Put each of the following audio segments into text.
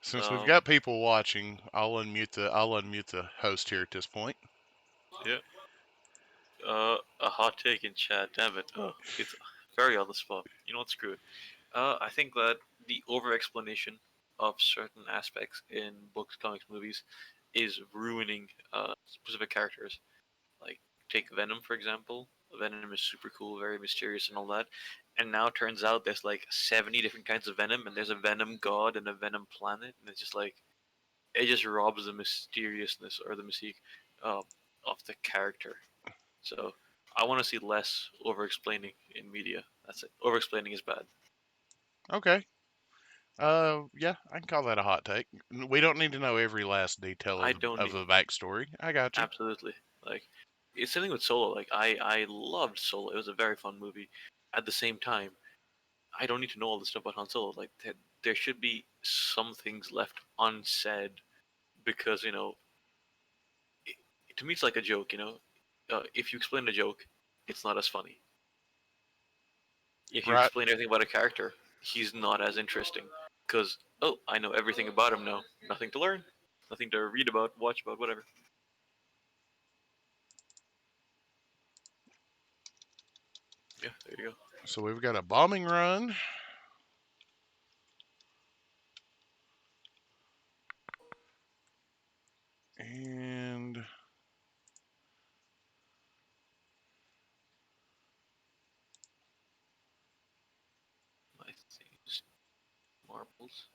Since we've Um, got people watching, I'll unmute the host here at this point. yeah. A hot take in chat. Damn it. It's very on the spot. You know what? Screw it. I think that the over-explanation of certain aspects in books, comics, movies is ruining specific characters. Like, take Venom, for example. Venom is super cool, very mysterious, and all that. And now turns out there's like 70 different kinds of Venom, and there's a Venom god and a Venom planet, and it's just like it just robs the mysteriousness or the mystique um, of the character. So I want to see less over-explaining in media. That's it. Over-explaining is bad. Okay. Yeah, I can call that a hot take. We don't need to know every last detail I of don't of need the backstory. I got you. absolutely like it's something with Solo. Like I loved Solo. It was a very fun movie. At the same time, I don't need to know all the stuff about Han Solo. Like there should be some things left unsaid because it, to me it's like a joke. If you explain a joke, it's not as funny. If you Right. explain everything about a character, he's not as interesting. Because I know everything about him now. Nothing to learn, nothing to read about, watch about, whatever. Yeah, there you go. So we've got a bombing run, and Nice things. Marbles.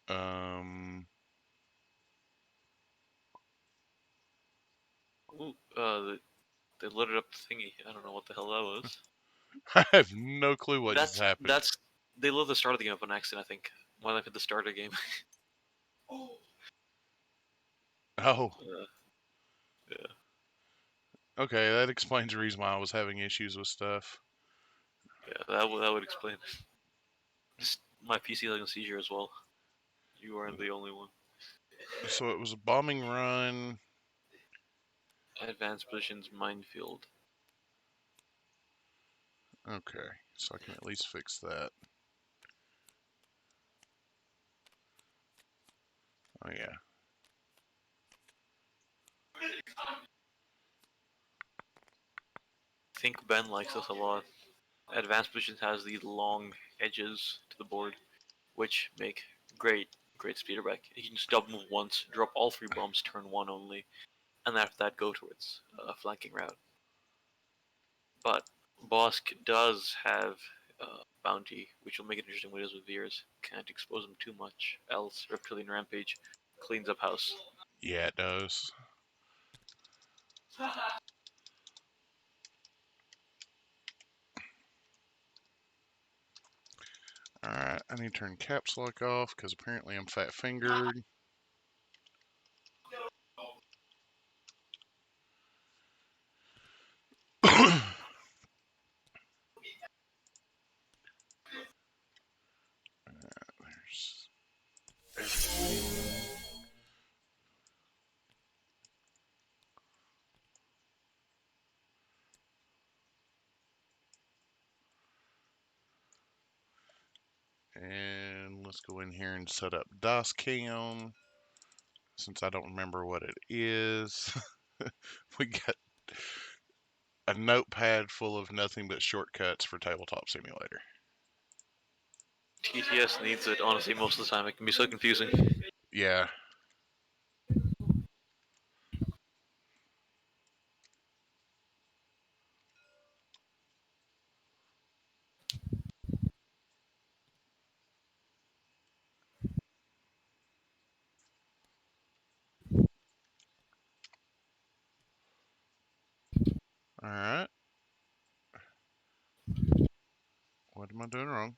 um, Ooh, they loaded up the thingy. I don't know what the hell that was. I have no clue what just happened. That's they loaded the start of the game up on accident. I think. Why they put the start of the game? Oh. Oh, Yeah. okay, that explains the reason why I was having issues with stuff. Yeah. That would explain. My PC having a seizure as well. You aren't the only one. So it was a bombing run. Advanced positions minefield. Okay, so I can at least fix that. Oh yeah. I think Ben likes this a lot. Advanced positions has these long edges to the board, which make great speeder back. He can just double move once, drop all three bombs, turn one only, and after that go towards a flanking route. But Bosk does have bounty, which will make it interesting when it is with Veers. Can't expose him too much, else Reptilian Rampage cleans up house. Yeah, it does. Alright, I need to turn caps lock off because apparently I'm fat fingered. There's everything. And let's go in here and set up DOS cam since I don't remember what it is. We got a notepad full of nothing but shortcuts for Tabletop Simulator. TTS needs it, honestly, most of the time. It can be so confusing. Yeah. All right. What am I doing wrong?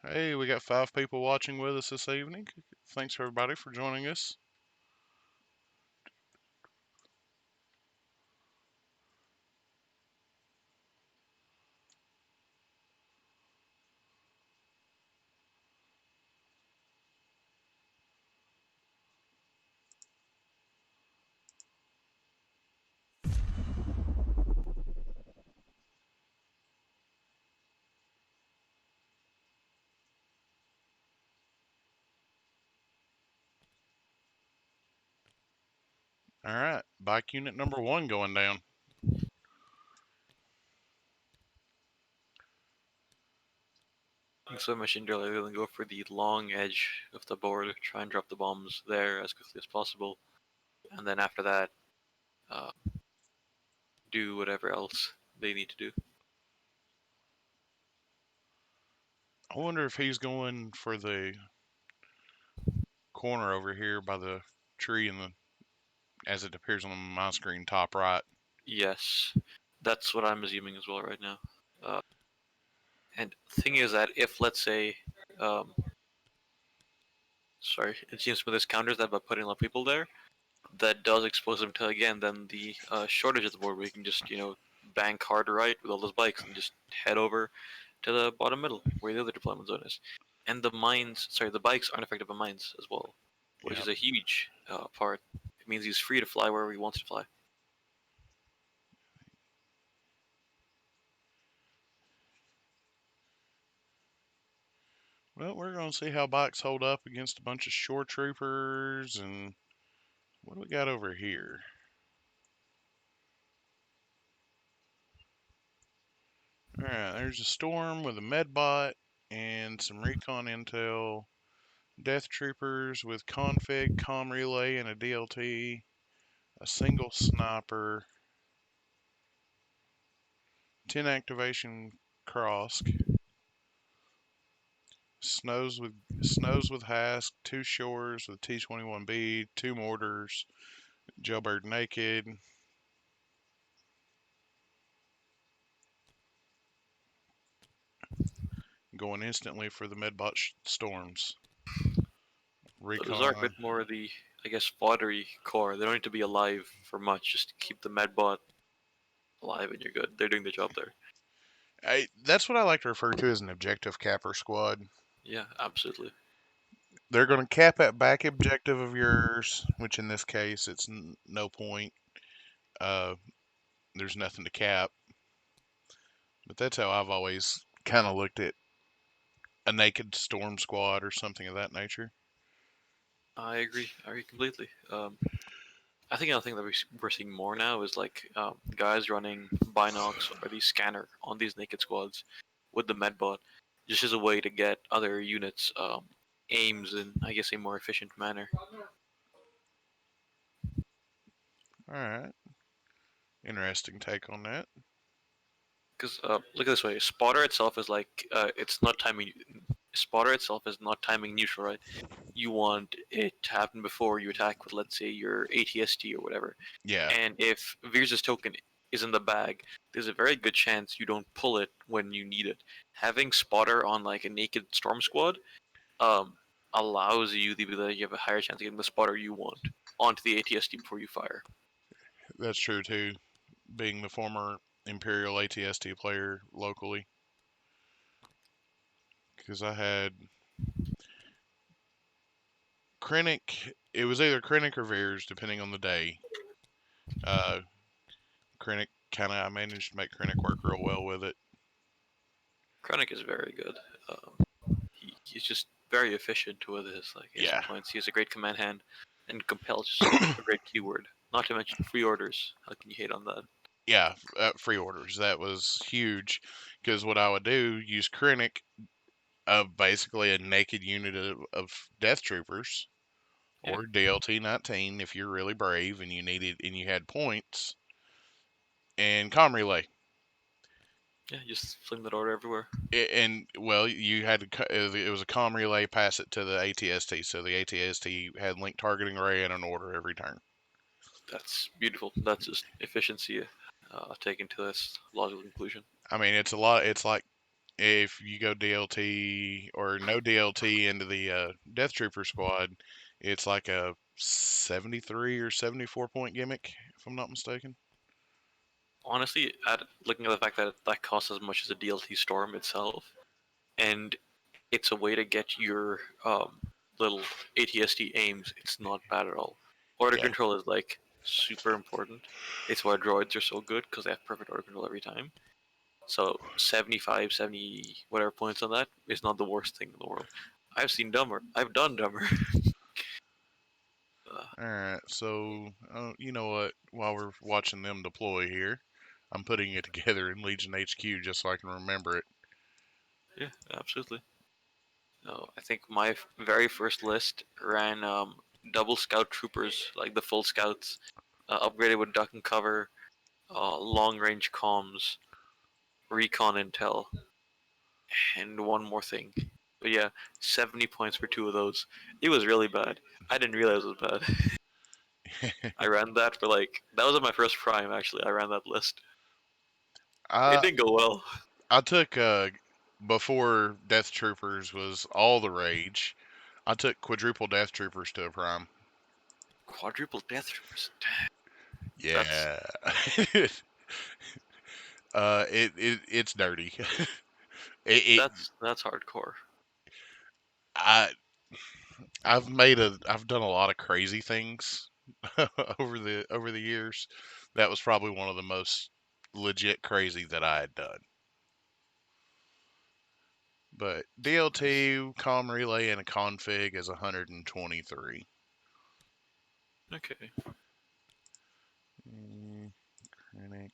Hey, we got 5 people watching with us this evening. Thanks everybody for joining us. All right, bike unit number 1 going down. So I mentioned earlier, we're gonna go for the long edge of the board, try and drop the bombs there as quickly as possible, and then after that, uh, do whatever else they need to do. I wonder if he's going for the corner over here by the tree in the as it appears on my screen top right. Yes, that's what I'm assuming as well right now. Uh, and thing is that if let's say, um, sorry, it seems with this counters that by putting a lot of people there, that does expose them to again then the shortage of the board where you can just bank hard right with all those bikes and just head over to the bottom middle where the other deployment zone is. And the mines, sorry, the bikes aren't affected by mines as well, which Yep. is a huge part. It means he's free to fly wherever he wants to fly. Well, we're going to see how bikes hold up against a bunch of shore troopers. And what do we got over here? All right, there's a storm with a medbot and some recon intel. Death troopers with config, com relay, and a DLT. A single sniper. 10 activation Krosk. Snows with Hask, 2 shores with T-21B, 2 mortars, Jailbird naked, going instantly for the Medbot storms. Those are a bit Recon. more the, I guess, foddery core. They don't need to be alive for much. Just keep the medbot alive and you're good. They're doing the job there. That's what I like to refer to as an objective capper squad. Yeah, absolutely. They're going to cap that back objective of yours, which in this case it's no point. Uh, there's nothing to cap. But that's how I've always kind of looked at a naked storm squad or something of that nature. I agree. I agree completely. I think another thing that we're seeing more now is like guys running binocs or the scanner on these naked squads with the medbot, just as a way to get other units aims in, I guess, a more efficient manner. All right. Interesting take on that. Because look at this way, spotter itself is like it's not timing. Spotter itself is not timing neutral, right? You want it to happen before you attack with, let's say, your ATST or whatever. Yeah, And if Veers' token is in the bag, there's a very good chance you don't pull it when you need it. Having spotter on like a naked storm squad um, allows you the ability, you have a higher chance of getting the spotter you want onto the ATST before you fire. that's true too. Being the former Imperial ATST player locally, because I had Krennic. It was either Krennic or Veers, depending on the day. Uh, Krennic I managed to make Krennic work real well with it. Krennic is very good. He's just very efficient with his like Yeah, action points. He has a great command hand, and compel is just a great keyword. Not to mention free orders. How can you hate on that? yeah, free orders. That was huge, because what I would do use Krennic of basically a naked unit of Death Troopers Yeah, or DLT 19 if you're really brave and you needed and you had points and com relay. yeah, just fling that order everywhere. And well, you had to. It was a com relay. Pass it to the ATST, so the ATST had link targeting array and an order every turn. That's beautiful. That's just efficiency taken to this logical conclusion. I mean, it's a lot. It's like If you go DLT or no DLT into the Death Trooper squad, it's like a 73 or 74 point gimmick, if I'm not mistaken. Honestly, looking at the fact that that costs as much as a DLT Storm itself, and it's a way to get your little ATSD aims, it's not bad at all. Order Yeah. control is like super important. It's why droids are so good because they have perfect order control every time. So 75, 70, whatever points on that is not the worst thing in the world. I've seen dumber. I've done dumber. uh, All right. So, you know what? While we're watching them deploy here, I'm putting it together in Legion HQ just so I can remember it. yeah, absolutely. No, I think my very first list ran double scout troopers, like the full scouts, upgraded with duck and cover, long range comms, recon intel, and one more thing. But yeah, 70 points for two of those. It was really bad. I didn't realize it was bad. I ran that for like that was at my first prime actually. I ran that list. It I didn't go well. I took before Death Troopers was all the rage. I took quadruple Death Troopers to a prime. Quadruple death troopers. That's Yeah. It's dirty. it that's hardcore. I I've done a lot of crazy things over the years. That was probably one of the most legit crazy that I had done. But Nice. DLT, com relay, and a config is 123. Okay. Mm, Clinic.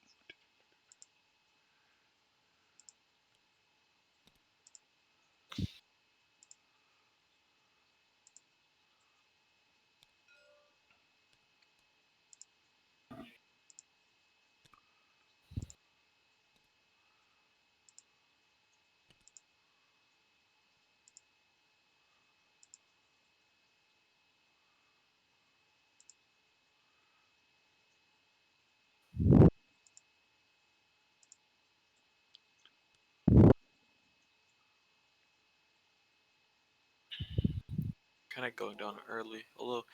Kind of going down early. Although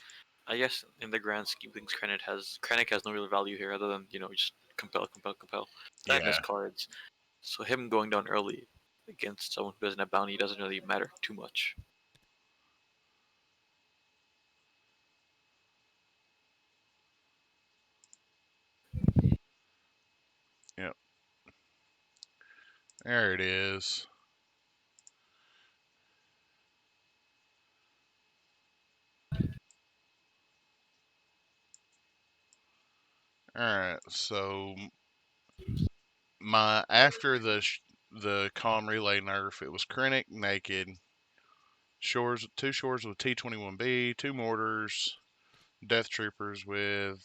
I guess in the grand scheme of things, Krennic has no real value here other than just compel, compel, compel. That and his Yeah. cards. So him going down early against someone who doesn't have bounty doesn't really matter too much. Yep. There it is. All right. So my after the com relay nerf, it was Krennic naked, two shores with T-21B, two mortars, Death Troopers with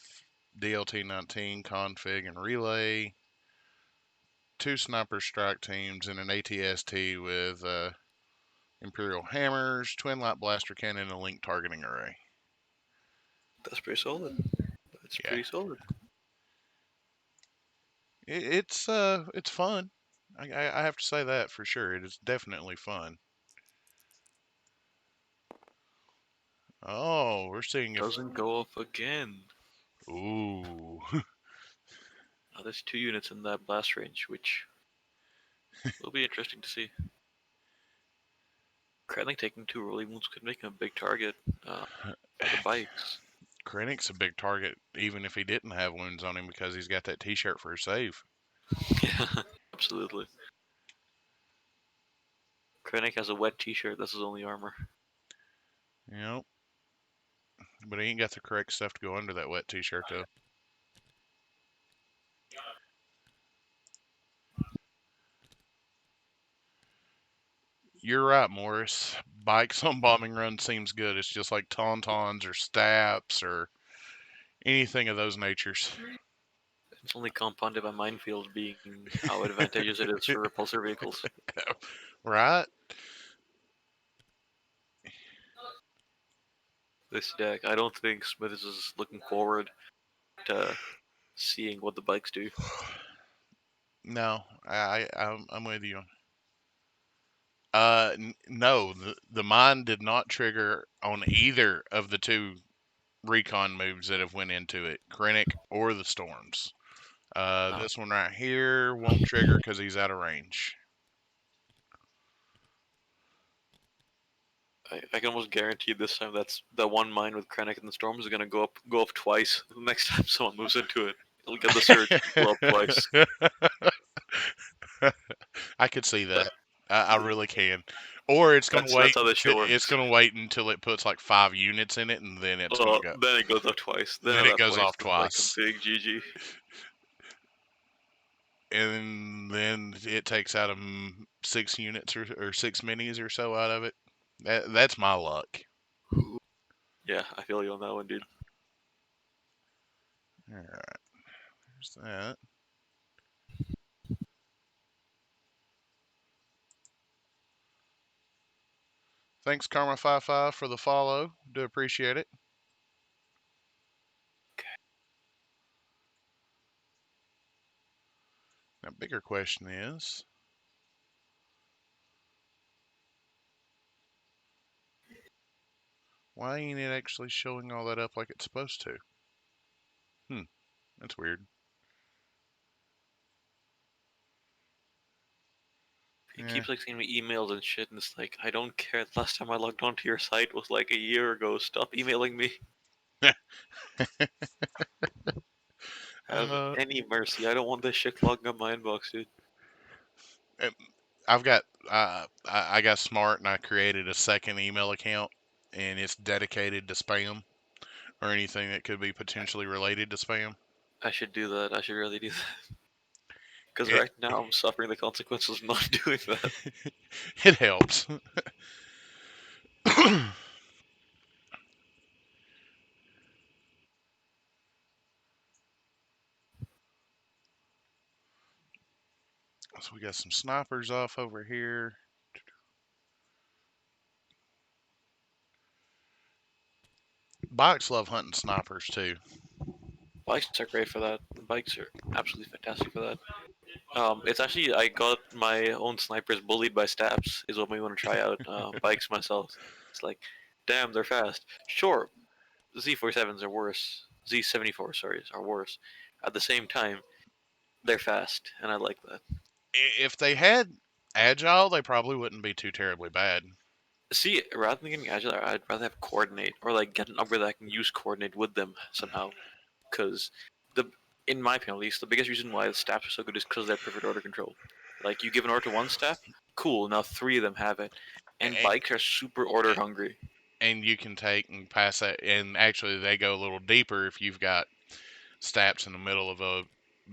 DLT-19 config and relay, two sniper strike teams, and an ATST with Imperial hammers, twin light blaster cannon, and a link targeting array. That's pretty solid. That's Yeah, pretty solid. it's fun. I have to say that for sure. It is definitely fun. Oh, we're seeing if Doesn't go off again. ooh. Now there's two units in that blast range, which will be interesting to see. Krennic taking two rolling wounds could make him a big target uh, for the bikes. Krennic's a big target, even if he didn't have wounds on him, because he's got that T-shirt for a save. Yeah, absolutely. Krennic has a wet T-shirt. That's his only armor. You know, but he ain't got the correct stuff to go under that wet T-shirt though. You're right, Morris. Bikes on bombing run seems good. It's just like tauntauns or staps or anything of those natures. It's only compounded by minefield being how advantageous it is for repulsor vehicles. Right? This deck, I don't think Smithers is looking forward to seeing what the bikes do. No, I'm with you. No, the mine did not trigger on either of the two recon moves that have went into it, Krennic or the Storms. Oh, This one right here won't trigger because he's out of range. I can almost guarantee this time that's that one mine with Krennic and the Storms is gonna go up twice. The next time someone moves into it, it'll get the surge and blow up twice. I could see That, that. I really can. Or it's gonna that's wait. how this show It's works. gonna wait until it puts like 5 units in it, and then it's gonna go. Then it goes up twice. Then Then at it that goes point, off it's like a twice, big GG. and then it takes out 6 units or 6 minis or so out of it. That's my luck. Yeah, I feel you on that one, dude. All right, there's that. Thanks, Karma55, for the follow. Do appreciate it. Now, bigger question is, why ain't it actually showing all that up like it's supposed to? Hmm, that's weird. He Yeah. keeps like sending me emails and shit, and it's like I don't care. The last time I logged onto your site was like a year ago. Stop emailing me. Have uh, any mercy. I don't want this shit clogging up my inbox, dude. um, I've got I got smart and I created a second email account, and it's dedicated to spam or anything that could be potentially related to spam. I should do that. I should really do that. Because It right now I'm suffering the consequences of not doing that. it helps. So we got some snipers off over here. Bikes love hunting snipers too. Bikes are great for that. Bikes are absolutely fantastic for that. It's actually I got my own snipers bullied by stabs. Is what we want to try out. Bikes myself. It's like, damn, they're fast. Sure, Z47s are worse. Z74, sorry, are worse. At the same time, they're fast, and I like that. If they had agile, they probably wouldn't be too terribly bad. See, rather than getting agile, I'd rather have coordinate or like get an upgrade that I can use coordinate with them somehow. Because the, in my opinion, at least, the biggest reason why the staffs are so good is because of their perfect order control. Like you give an order to one staff, cool. Now three of them have it, and And, bikes are super order hungry. and you can take and pass that, and actually they go a little deeper if you've got staps in the middle of a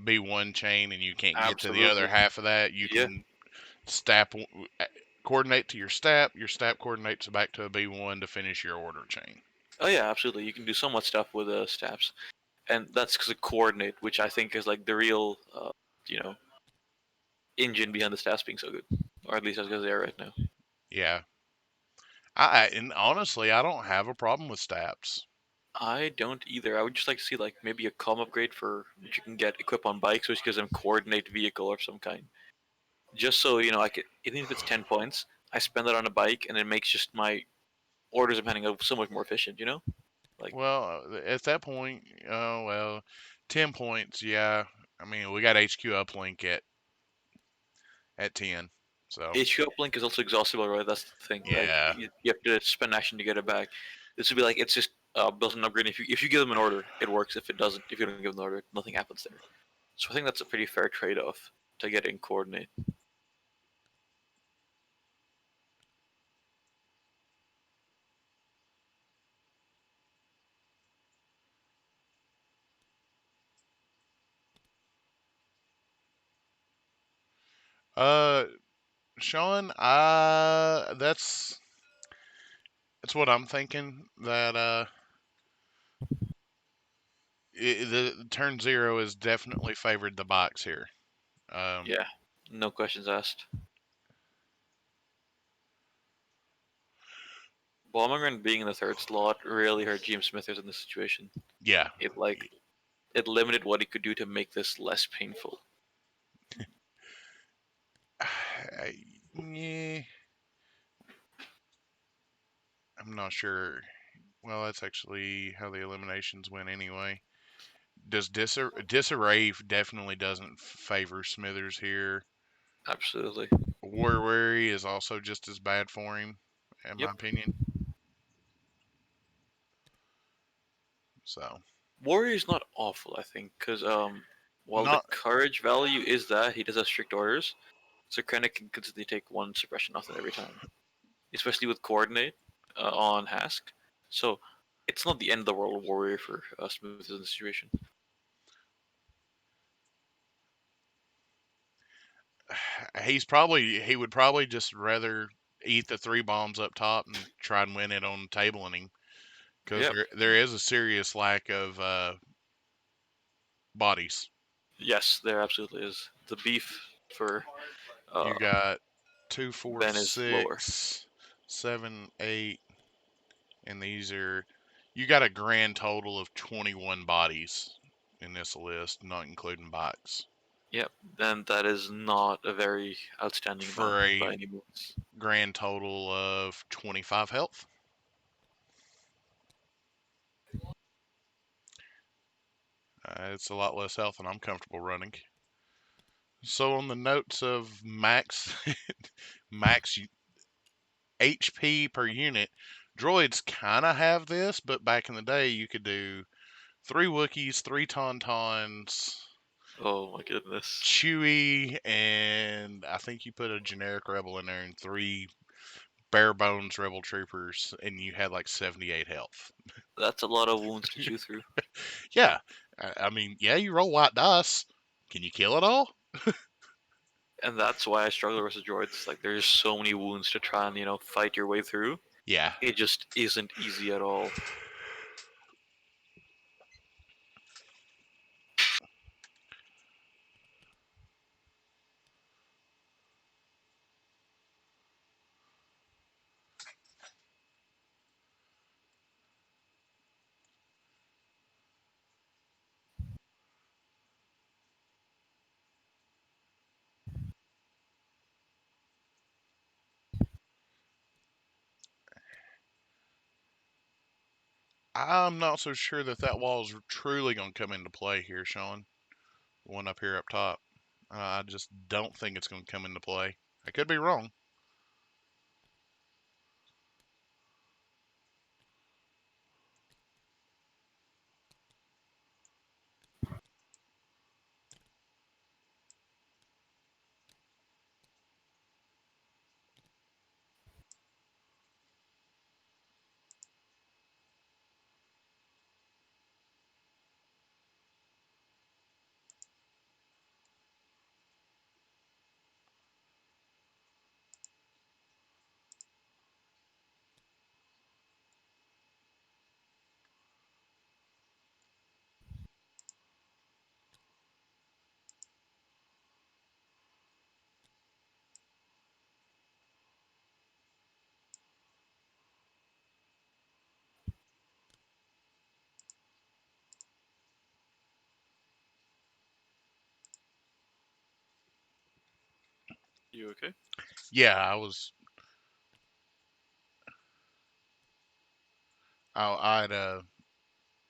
B1 chain and you can't get to the other Absolutely. half of that. You Yeah. can stap coordinate to your stap coordinates back to a B1 to finish your order chain. Oh yeah, absolutely. You can do so much stuff with staffs, and that's because of coordinate, which I think is like the real, you know, engine behind the staffs being so good, or at least as good as they are right now. Yeah. And honestly, I don't have a problem with staps. I don't either. I would just like to see like maybe a calm upgrade for that you can get equipped on bikes, which gives them coordinate vehicle of some kind. Just so I could, even if it's 10 points, I spend that on a bike, and it makes just my orders of handling so much more efficient. Like Well, at that point, oh well, 10 points. Yeah. I mean, we got HQ uplink at 10. So HQ uplink is also exhaustible, right? That's the thing. Like yeah. you have to spend action to get it back. This would be like it's just built an upgrade. If you give them an order, it works. If it doesn't, if you don't give them the order, nothing happens there. So I think that's a pretty fair trade-off to getting coordinate. Uh, Sean, that's what I'm thinking. That the turn zero is definitely favored the box here. Um, Yeah, no questions asked. Bomberman being in the third slot really hurt James Smithers in this situation. yeah, It like it limited what he could do to make this less painful. yeah. not sure. Well, that's actually how the eliminations went anyway. Does disarray definitely doesn't favor Smithers here. Absolutely. War Weary is also just as bad for him, in my Yep. opinion. So Warrior's not awful, I think, because while the not courage value is that he does have strict orders, so Krennic can consistently take one suppression off them every time, especially with coordinate on Hask. So it's not the end of the world Warrior for Smooth in this situation. he would probably just rather eat the three bombs up top and try and win it on tabling him because Yep. there is a serious lack of bodies. Yes, there absolutely is. The beef for You uh, got two, four, Ben is lower. six, seven, eight, and these are you got a grand total of 21 bodies in this list, not including bikes, Yep, and that is not a very outstanding amount for a by any means. grand total of 25 health. It's a lot less health than I'm comfortable running. So on the notes of max max HP per unit, droids kind of have this, but back in the day you could do three Wookiees, three Tauntauns, Oh my goodness. Chewie, and I think you put a generic rebel in there and three bare bones rebel troopers, and you had like 78 health. That's a lot of wounds to chew through. Yeah, I mean, yeah, you roll white dice. Can you kill it all? And that's why I struggle versus droids. Like there's so many wounds to try and, fight your way through. Yeah. It just isn't easy at all. I'm not so sure that that wall is truly going to come into play here, Sean. The one up here up top. I just don't think it's going to come into play. I could be wrong. You okay? Yeah, I'd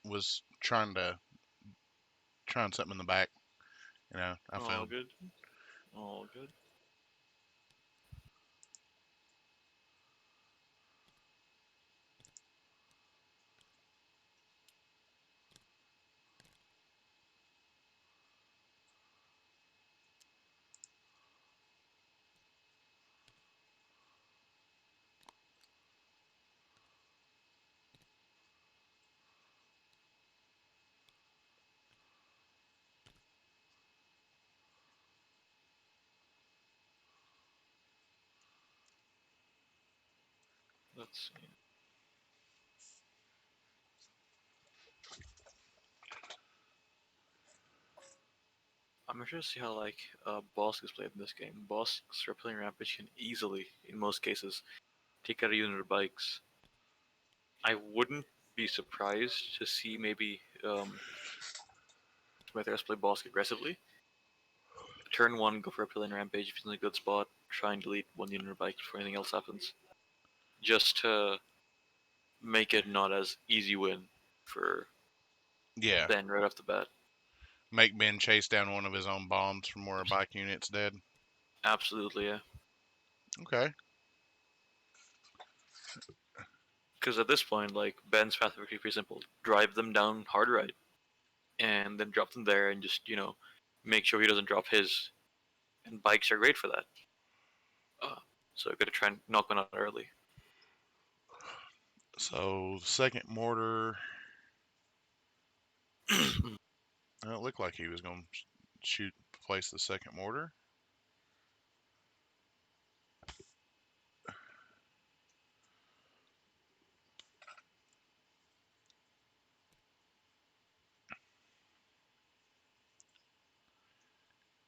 was trying something in the back. I All failed. good. All good. Let's see. I'm interested to see how Bosk is played in this game. Bosk's repelling rampage can easily, in most cases, take out a unit of bikes. I wouldn't be surprised to see maybe Smithers play Bosk aggressively. Turn one, go for a repelling rampage if he's in a good spot. Try and delete one unit of bike before anything else happens. Just to make it not as easy win for Yeah. Ben right off the bat. Make Ben chase down one of his own bombs from where a bike unit's dead. Absolutely, yeah. Okay. Because at this point, like Ben's path is pretty simple: drive them down hard right, and then drop them there, and just make sure he doesn't drop his. And bikes are great for that. Uh, so I got to try and knock one out early. So, second mortar. It looked like he was going to shoot, place the second mortar.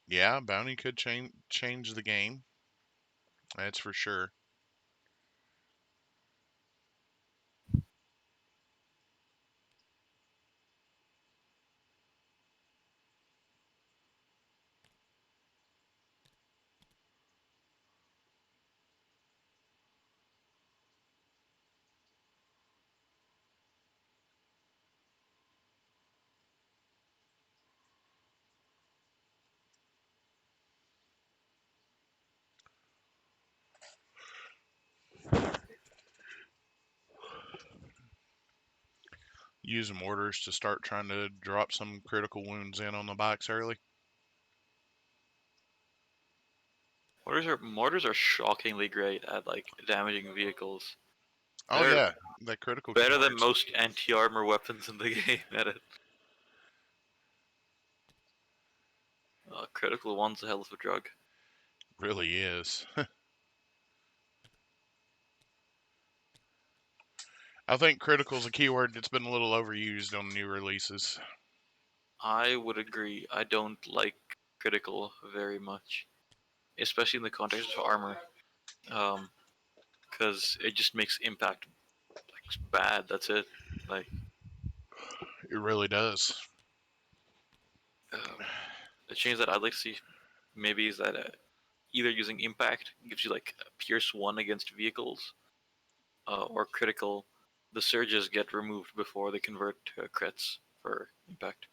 Yeah, bounty could change the game. That's for sure. Use mortars to start trying to drop some critical wounds in on the bikes early. Mortars are shockingly great at like damaging vehicles. Oh They're yeah, that critical better than keywords most anti-armor weapons in the game at it. Critical one's a hell of a drug. really is. I think critical's a keyword that's been a little overused on new releases. I would agree. I don't like critical very much, especially in the context of armor, because it just makes impact like bad. That's it. Like It really does. um, a change that I'd like to see maybe is that either using impact gives you like a Pierce 1 against vehicles, or critical, the surges get removed before they convert to crits for impact.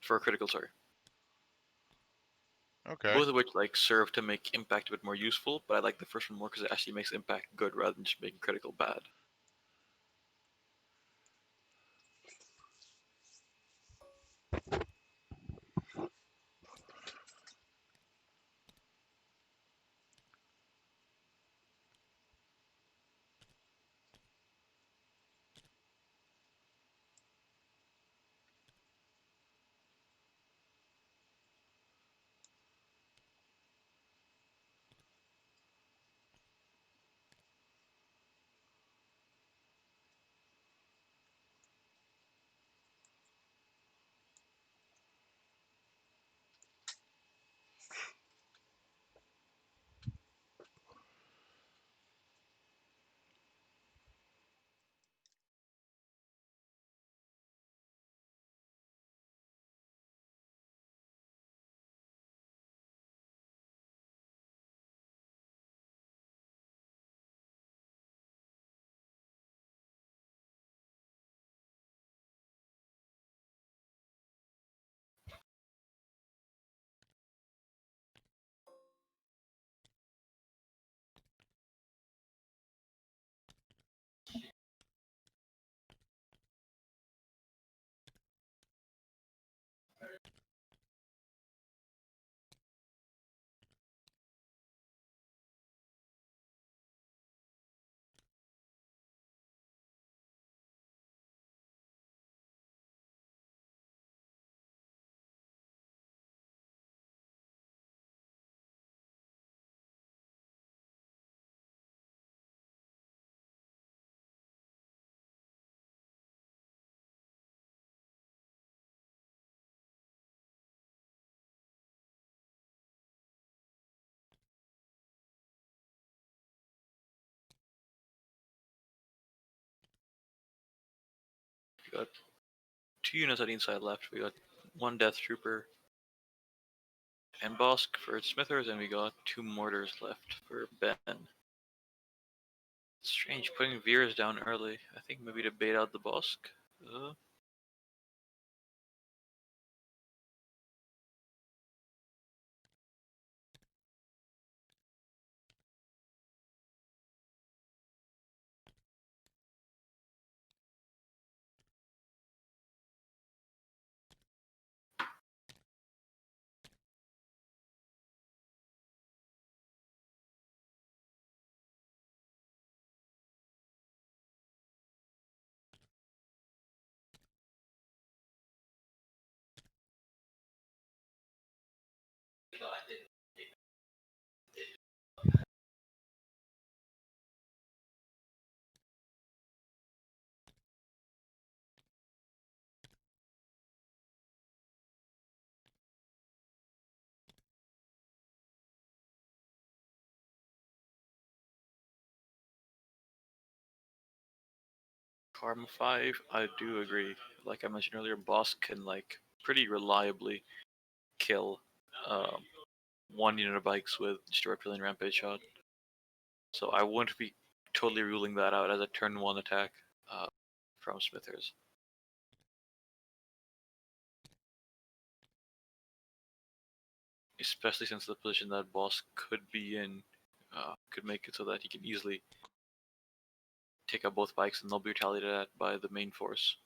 For critical, sorry. Okay. Both of which like serve to make impact a bit more useful, but I like the first one more because it actually makes impact good rather than just making critical bad. We got two units on the inside left. We got one Death Trooper and Bosk for Smithers, and we got two mortars left for Ben. Strange putting Veers down early. I think maybe to bait out the Bosk. Uh, Karma 5, I do agree. Like I mentioned earlier, Bosk can like pretty reliably kill um, one unit of bikes with just a Reptilian Rampage shot. So I wouldn't be totally ruling that out as a turn 1 attack uh, from Smithers. Especially since the position that Boss could be in could make it so that he can easily take out both bikes and they'll be retaliated at by the main force.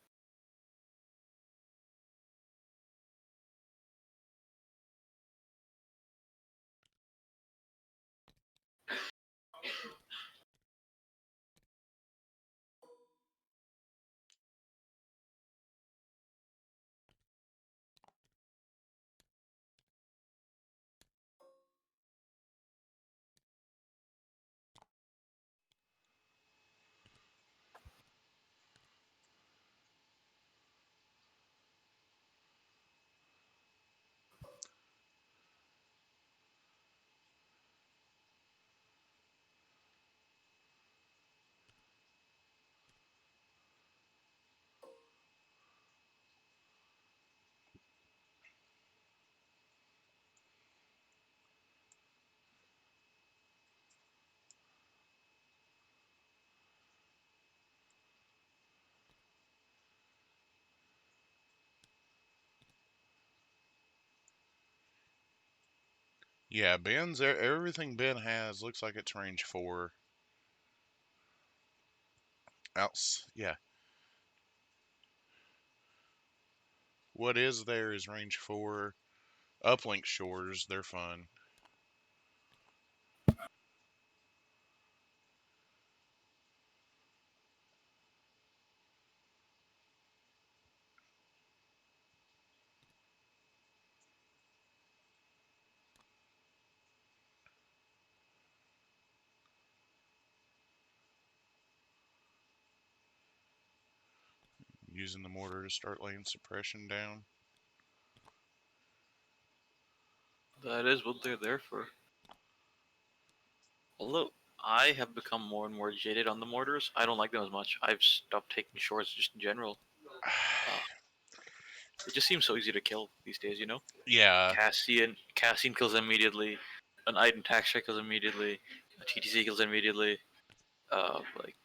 Yeah, everything Ben has looks like it's range 4. Yeah. What is there is range 4. Uplink shores, they're fun. Using the mortar to start laying suppression down. That is what they're there for. Although I have become more and more jaded on the mortars, I don't like them as much. I've stopped taking shorts just in general. Uh, it just seems so easy to kill these days, you know? Yeah, Cassian kills immediately, an Iden tax kills immediately, a TTC kills immediately. Like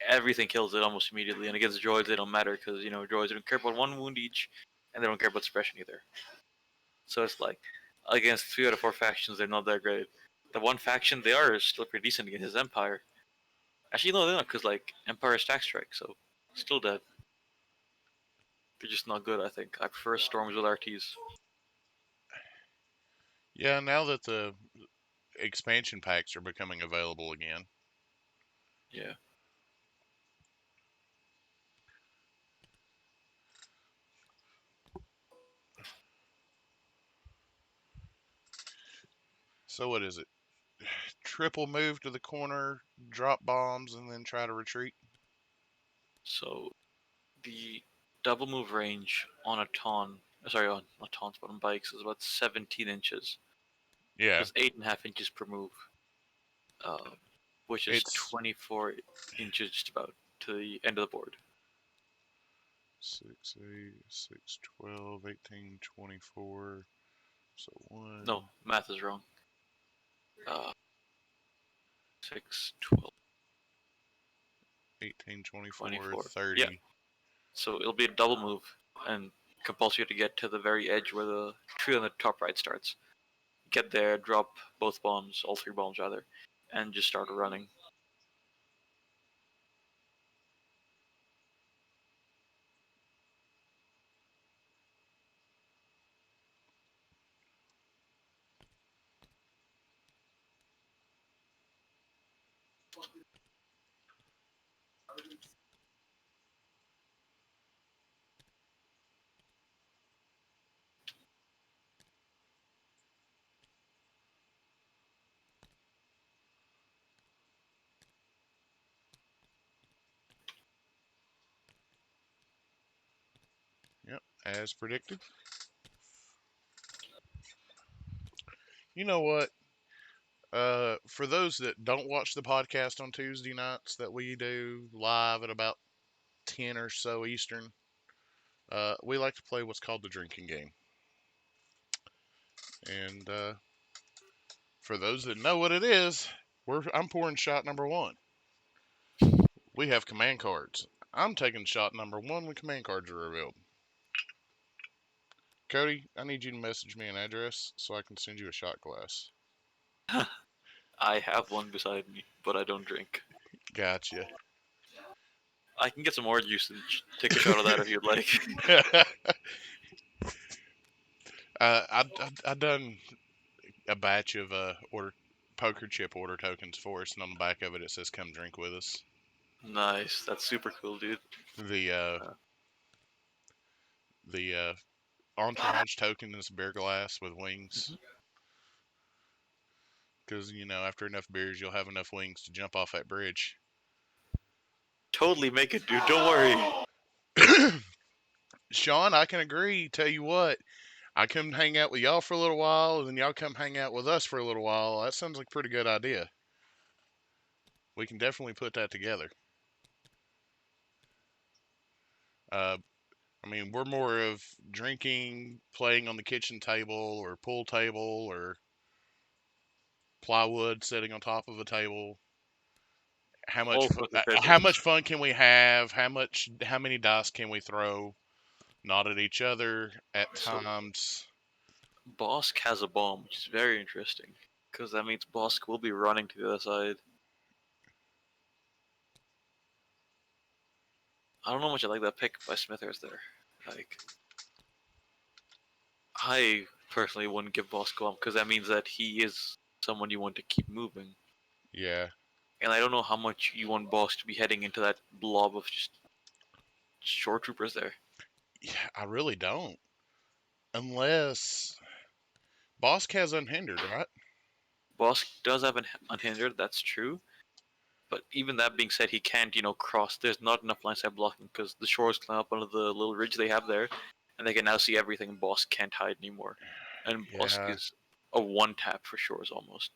everything kills it almost immediately, and against droids they don't matter because you know droids don't care about one wound each, and they don't care about suppression either. So it's like against 3 out of 4 factions they're not that great. The one faction they are still pretty decent against is Empire. Actually, no, they're not because like Empire is stack strike, so still dead. They're just not good. I think I prefer storms with RTs. yeah. Now that the expansion packs are becoming available again. Yeah. So what is it? Triple move to the corner, drop bombs, and then try to retreat. So the double move range on a ton, sorry, on not taunt, but on bikes is about 17 inches. So Yeah, it's 8.5 inches per move, uh, which is it's 24 inches just about to the end of the board. 6, 8, 6, 12, 18, 24. So No, 1. math is wrong. Uh, 6, 12. 18, 24, 24. Yeah. 30. So it'll be a double move and compels you to get to the very edge where the tree on the top right starts. Get there, drop both bombs, all three bombs rather, and just start running. Yep, as predicted. You know what? For those that don't watch the podcast on Tuesday nights that we do live at about 10 or so Eastern, we like to play what's called the drinking game. And for those that know what it is, I'm pouring shot number one. We have command cards. I'm taking shot number one when command cards are revealed. Cody, I need you to message me an address so I can send you a shot glass. I have one beside me, but I don't drink. Gotcha. I can get some orange juice and take a shot of that if you'd like. I done a batch of order poker chip order tokens for us, and on the back of it it says "Come drink with us." Nice, that's super cool, dude. The Uh, entourage token is a beer glass with wings, mhm. because after enough beers you'll have enough wings to jump off that bridge. Totally make it, dude. Don't worry. Sean, I can agree. Tell you what, I come hang out with y'all for a little while, and then y'all come hang out with us for a little while. That sounds like a pretty good idea. We can definitely put that together. Uh, I mean, we're more of drinking, playing on the kitchen table or pool table or plywood sitting on top of a table. All sorts of How favorites. much fun can we have? How many dice can we throw? Not at each other at So, times. Bosk has a bomb, which is very interesting. Because that means Bosk will be running to the other side. I don't know how much I like that pick by Smithers there. Like, I personally wouldn't give Bosk a bomb because that means that he is someone you want to keep moving. Yeah, And I don't know how much you want Bosk to be heading into that blob of just shore troopers there. yeah, I really don't. Unless Bosk has unhindered, right? Bosk does have an unhindered, that's true. But even that being said, he can't, cross. There's not enough line side blocking because the shores climb up under the little ridge they have there, and they can now see everything. And Bosk can't hide anymore, and Bosk Yeah. is a one tap for shores almost.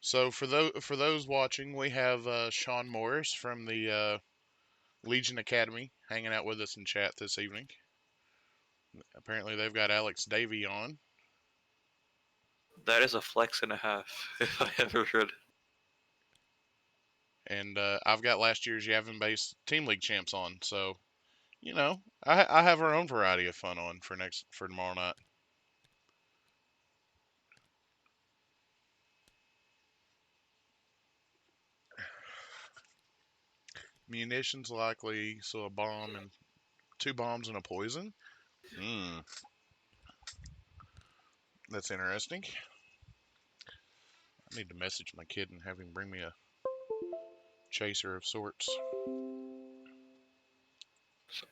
So for those watching, we have Sean Morris from the Legion Academy hanging out with us in chat this evening. Apparently, they've got Alex Davey on, That is a flex and a half, if I ever heard. and I've got last year's Yavin Base Team League champs on. So I have our own variety of fun on for tomorrow night. Munitions likely, so a bomb and two bombs and a poison. Hmm, that's interesting. I need to message my kid and have him bring me a chaser of sorts. So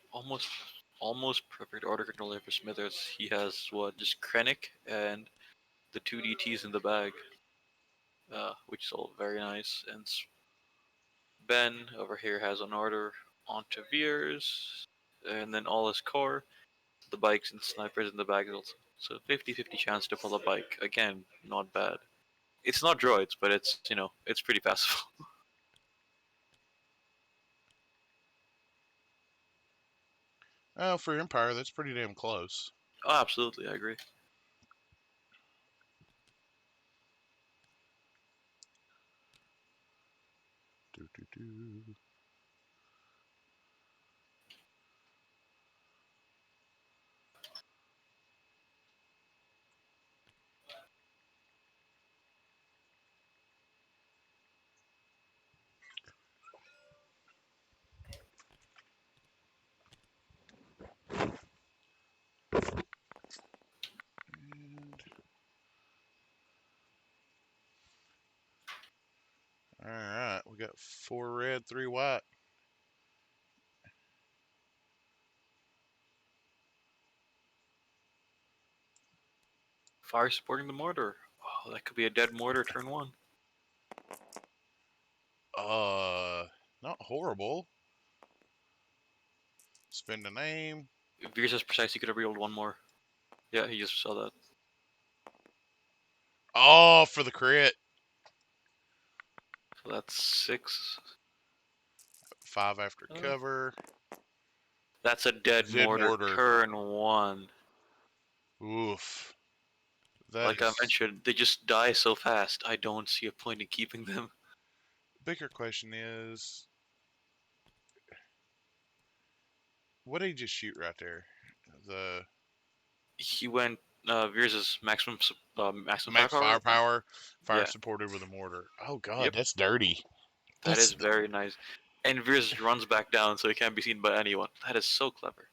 almost perfect order controller for Smithers. He has what just Krennic and the two DTs in the bag, which is all very nice. And Ben over here has an order onto Veers, and then all his core, the bikes and snipers in the bag also. So 50-50 chance to pull a bike. Again, not bad. It's not droids, but it's pretty passable. Oh, for Empire, that's pretty damn close. Oh, absolutely, I agree. Do. And all right, we got 4 red, 3 white. Fire supporting the mortar. Oh, that could be a dead mortar turn one. Uh, Not horrible. Spend a name. If Veers is precise, he could have reeled one more. Yeah, he just saw that. Oh, for the crit. So that's 6. 5 after cover. That's a dead Dead mortar mortar. turn one. Oof. That Like I is. mentioned, they just die so fast. I don't see a point in keeping them. Bigger question is, what did he just shoot right there? The He went Veers' maximum max firepower. firepower, fire Yeah. supported with a mortar. Oh god, Yep. that's dirty. That is That's very nice. And Veers runs back down so he can't be seen by anyone. That is so clever.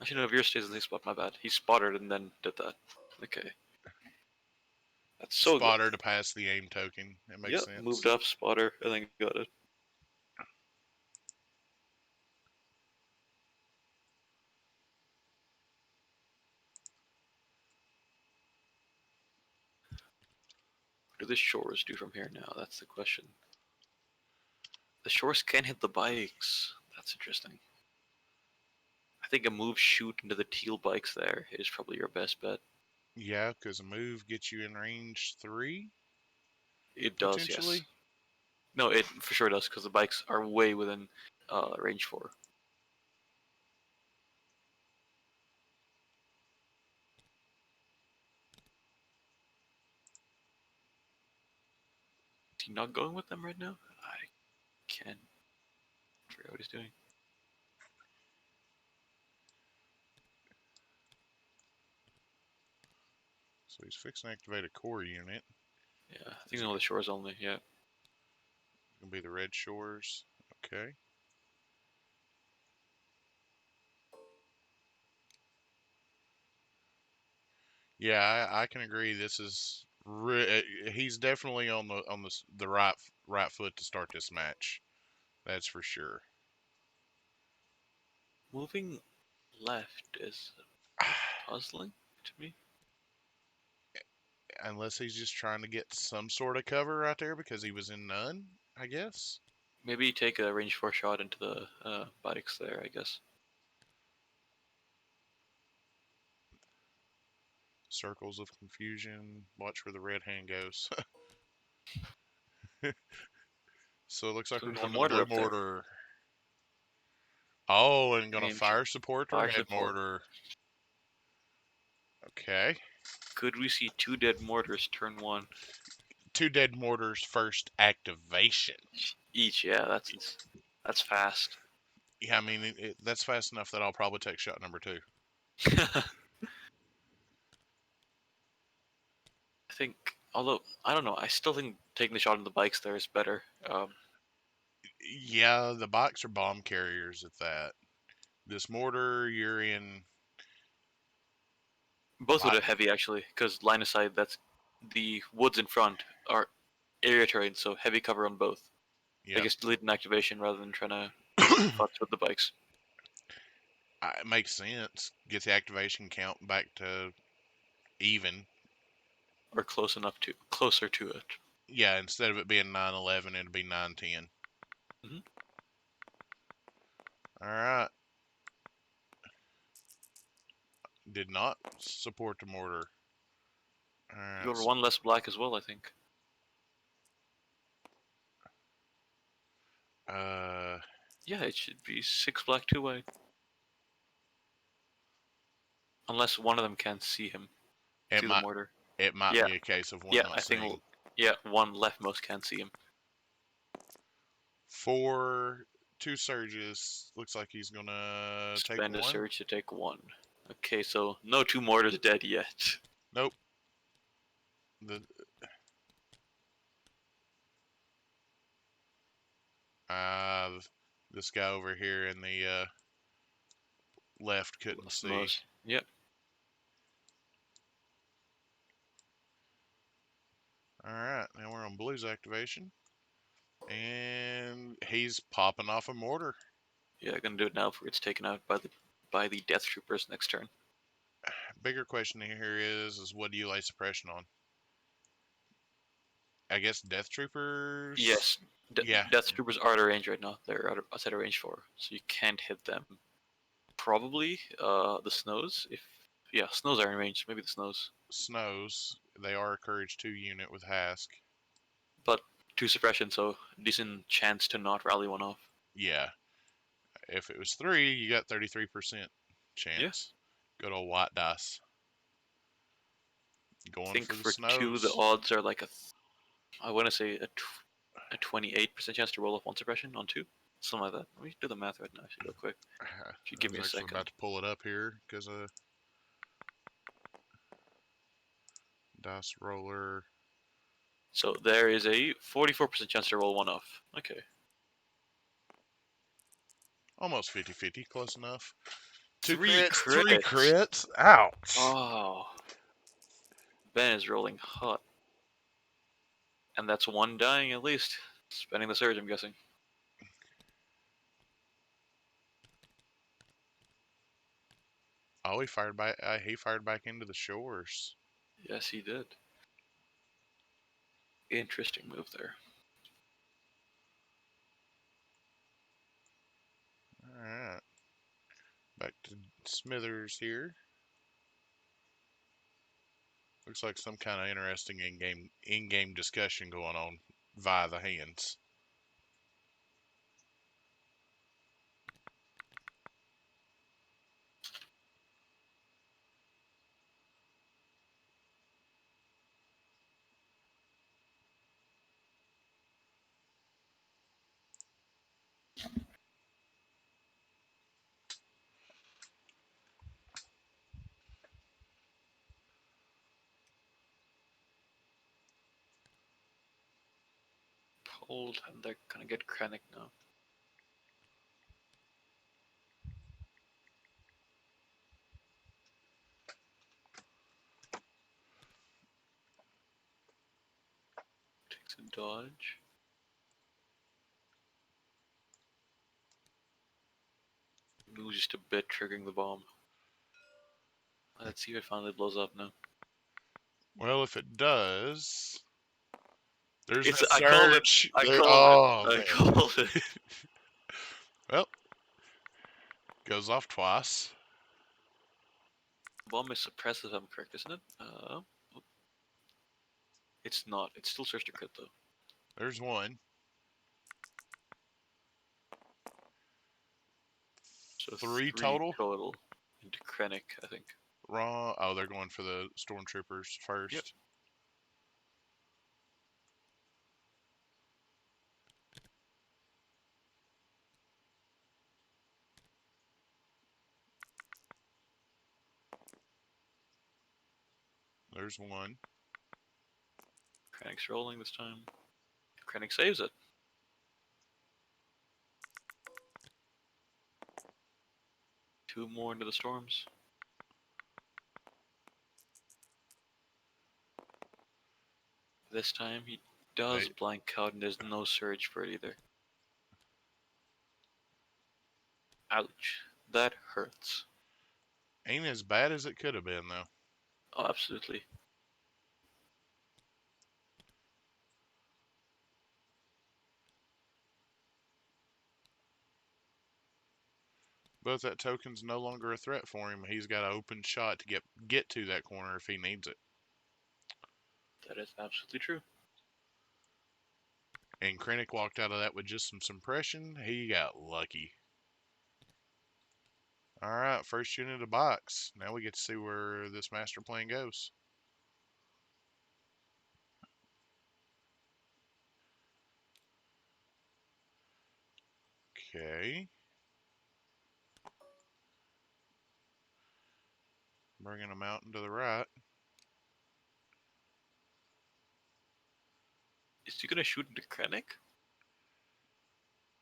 Actually, no, Veers stays in the spot. My bad. He spotted and then did that. Okay. That's so good. spotter to pass the aim token. That makes Yep. Moved sense. up, spotter, and then got it. What do the shores do from here now? That's the question. The shores can hit the bikes. That's interesting. I think a move shoot into the teal bikes there is probably your best bet. Yeah, because a move gets you in range 3 It does, yes. potentially. No, it for sure does because the bikes are way within range 4. Is he not going with them right now? I can't figure out what he's doing. So he's fixing to activate a core unit. Yeah, I think Is it no, the shores only. Yeah. gonna be the red shores? Okay. Yeah, I can agree. This is he's definitely on the right foot to start this match. That's for sure. Moving left is puzzling to me. Unless he's just trying to get some sort of cover right there because he was in none, I guess. Maybe take a range 4 shot into the bikes there, I guess. Circles of confusion. Watch where the red hand goes. So it looks like So we're there's a going to the mortar blue up there. mortar. Oh, and gonna Aim fire support the fire red support. mortar. Okay. Could we see 2 dead mortars turn 1? 2 dead mortars first activation. Each, yeah, that's fast. Yeah, I mean that's fast enough that I'll probably take shot number 2. I think, although I don't know, I still think taking the shot on the bikes there is better. Yeah, the bikes are bomb carriers at that. This mortar, you're in. Both would I, have heavy actually, because line of sight. That's the woods in front are area terrain, so heavy cover on both. I yeah, guess delete an activation rather than trying to futz with the bikes it makes sense. Gets the activation count back to even. or closer to it. Yeah, instead of it being 911, it'd be 910. Mm-hmm. All right. Did not support the mortar. All You right. have one less black as well, I think. Uh, Yeah, it should be 6 black, 2 white, unless one of them can't see him. It to the might mortar. it might Yeah, be a case of one yeah, not I think seeing. yeah, one leftmost can't see him. For two surges, looks like he's gonna take Spend a one. surge to take one. Okay, so no two mortars dead yet. Nope. The uh, this guy over here in the left couldn't see. Leftmost. Yep. All right, now we're on Blue's activation, and he's popping off a mortar. Yeah, gonna do it now before it's taken out by the death troopers next turn. Bigger question here is what do you lay suppression on? I guess Death Troopers. Yes, Yeah, death troopers are out of range right now. They're outside of range 4, so you can't hit them. Probably the snows. If yeah, snows are in range. Maybe the snows, snows. They are a Courage 2 unit with Hask. but two suppression, so decent chance to not rally one off. Yeah, if it was 3, you got 33% Yeah, chance. Good old white dice. I Going think for the for two the snows. odds are like I want to say a 28% chance to roll off one suppression on two, something like that. Let me do the math right now, actually, real quick. If you I give was me a actually about second. to pull it up here because dice roller. So there is a 44% chance to roll one off. Okay. Almost 50-50, close enough. Two Three crits, three crits. crits. Ouch. Oh, Ben is rolling hot. And that's one dying at least. Spending the surge, I'm guessing. Oh, he fired back into the shores. Yes, he did. Interesting move there. All right, back to Smithers here. Looks like some kind of interesting in-game discussion going on via the hands. Pulled, and they're gonna get Krennic now. Takes a dodge. Moves just a bit, triggering the bomb. Let's see if it finally blows up now. Well, if it does, there's It's that I called it. surge. I There, called it. oh I man. called it. Well, goes off twice. Bomb is suppressed if I'm correct, isn't it? It's not. It's still surge to crit though. There's one. So Three three total. total into Krennic, I think. Wrong. Oh, they're going for the stormtroopers Yep. first. There's one. Krennic's rolling this time. Krennic saves it. Two more into the storms. This time he does They blank out and there's no surge for it either. Ouch. That hurts. ain't as bad as it could have been though. Oh, absolutely. But that token's no longer a threat for him. He's got an open shot to get to that corner if he needs it. That is absolutely true. And Krennic walked out of that with just some suppression. He got lucky. All right, first unit of box. Now we get to see where this master plan goes. Okay. Bringing them out into the right. Is he gonna shoot into Krennic?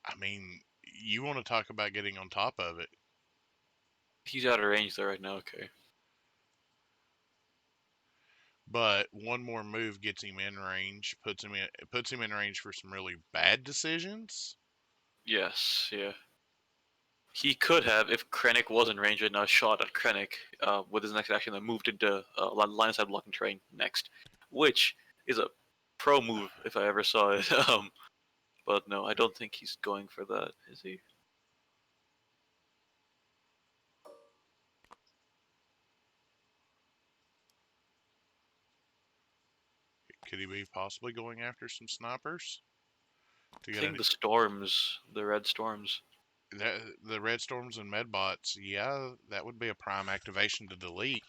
I mean, you want to talk about getting on top of it. He's out of range there right now. Okay. But one more move gets him in range, puts him in range for some really bad decisions. Yes. Yeah. He could have, if Krennic was in range and now shot at Krennic with his next action, then moved into line of sight blocking terrain next, which is a pro move if I ever saw it. But no, I don't think he's going for that, is he? Could he be possibly going after some snipers to I get think the storms, the red storms. the red storms and medbots? Yeah, that would be a prime activation to delete.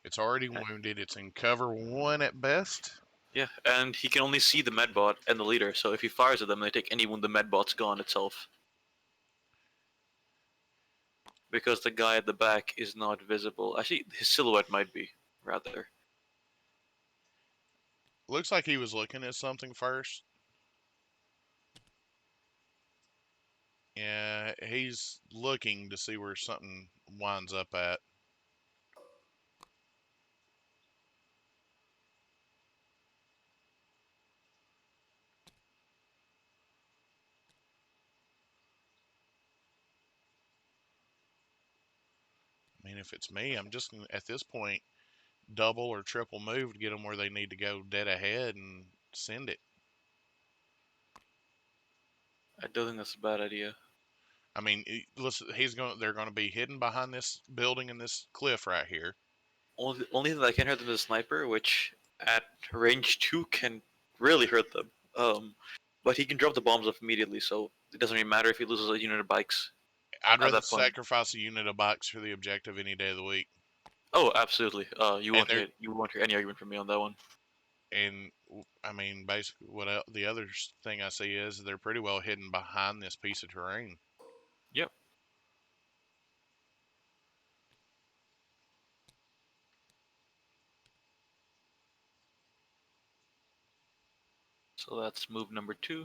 It's already wounded. It's in cover one at best. Yeah, and he can only see the medbot and the leader, so if he fires at them, they take any wound the medbot's gone itself. Because the guy at the back is not visible. Actually, his silhouette might be, rather. Looks like he was looking at something first. Yeah, he's looking to see where something winds up at. I mean, if it's me, I'm just gonna, at this point, double or triple move to get them where they need to go dead ahead and send it. I don't think that's a bad idea. I mean, listen, they're going to be hidden behind this building and this cliff right here. Only thing that I can hurt them is a sniper, which at range 2 can really hurt them. But he can drop the bombs off immediately, so it doesn't really matter if he loses a unit of bikes I'd at rather that point. sacrifice a unit of bikes for the objective any day of the week. Oh, absolutely. And they're You won't hear any argument from me on that one. and I mean, basically, the other thing I see is they're pretty well hidden behind this piece of terrain. Yep. So that's move number 2.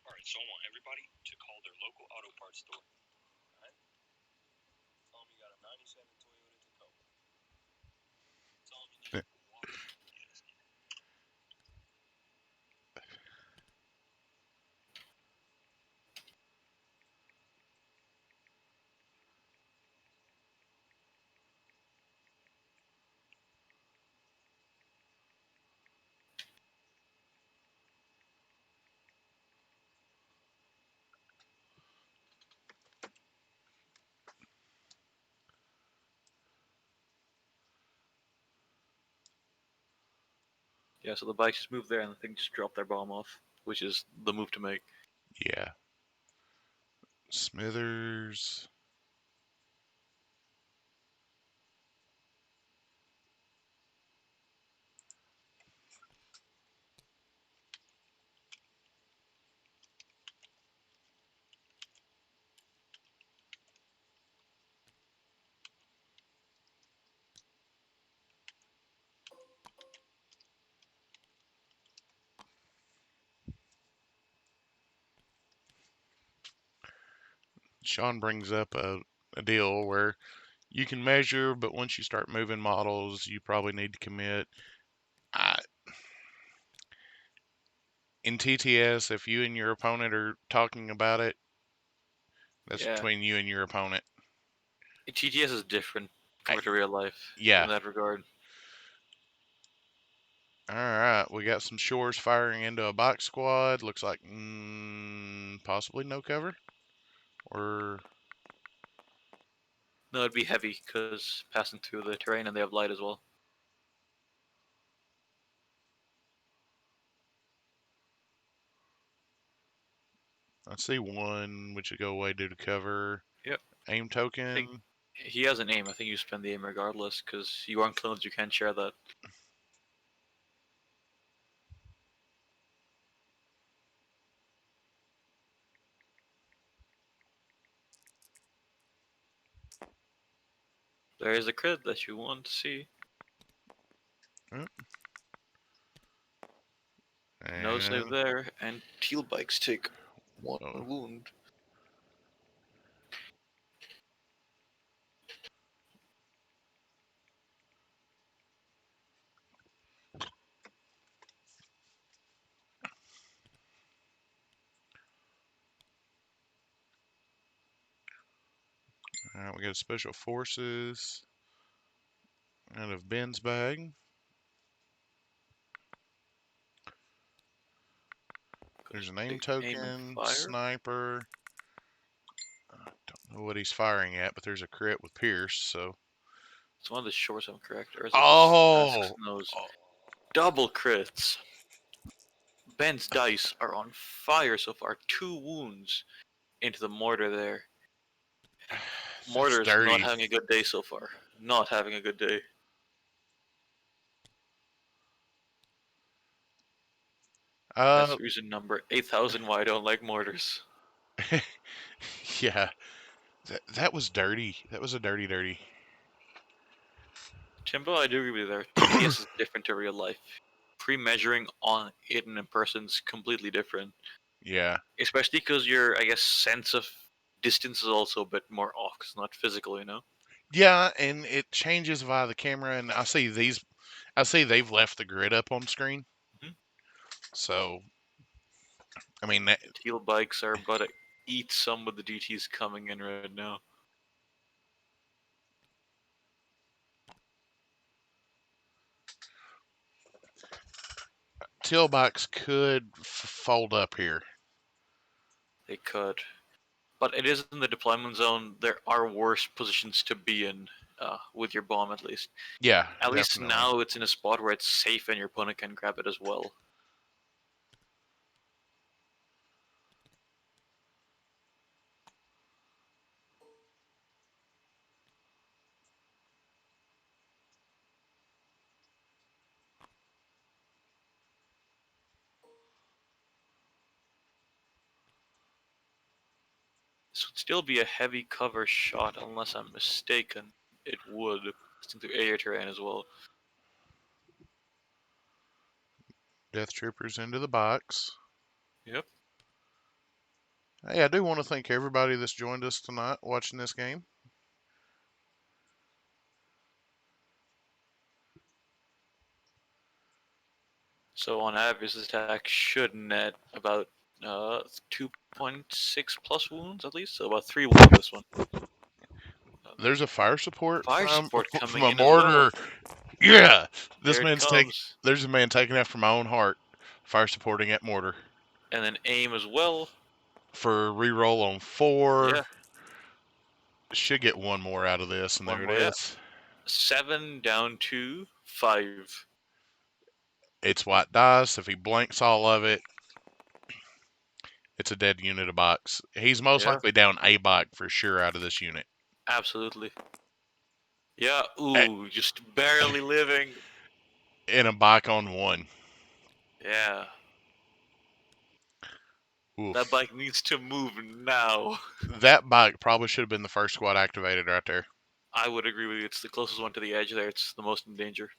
Alright, so I want everybody to call their local auto parts store. Alright? Tell them you got a 97 Toyota Tacoma. Tell them you need a water gasket. Yeah, so the bikes just move there and the thing just drop their bomb off, which is the move to make. Yeah, Smithers. Sean brings up a deal where you can measure, but once you start moving models, you probably need to commit. I, in TTS, if you and your opponent are talking about it, that's Yeah, between you and your opponent. TTS is different I, compared to real life in yeah. that regard. All right, we got some shores firing into a box squad. Looks like possibly no cover. Or No, it'd be heavy because passing through the terrain and they have light as well. I see one which would go away due to cover. Yep. Aim I think token. he has an aim. I think you spend the aim regardless because you aren't clones. You can't share that. There is a crit that you want to see. Oh, No save and there, and teal bikes take one oh, wound. all right, we got special forces out of Ben's bag. There's an aim Big aim and token, fire. sniper. I don't know what he's firing at, but there's a crit with Pierce. So It's one of the shorts, I'm correct, or is it just asks oh, knows? Double crits. Ben's dice are on fire so far. 2 wounds into the mortar there. that's Mortar is not dirty. having a good day so far. Not having a good day. Uh, That's reason number 8,000 why I don't like mortars. yeah, that was dirty. That was a dirty. Timbo, I do agree with you there. TTS is different to real life. Pre-measuring on it and in person's completely different. Yeah, Especially because your, I guess, sense of distance is also a bit more off because it's not physical, you know? yeah, and it changes via the camera. And I see they've left the grid up on screen. Mm-hmm. So I mean, that, Teal bikes are about to eat some of the DTs coming in right now. tailbacks could fold up here. They could. But it is in the deployment zone. There are worse positions to be in with your bomb, at least. Yeah, At least definitely. now it's in a spot where it's safe and your opponent can grab it as well. This would still be a heavy cover shot, unless I'm mistaken. It would, through air terrain as well. Death troopers into the box. Yep. Hey, I do want to thank everybody that's joined us tonight watching this game. So on average, this attack should net about 2.6 plus wounds at least. So about 3 wounds this one. There's a fire support Fire from support from coming a in as well. mortar. Yeah, this There it man's taking. comes. There's a man taking after my own heart. Fire supporting at mortar And then aim as well. for reroll on 4. Yeah, Should get one more out of this, and one there it more. Yeah, is. 7 down to 5. It's white dice. If he blanks all of it, it's a dead unit of box. He's most Yeah, likely down a bike for sure out of this unit. absolutely. Yeah, Eh, ooh, just barely living. In a bike on 1. Yeah, that Oof. bike needs to move now. That bike probably should have been the first squad activated right there. I would agree with you. It's the closest one to the edge there. It's the most in danger.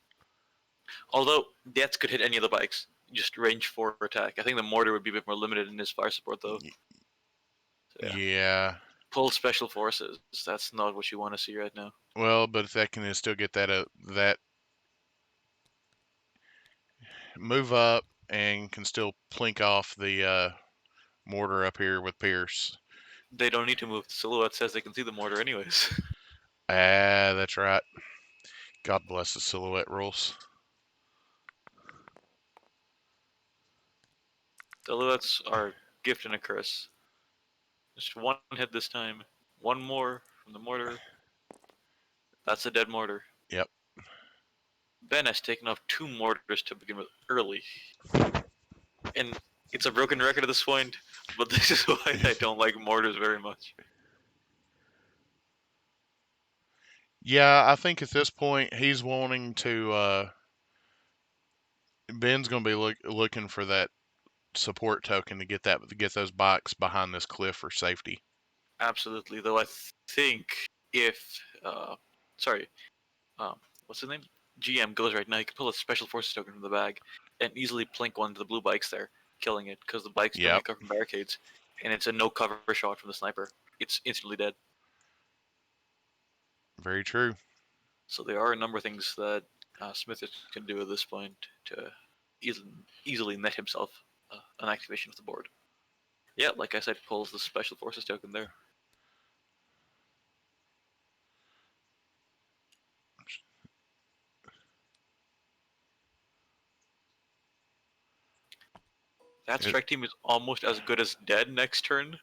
Although deaths could hit any of the bikes, just range 4 attack. I think the mortar would be a bit more limited in his fire support though. So, yeah. Yeah. Pull special forces. That's not what you want to see right now. Well, but if that can still get that move up and can still plink off the mortar up here with Pierce. They don't need to move. The silhouette says they can see the mortar anyways. Ah, that's right. God bless the silhouette rules. Silhouettes are gift and a curse. Just one hit this time. One more from the mortar. That's a dead mortar. Yep. Ben has taken off two mortars to begin with early. And it's a broken record at this point, but this is why I don't like mortars very much. Yeah, I think at this point he's wanting to. Ben's going to be looking for that support token to get those bikes behind this cliff for safety. Absolutely, though I think if sorry, what's his name? GM goes right now, he can pull a special forces token from the bag and easily plink one of the blue bikes there, killing it because the bikes don't Yep. get covered from barricades, and it's a no cover shot from the sniper. It's instantly dead. Very true. So there are a number of things that Smithers can do at this point to easily net himself an activation of the board. Yeah, like I said, pulls the special forces token there. That It, strike team is almost as good as dead next turn.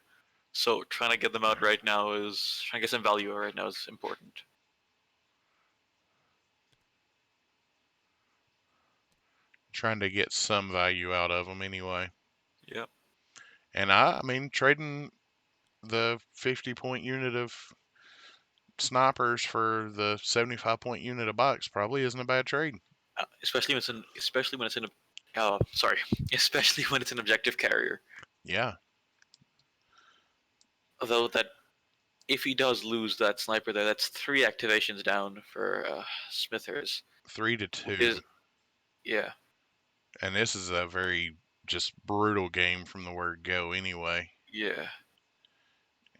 So trying to get them out right now is trying to get some value out right now is important. trying to get some value out of them anyway. Yep. And I mean, trading the 50-point unit of snipers for the 75-point unit of bikes probably isn't a bad trade. Especially when it's in a sorry, especially when it's an objective carrier. Yeah, Although that if he does lose that sniper there, that's three activations down for Smithers. 3-2. Is yeah, And this is a very just brutal game from the word go anyway. yeah.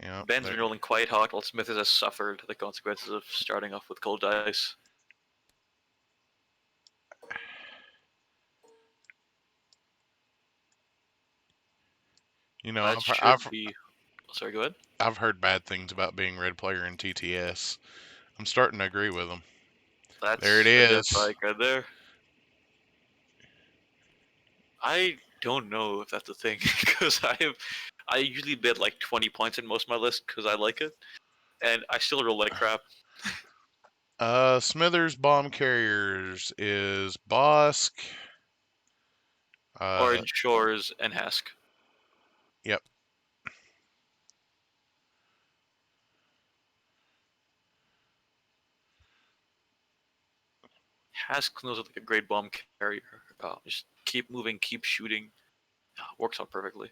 Yeah, Ben's been rolling quite hot while Smithers has suffered the consequences of starting off with cold dice. you know, That should be. Sorry, go ahead. I've heard bad things about being red player in TTS. I'm starting to agree with them. There it That's a death is. bike right there. I don't know if that's a thing because I usually bid like 20 points in most of my lists because I like it, and I still roll like crap. Smithers bomb carriers is Bosk. Orange Shores and Hask. Yep. Hask knows like a great bomb carrier. Just keep moving, keep shooting. Works out perfectly.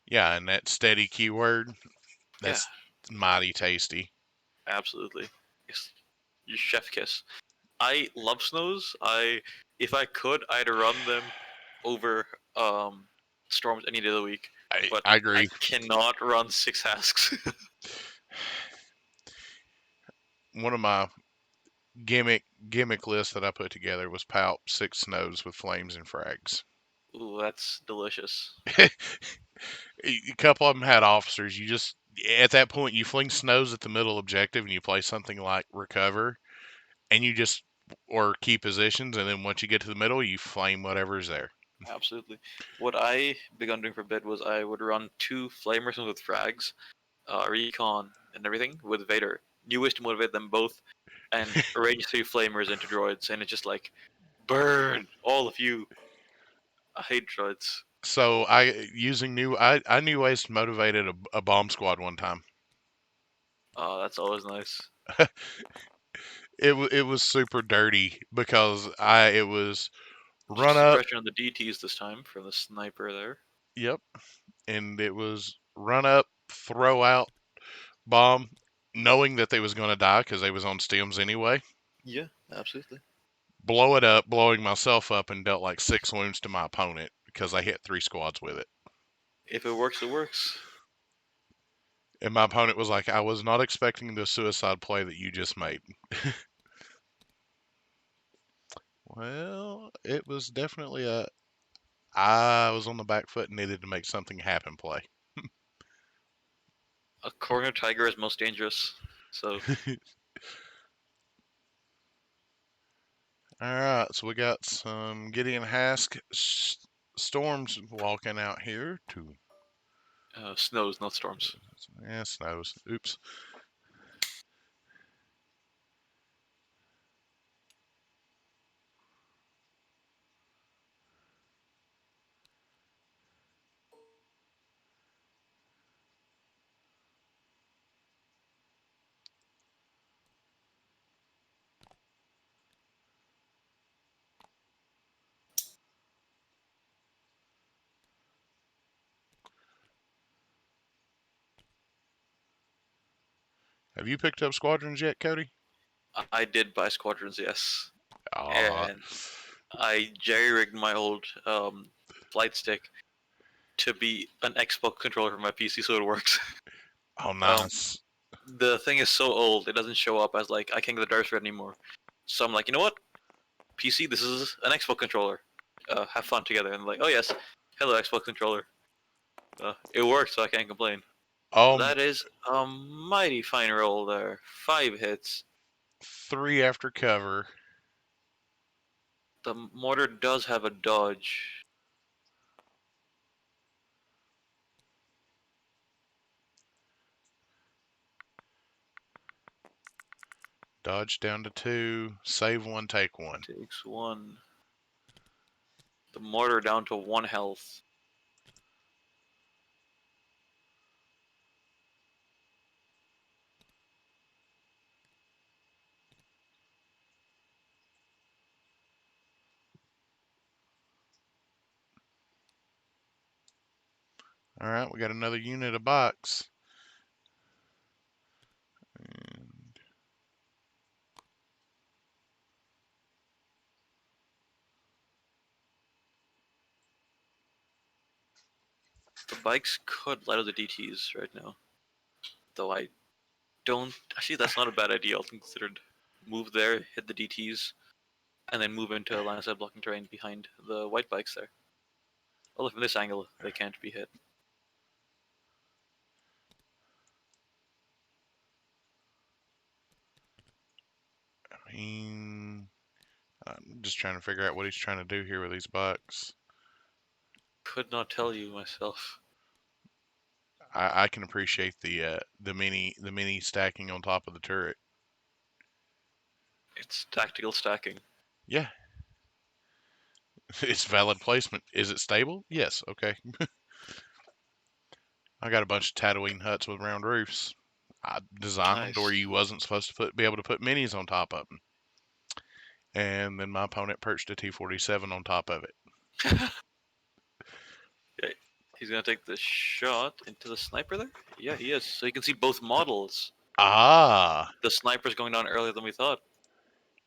Yeah, and that steady keyword, Yeah, that's mighty tasty. absolutely. Yes. Your chef kiss. I love snows. If I could, I'd run them over storms any day of the week. But I I agree. cannot run six Hasks. One of my gimmick lists that I put together was Palp 6 snows with flames and frags. Ooh, that's delicious. A couple of them had officers. You just at that point you fling snows at the middle objective and you play something like recover, and you just or key positions, and then once you get to the middle, you flame whatever's there. Absolutely. What I begun doing for bid was I would run two flamers with frags, recon, and everything with Vader. New ways to motivate them both, and arrange three flamers into droids, and it's just like burn all of you. I hate droids. So I knew ways to motivate a bomb squad one time. That's always nice. It was super dirty because I it was run up. Suppression on the DTs this time from the sniper there. Yep, and it was run up, throw out bomb, knowing that they was going to die because they was on stems anyway. Yeah, absolutely. Blow it up, blowing myself up, and dealt like 6 wounds to my opponent because I hit 3 squads with it. If it works, it works. And my opponent was like, I was not expecting the suicide play that you just made. Well, it was definitely a I was on the back foot and needed to make something happen play. A corner tiger is most dangerous. So All right, so we got some Gideon Hask storms walking out here to snows, not storms. snows. Oops. Have you picked up squadrons yet, Cody? I did buy squadrons, yes, Ah, and I jerry rigged my old flight stick to be an Xbox controller for my PC, so it works. oh, um, nice. the thing is so old, it doesn't show up as like I can't get the darts for it anymore. So I'm like, you know what, PC, this is an Xbox controller. Have fun together. And like, oh yes, hello Xbox controller. It works, so I can't complain. Um, That is a mighty fine roll there. 5 hits. 3 after cover. The mortar does have a dodge. Dodge down to 2. Save 1, take 1. Takes 1. The mortar down to 1 health. All right, we got another unit of box. And The bikes could light up the DTs right now. Though I don't. Actually, that's not a bad idea. I'll consider move there, hit the DTs, and then move into line of sight blocking terrain behind the white bikes there. Although from this angle, they can't be hit. I mean, I'm just trying to figure out what he's trying to do here with these bucks. Could not tell you myself. I can appreciate the mini stacking on top of the turret. It's tactical stacking. Yeah, it's valid placement. Is it stable? Yes. Okay. I got a bunch of Tatooine huts with round roofs. I designed them to where Nice. you wasn't supposed to be able to put minis on top of them. And then my opponent perched a T-47 on top of it. Okay. He's gonna take the shot into the sniper there. Yeah, he is. So you can see both models. Ah, The sniper's going down earlier than we thought.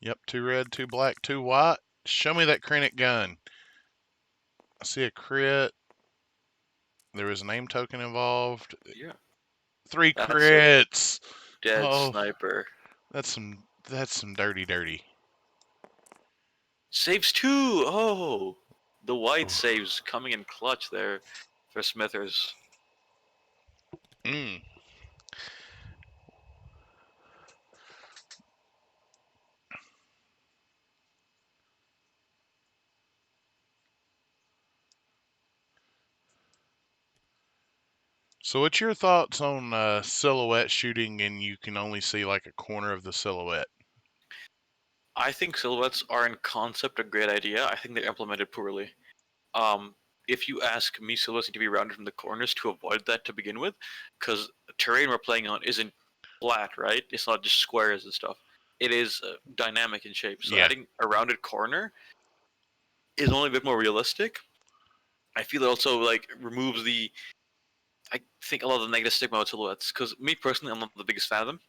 yep, 2 red, 2 black, 2 white. Show me that Krennic gun. I see a crit. There was a name token involved. Yeah. 3 That's a crits. dead Oh, sniper. that's some dirty. Saves 2! Oh! The white Oof. saves coming in clutch there for Smithers. Mm. So, what's your thoughts on silhouette shooting, and you can only see like a corner of the silhouette? I think silhouettes are in concept a great idea. I think they're implemented poorly. Um, if you ask me, silhouettes need to be rounded from the corners to avoid that to begin with, because the terrain we're playing on isn't flat, right? It's not just squares and stuff. It is dynamic in shape. So Yeah, adding a rounded corner is only a bit more realistic. I feel it also like removes the. I think a lot of the negative stigma of silhouettes. Because me personally, I'm not the biggest fan of them.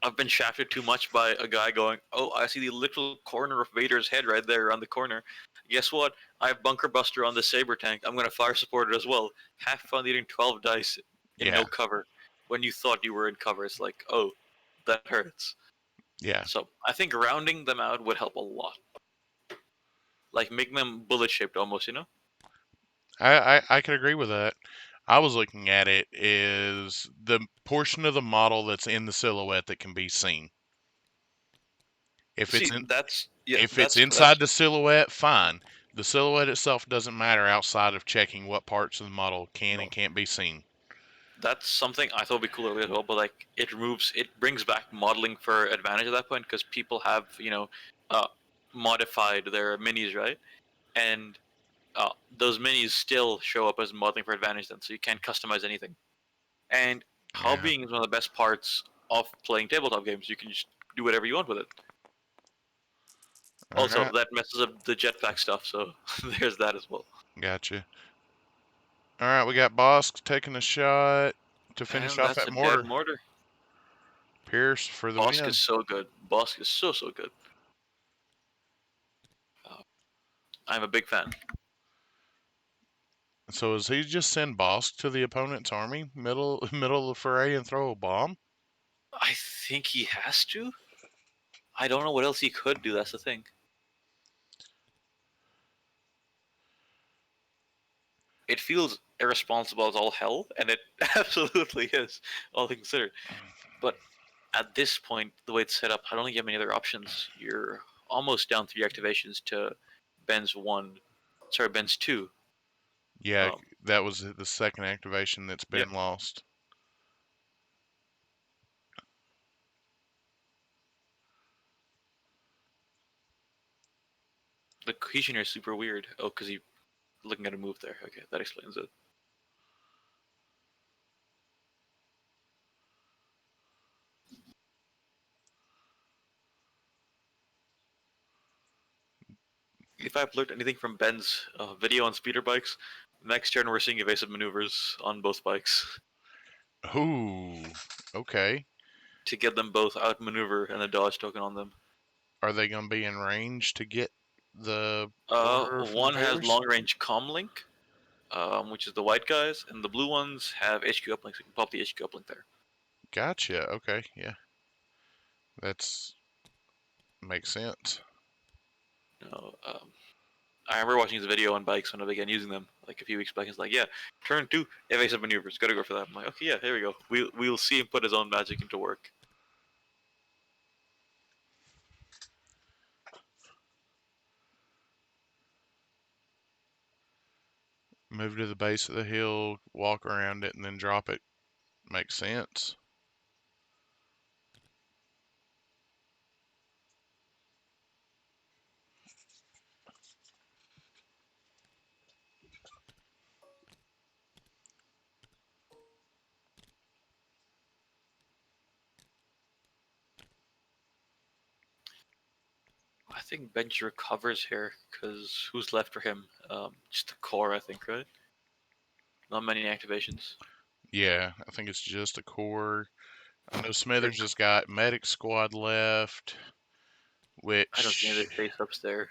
I've been shafted too much by a guy going, "Oh, I see the literal corner of Vader's head right there around the corner. Guess what? I have Bunker Buster on the Saber tank. I'm gonna fire support it as well. Have fun eating 12 dice in yeah. no cover when you thought you were in cover, it's like, oh, that hurts. Yeah, So I think rounding them out would help a lot. Like making them bullet shaped almost, you know? I could agree with that. I was looking at it is the portion of the model that's in the silhouette that can be seen. If it's See, in if it's that's inside the silhouette, fine. The silhouette itself doesn't matter outside of checking what parts of the model can and no, can't be seen. that's something I thought would be cool earlier as well. But like it brings back modeling for advantage at that point because people have uh, modified their minis, right? And those minis still show up as modeling for advantage then, so you can't customize anything. And Yeah. hobbying is one of the best parts of playing tabletop games. You can just do whatever you want with it. All Also, right. that messes up the jetpack stuff, so there's that as well. Gotcha. All right, we got Bosk taking a shot to finish And off that's that a dead mortar. mortar. Pierce for the Bosk is win. so good. Bosk is so good. Uh, I'm a big fan. So does he just send Bosk to the opponent's army, middle of the fray, and throw a bomb? I think he has to. I don't know what else he could do. That's the thing. It feels irresponsible as all hell, and it absolutely is, all things considered. But at this point, the way it's set up, I don't think you have many other options. You're almost down 3 activations to Ben's one, sorry, Ben's two. Yeah, Um, that was the second activation that's yeah, been lost. the cohesion here is super weird. Oh, because he looking at a move there. Okay, that explains it. If I've learned anything from Ben's video on speeder bikes, next turn we're seeing evasive maneuvers on both bikes Ooh, okay. to get them both outmaneuver and a dodge token on them. Are they going to be in range to get the order from the One has pillars? long range comlink, which is the white guys, and the blue ones have HQ uplink, so you can pop the HQ uplink there. Gotcha. Okay, yeah, that's makes sense. No, I remember watching his video on bikes when I began using them, like a few weeks back. He's like, "Yeah, turn two, evasive maneuvers. Gotta go for that." I'm like, "Okay, yeah, here we go. We'll see him put his own magic into work." Move to the base of the hill, walk around it, and then drop it. Makes sense. I think Benji recovers here because who's left for him? Just the core, I think, right? Not many activations. Yeah, I think it's just a core. I know Rec- Smithers has got medic squad left, I don't see any which other face ups there.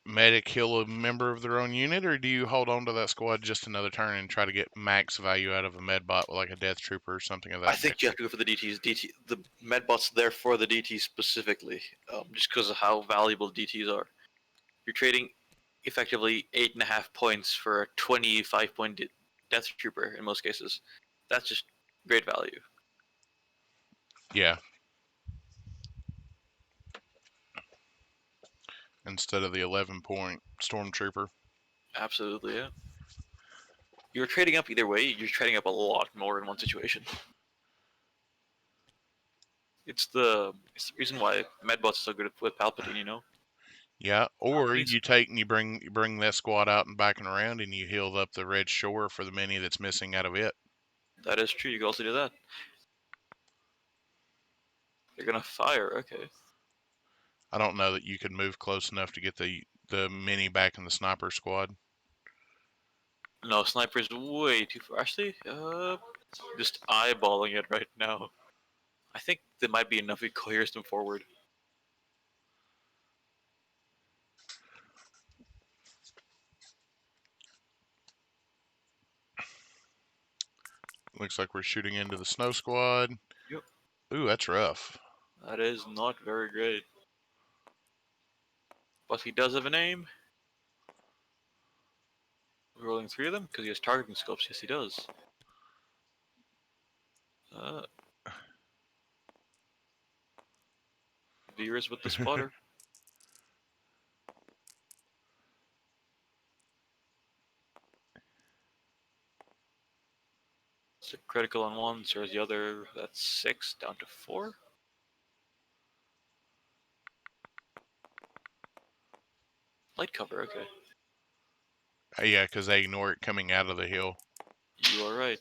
medic heal a member of their own unit, or do you hold on to that squad just another turn and try to get max value out of a medbot like a death trooper or something of I that think you nature? have to go for the DTs. The medbot's there for the DTs specifically, just because of how valuable DTs are. You're trading effectively 8.5 points for a 25 point Death Trooper in most cases. That's just great value. Yeah, instead of the 11-point stormtrooper. Absolutely, yeah. You're trading up either way. You're trading up a lot more in one situation. It's the reason why Medbot's so good with Palpatine. Yeah, or Palpatine's you take and you bring that squad out and back and around, and you heal up the red shore for the mini that's missing out of it. That is true. You can also do that. They're gonna fire. Okay. I don't know that you could move close enough to get the mini back in the sniper squad. No, sniper's way too far. Actually, just eyeballing it right now. I think there might be enough it clears them forward. Looks like we're shooting into the snow squad. Yep. Ooh, that's rough. That is not very great. But he does have a name. Rolling 3 of them because he has targeting scopes. Yes, he does. Uh, Veers with the spotter. It's a critical on one, so the other. That's 6 down to 4. Light cover, okay. Yeah, because they ignore it coming out of the hill. You are right.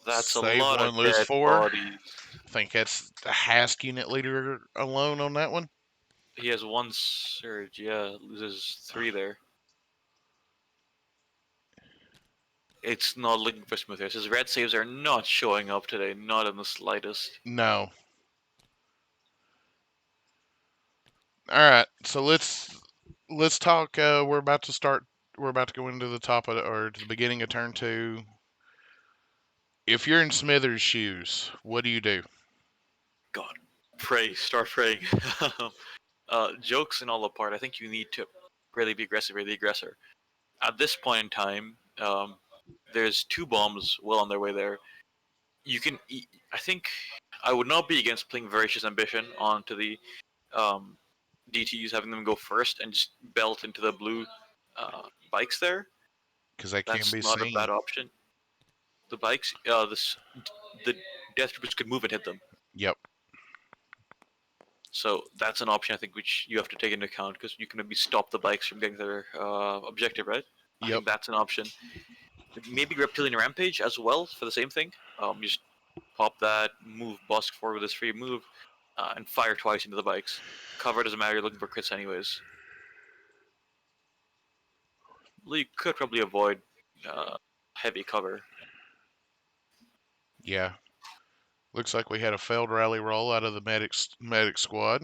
That's a Save lot of one, lose dead 4. bodies. I think that's the Hask unit leader alone on that one. He has 1 surge, yeah, loses 3 there. It's not looking for smooth here. His red saves are not showing up today, not in the slightest. No. All right, so let's talk. We're about to start. We're about to go into the top of or to the beginning of turn 2. If you're in Smithers' shoes, what do you do? God, pray, start praying. Jokes and all apart, I think you need to really be aggressive, really aggressor. At this point in time, there's 2 bombs well on their way there. You can, I think, I would not be against playing Voracious Ambition onto the um, DTs, having them go first and just belt into the blue bikes there. Because they can That's be not a seen. bad option. The bikes, the death troopers could move and hit them. Yep. So that's an option I think which you have to take into account because you can maybe stop the bikes from getting their objective, right? I Yep. think that's an option. Maybe Reptilian Rampage as well for the same thing. Just pop that, move Busk forward with his free move, and fire twice into the bikes. Cover doesn't matter, you're looking for crits anyways. You could probably avoid heavy cover. Yeah. Looks like we had a failed rally roll out of the medic squad.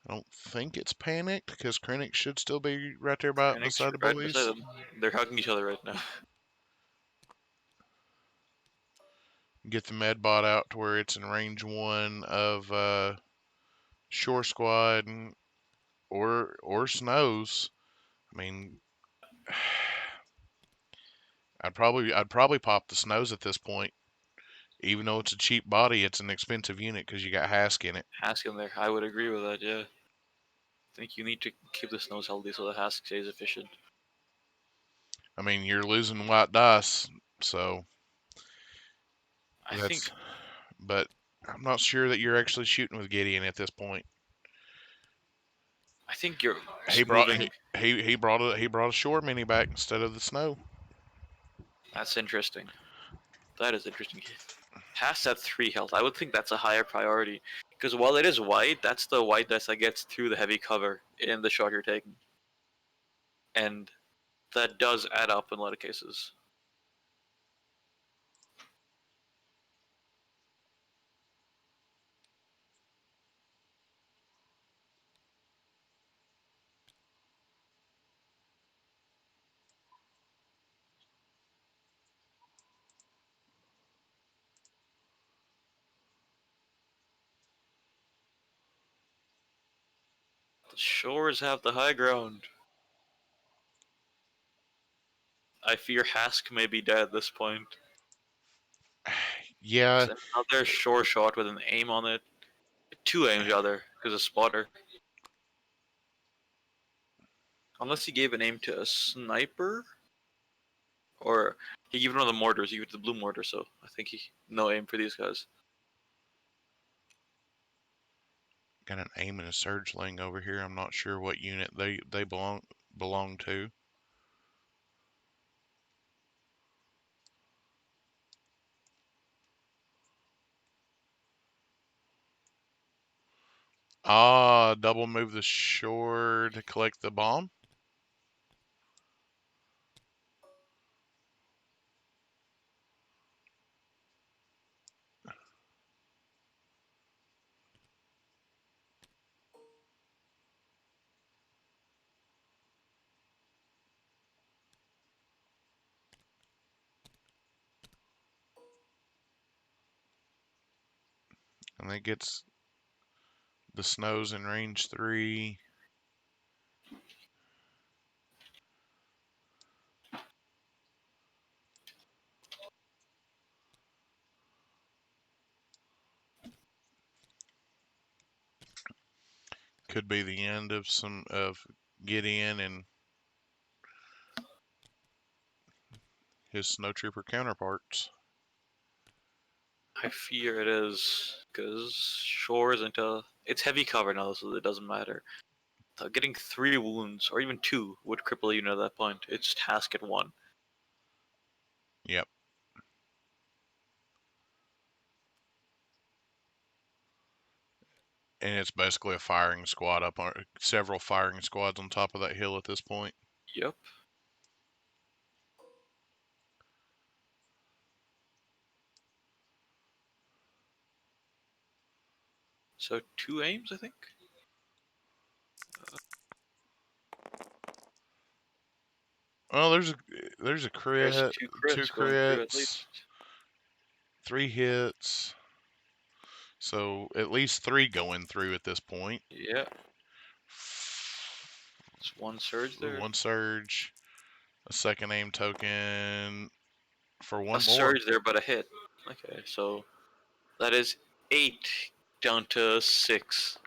I don't think it's panicked because Krennic should still be right there Krennic's beside the right beside boys. them. They're hugging each other right now. Get the med bot out to where it's in range 1 of Shore Squad or Snows. I mean, I'd probably pop the Snows at this point. Even though it's a cheap body, it's an expensive unit because you got Hask in it. Hask in there. I would agree with that, yeah. I think you need to keep the snows healthy so the Hask stays efficient. I mean, you're losing white dice, so I that's. think But I'm not sure that you're actually shooting with Gideon at this point. you're He just brought moving. he brought a shore mini back instead of the snow. That's interesting. That is interesting. Past that 3 health, I would think that's a higher priority. Because while it is white, that's the white dice that gets through the heavy cover in the shot you're taking. And that does add up in a lot of cases. The shores have the high ground. I fear Hask may be dead at this point. Yeah, It's another shore shot with an aim on it. 2 aims rather, because of spotter. Unless he gave an aim to a sniper, or he gave one of the mortars. He gave it to the blue mortar, so I think he no aim for these guys. got an aim and a surgeling over here. I'm not sure what unit they belong to. Ah, double move the shore to collect the bomb. And that gets the snows in range 3. Could be the end of some of Gideon and his snow trooper counterparts. I fear it is because Shore isn't a. It's heavy cover now, so it doesn't matter. Getting 3 wounds or even 2 would cripple a unit at that point. It's task at 1. Yep. And it's basically a firing squad up on several firing squads on top of that hill at this point. Yep. So 2 aims, I think. Oh, there's a There's crit, 2 2 crits going through at crits, least. 3 hits. So at least 3 going through at this point. Yeah. There's 1 surge there. 1 surge, a second aim token for A 1 more. surge there, but a hit. Okay, so that is 8 down to 6.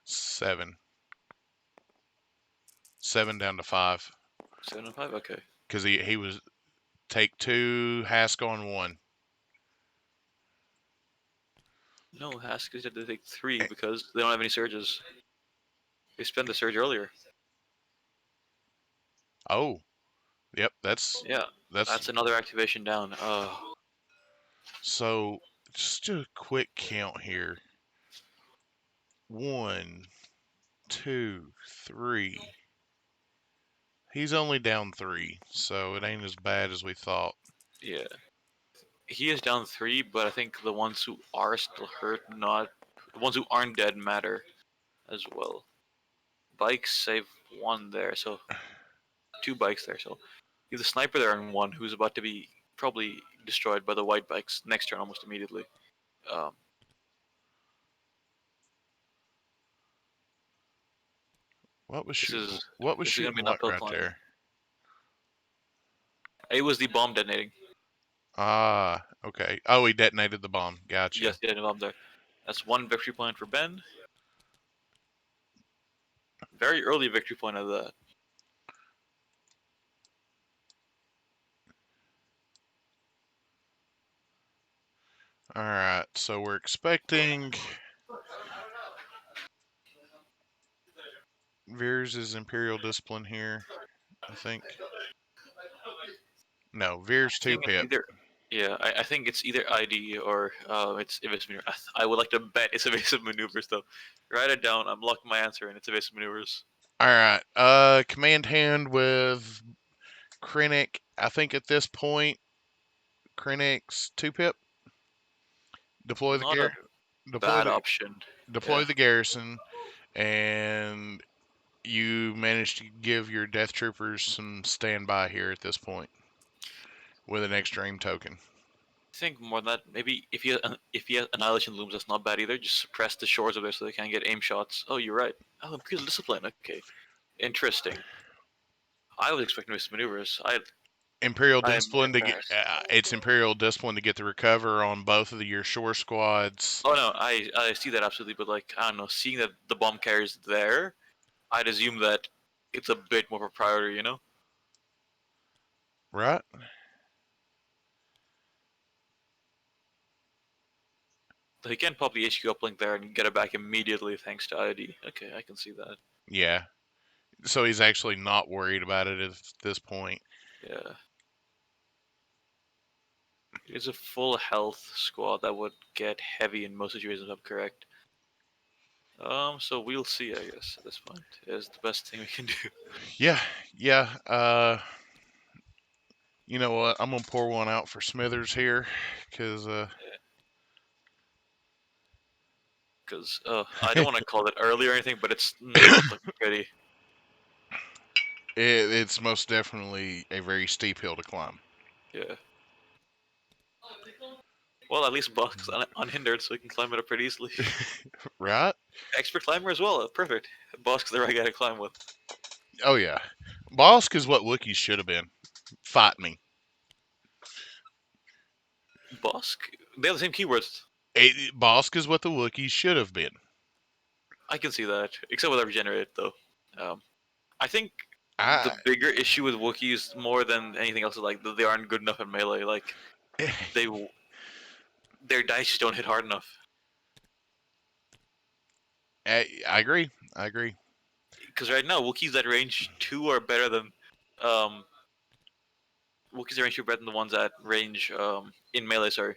7. 7 down to 5. 7 and 5. Okay. Because he was take 2, Hask on 1. No, Haskins had to take 3 because they don't have any surges. They spent the surge earlier. Oh, yep, that's Yeah, that's another activation down. so. Just a quick count here. 1, 2, 3. He's only down 3, so it ain't as bad as we thought. Yeah. He is down 3, but I think the ones who are still hurt, not the ones who aren't dead, matter as well. Bikes save 1 there, so 2 bikes there. So he's a sniper there and 1 who's about to be probably destroyed by the white bikes next turn almost immediately. Um, What was this shooting? is What was this is gonna be shooting an what uphill right climb. there? It was the bomb detonating. Ah, okay. Oh, he detonated the bomb. Gotcha. Yes, the bomb there. That's 1 victory point for Ben. Very early victory point of that. All right, so we're expecting Veers' Imperial Discipline here, I think. No, Veers I 2 think it's pip. either. Yeah, I think it's either ID or it's evasive maneuver. I would like to bet it's evasive maneuvers though. Write it down. I'm locking my answer in. It's evasive maneuvers. All right, command hand with Krennic. I think at this point, Krennic's 2 pip. Deploy the Not a gear. Deploy bad the option. deploy Yeah, the garrison, and you manage to give your death troopers some standby here at this point with an extreme token. I think more than that. Maybe if he has annihilation looms, that's not bad either. Just suppress the shores of there so they can't get aim shots. Oh, you're right. Oh, Imperial discipline. Okay, interesting. I was expecting evasive maneuvers. Imperial I am discipline to get embarrassed. it's Imperial discipline to get the recover on both of your shore squads. Oh no, I see that absolutely, but like I don't know, seeing that the bomb carrier's there, I'd assume that it's a bit more of a priority, you know? Right? So he can pop the HQ uplink there and get it back immediately thanks to IOD. Okay, I can see that. Yeah. So he's actually not worried about it at this point. Yeah. It's a full health squad that would get heavy in most situations, if I'm correct. So we'll see, I guess, at this point. Is the best thing we can do. Yeah, yeah. You know what? I'm gonna pour one out for Smithers here, because Because I don't want to call it early or anything, but it's not looking pretty. it's most definitely a very steep hill to climb. Yeah. Well, at least Bosk is unhindered, so he can climb it up pretty easily. Right? Expert climber as well. Perfect. Bosk's the right guy to climb with. Oh yeah. Bosk is what Wookiees should have been. Fight me. Bosk? They have the same keywords. Bosk is what the Wookiees should have been. I can see that, except with regenerate though. I think the I bigger issue with Wookiees more than anything else is like that they aren't good enough at melee. Like they, their dice just don't hit hard enough. I agree. I agree. Because right now Wookiees at range 2 are better than, um, Wookiees at range 2 are better than the ones at range in melee. Sorry.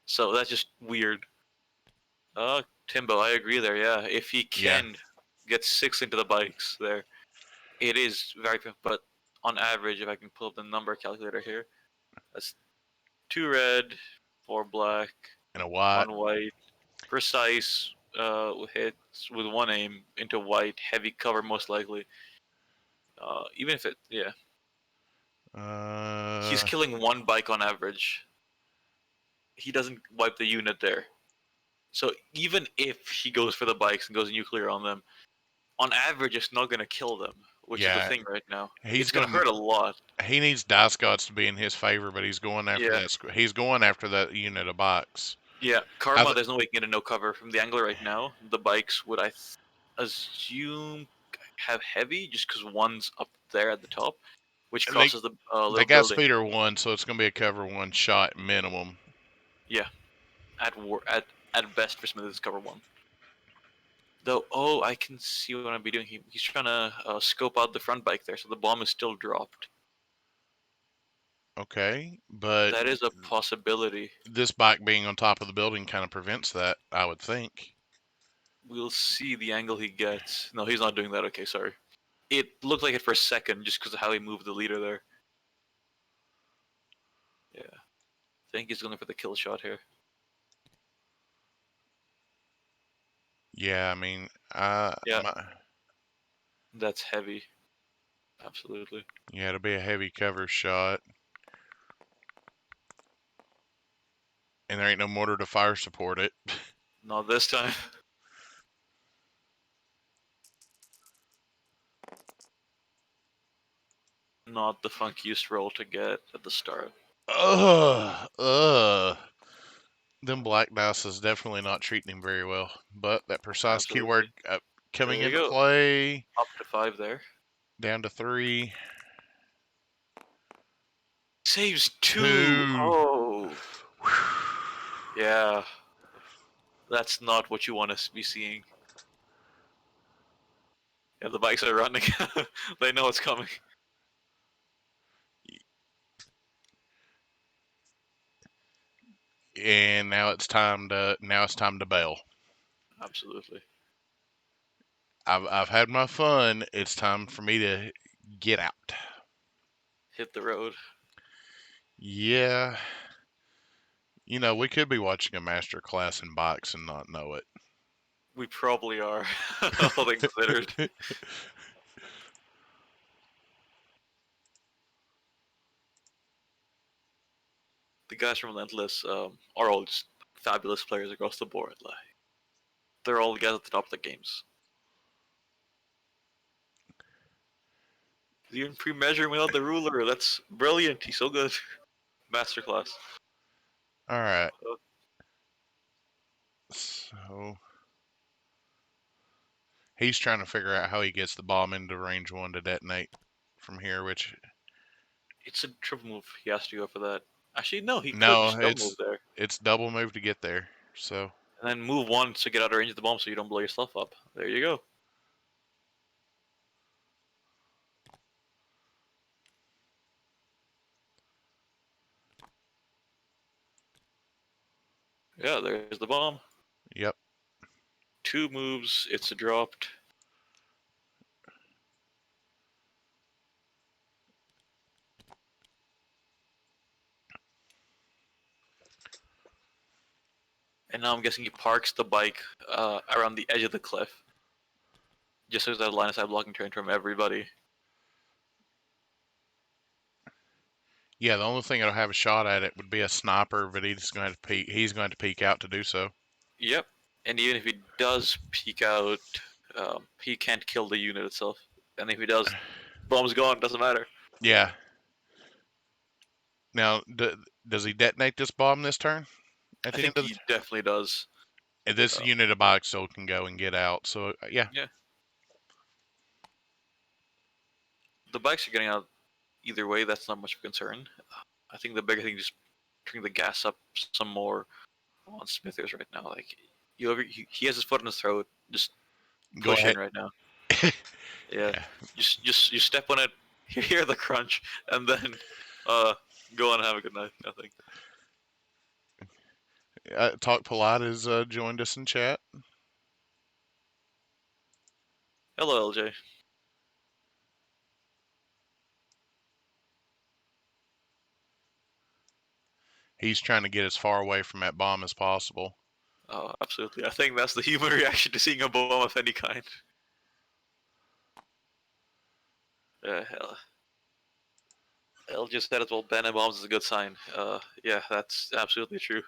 So that's just weird. Timbo, I agree there. Yeah, if he Yeah. can get 6 into the bikes there, it is very. But on average, if I can pull up the number calculator here, that's 2 red, 4 black, And a white. 1 white, precise hits with 1 aim into white, heavy cover most likely. Even if it, yeah, he's Uh, killing 1 bike on average. He doesn't wipe the unit there. So even if he goes for the bikes and goes nuclear on them, on average, it's not gonna kill them, which is the yeah. thing right now. He's It's gonna going. hurt a lot. He needs dice gods to be in his favor, but he's going after Yeah, that. He's going after that unit of bikes. yeah. I Karma, th- there's no way you can get a no cover from the angler right now. The bikes would assume have heavy just because one's up there at the top, which and crosses the they little got building. speeder one, so it's going to be a cover one shot minimum. Yeah, at best for Smith, it's cover 1. Though, oh, I can see what I'm be doing. He's trying to scope out the front bike there, so the bomb is still dropped. Okay, but That is a possibility. this bike being on top of the building kind of prevents that, I would think. We'll see the angle he gets. No, he's not doing that. Okay, sorry. It looked like it for a second just because of how he moved the leader there. Yeah. I think he's going for the kill shot here. Yeah, I mean, Yeah, that's heavy. Absolutely. yeah, it'll be a heavy cover shot, and there ain't no mortar to fire support it. Not this time. Not the funkiest roll to get at the start. Ugh. Them black dice is definitely not treating him very well. But that precise Absolutely. keyword coming There you into go. play, Up to 5 there. down to 3, Saves 2. 2. Oh. Yeah. That's not what you want to be seeing. Yeah, the bikes are running. They know it's coming. And now it's time to bail. Absolutely. I've had my fun. It's time for me to get out. Hit the road. Yeah, we could be watching a master class in bikes and not know it. We probably are, all things considered. The guys from Relentless are all just fabulous players across the board. Like they're all the guys at the top of the games. Even pre-measuring without the ruler. That's brilliant. He's so good. Masterclass. All right. So he's trying to figure out how he gets the bomb into range 1 to detonate from here, which It's a triple move. He has to go for that. Actually, no. He could no, just double move there, it's double move to get there. So and then move 1 to get out of range of the bomb, so you don't blow yourself up. There you go. Yeah, there's the bomb. yep. 2 moves. It's dropped. And now I'm guessing he parks the bike around the edge of the cliff, just so there's that line of sight blocking terrain from everybody. Yeah, the only thing that'll have a shot at it would be a sniper, but he's going to peek. He's going to peek out to do so. Yep. And even if he does peek out, he can't kill the unit itself. And if he does, bomb's gone. Doesn't matter. Yeah. Now, does he detonate this bomb this turn? At I the end think of he definitely does. this Uh, unit of bikes still can go and get out. So yeah, yeah, the bikes are getting out either way. That's not much of a concern. I think the bigger thing is just turning the gas up some more on Smithers right now. Like he has his foot in his throat. Just go push ahead. in right now. Yeah, Yeah. just you step on it, you hear the crunch, and then uh go on and have a good night. I think. Talk Polite has joined us in chat. Hello, LJ. He's trying to get as far away from that bomb as possible. Oh, absolutely. I think that's the human reaction to seeing a bomb of any kind. Hell. LJ said as well. Banning bombs is a good sign. Yeah, that's absolutely true.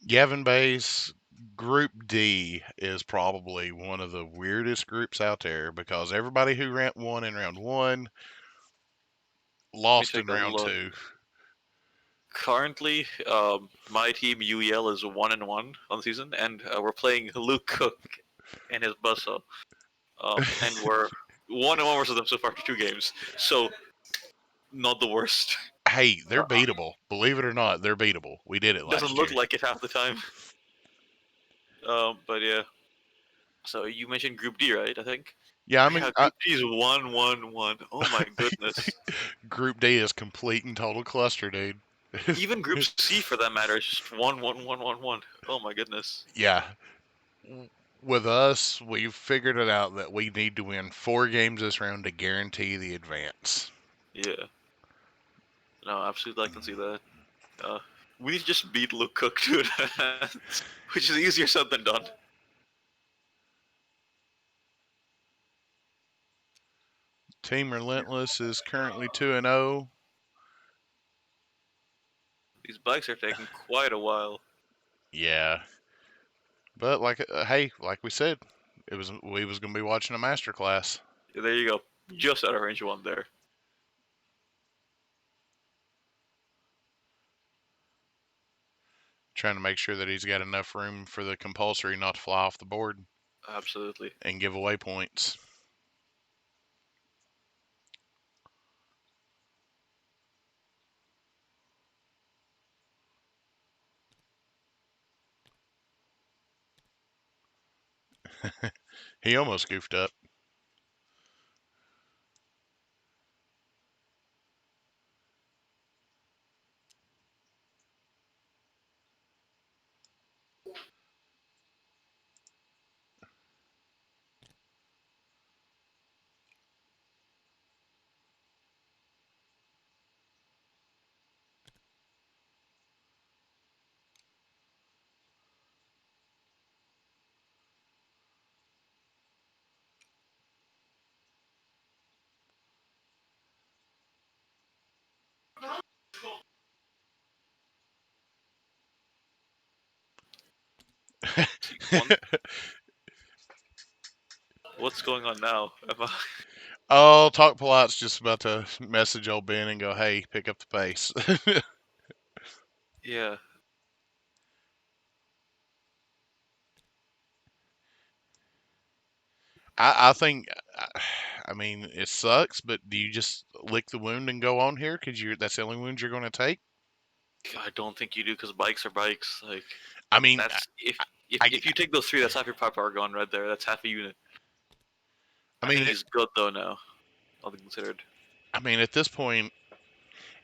Gavin Bay's Group D is probably one of the weirdest groups out there because everybody who won in round one Let me lost take in a round look. two. Currently, my team UEL is 1-1 on the season, and we're playing Luke Cook and his buzzsaw. And we're 1-1 versus them so far, 2 games. So not the worst. Hey, they're Uh, beatable. Believe it or not, they're beatable. We did it doesn't last look year. like it half the time. But yeah. So you mentioned Group D, right? I think. Yeah, I mean, Yeah, Group D is 1-1-1. Oh my goodness. Group D is complete and total cluster, dude. Even Group C, for that matter, is just 1-1-1-1-1. Oh my goodness. Yeah. With us, we've figured it out that we need to win 4 games this round to guarantee the advance. Yeah. No, absolutely, I can see that. Uh, we need to just beat Luke Cook to advance, which is easier said than done. Team Relentless is currently 2-0. These bikes are taking quite a while. Yeah. But hey, like we said, we was going to be watching a master class. There you go. Just out of range one there. Trying to make sure that he's got enough room for the compulsory not to fly off the board Absolutely. and give away points. He almost goofed up. See, one. What's going on now? Oh, Talk Polite's just about to message old Ben and go, hey, pick up the pace. Yeah. I think, I mean, it sucks, but do you just lick the wound and go on here? Because that's the only wound you're going to take? I don't think you do because bikes are bikes. Like I mean, that's I, if you take those 3, that's half your power gone right there. That's half a unit. I I mean, think he's good though now. All things considered. I mean, at this point,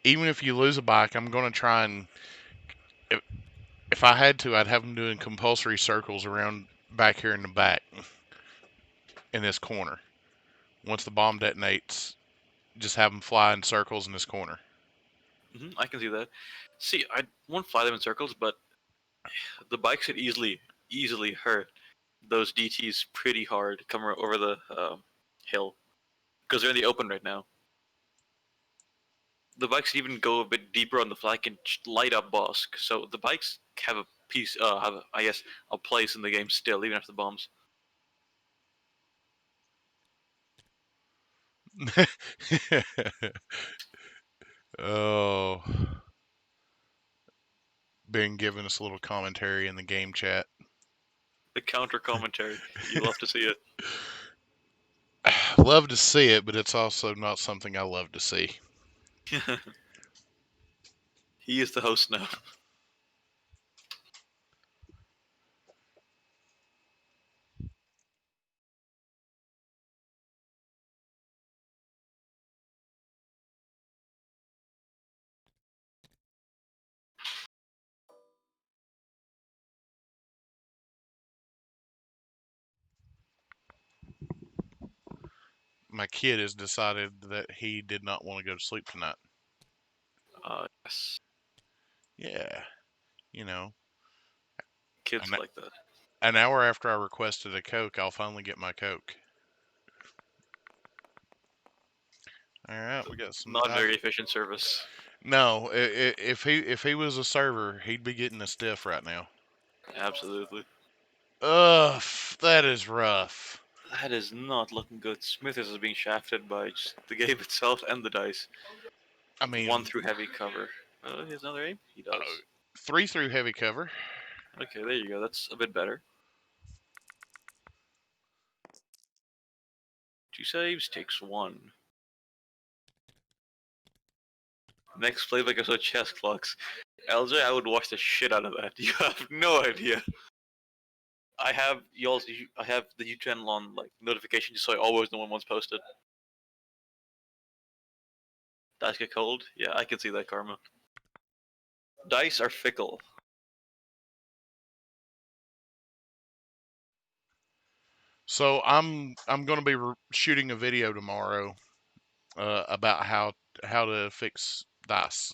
even if you lose a bike, I'm going to try and, if, if I had to, I'd have them doing compulsory circles around back here in the back in this corner. Once the bomb detonates, just have them fly in circles in this corner. I can see that. See, I won't fly them in circles, but the bikes could easily hurt those DTs pretty hard coming over the hill because they're in the open right now. The bikes even go a bit deeper on the flank and light up Bosk. So the bikes have a piece, I guess, a place in the game still, even after the bombs. Oh, been giving us a little commentary in the game chat. The counter commentary, you love to see it. Love to see it, but it's also not something I love to see. He is the host now. My kid has decided that he did not want to go to sleep tonight. Yes, Yeah, you know, kids an, like that. an hour after I requested a Coke, I'll finally get my Coke. All right, we got some Not dice. very efficient service. No, if he was a server, he'd be getting a stiff right now. Absolutely. Ugh, that is rough. That is not looking good. Smithers is being shafted by just the game itself and the dice. I One mean, through heavy cover. He has another aim? He uh, does. 3 through heavy cover. Okay, there you go. That's a bit better. 2 saves, takes 1. Next playback episode chess clocks. LJ, I would watch the shit out of that. You have no idea. I have y'all's. I have the U10 on like notification just so I always know when one's posted. Dice get cold. Yeah, I can see that karma. Dice are fickle. So I'm going to be shooting a video tomorrow about how to fix dice.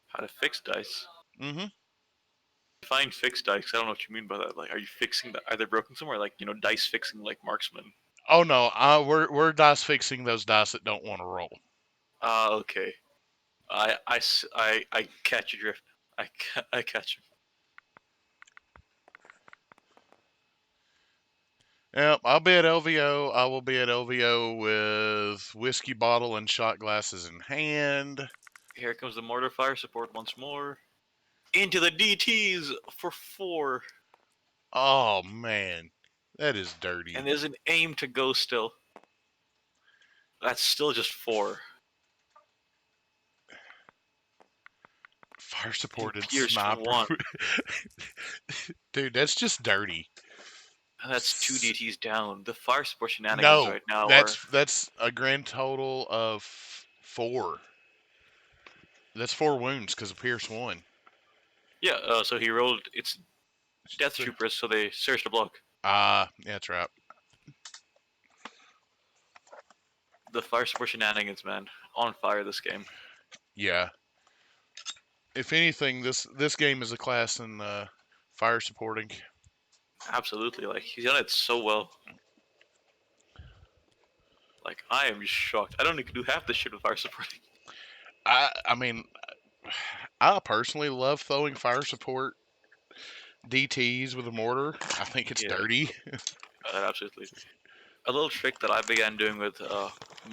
How to fix dice? Hmm. Define fix dice. I don't know what you mean by that. Like, are you fixing? Are they broken somewhere? Like, dice fixing like marksman. Oh no, we're dice fixing those dice that don't want to roll. Ah, okay. I catch your drift. I catch you. Yep, I'll be at LVO. I will be at LVO with whiskey bottle and shot glasses in hand. Here comes the mortar fire support once more. Into the DTs for 4. Oh man, that is dirty. And there's an aim to go still. That's still just 4. Fire And supported pierced sniper. 1. Dude, that's just dirty. And that's 2 DTs down. The fire support shenanigans No, right now are. that's a grand total of 4. That's 4 wounds because of Pierce 1. Yeah, so he rolled. It's Death Troopers, so they searched the block. Yeah, that's right. The fire support shenanigans, man. On fire this game. Yeah. If anything, this game is a class in fire supporting. Absolutely. Like, he's done it so well. Like, I am just shocked. I don't even do half this shit with fire supporting. I mean, I personally love throwing fire support DTs with a mortar. I think it's Yeah, dirty. absolutely. A little trick that I began doing with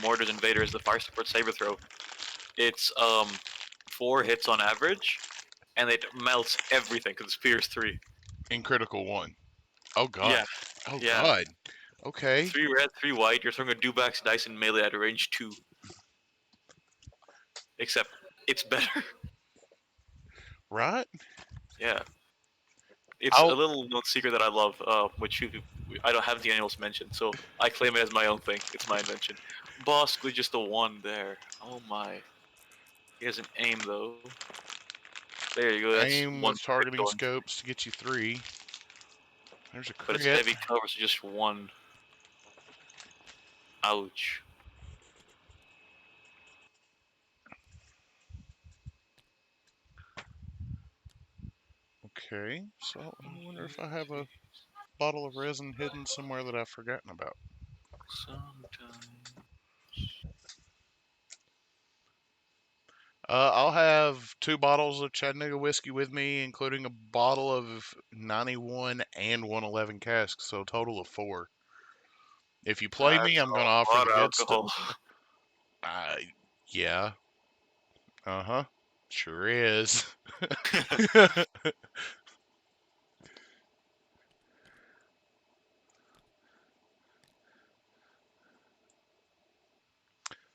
mortars and Vader is the fire support saber throw. It's 4 hits on average, and it melts everything because it's Pierce 3. In critical 1. Oh god. Yeah, Oh yeah. god. Okay. 3 red, 3 white. You're throwing a Dubak's dice in melee at range 2. Except it's better. Right? Yeah. It's a I'll little known secret that I love, which I don't have the animals mentioned, so I claim it as my own thing. It's my invention. Bosk with just a 1 there. Oh my. He has an aim though. There you go. That's aim 1 with crit targeting going. scopes to get you 3. There's a But it's crit. heavy cover, so just 1. Ouch. Okay, so I wonder if I have a bottle of resin hidden somewhere that I've forgotten about. Sometimes. I'll have 2 bottles of Chattanooga whiskey with me, including a bottle of 91 and 111 casks, so a total of 4. If you play me, That's I'm going to a offer lot the of good stuff. alcohol. Yeah, uh-huh, sure is.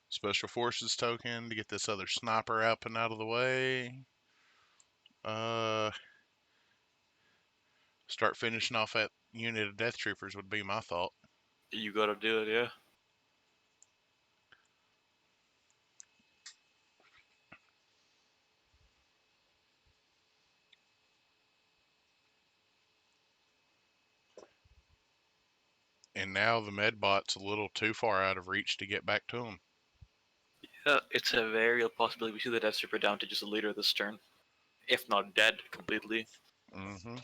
Special Forces token to get this other sniper up and out of the way. Uh, Start finishing off that unit of Death Troopers would be my thought. You gotta do it, yeah. And now the Medbot's a little too far out of reach to get back to him. Yeah, it's a very real possibility we see the Death Stripper down to just a leader this turn. If not dead completely. Mm-hmm.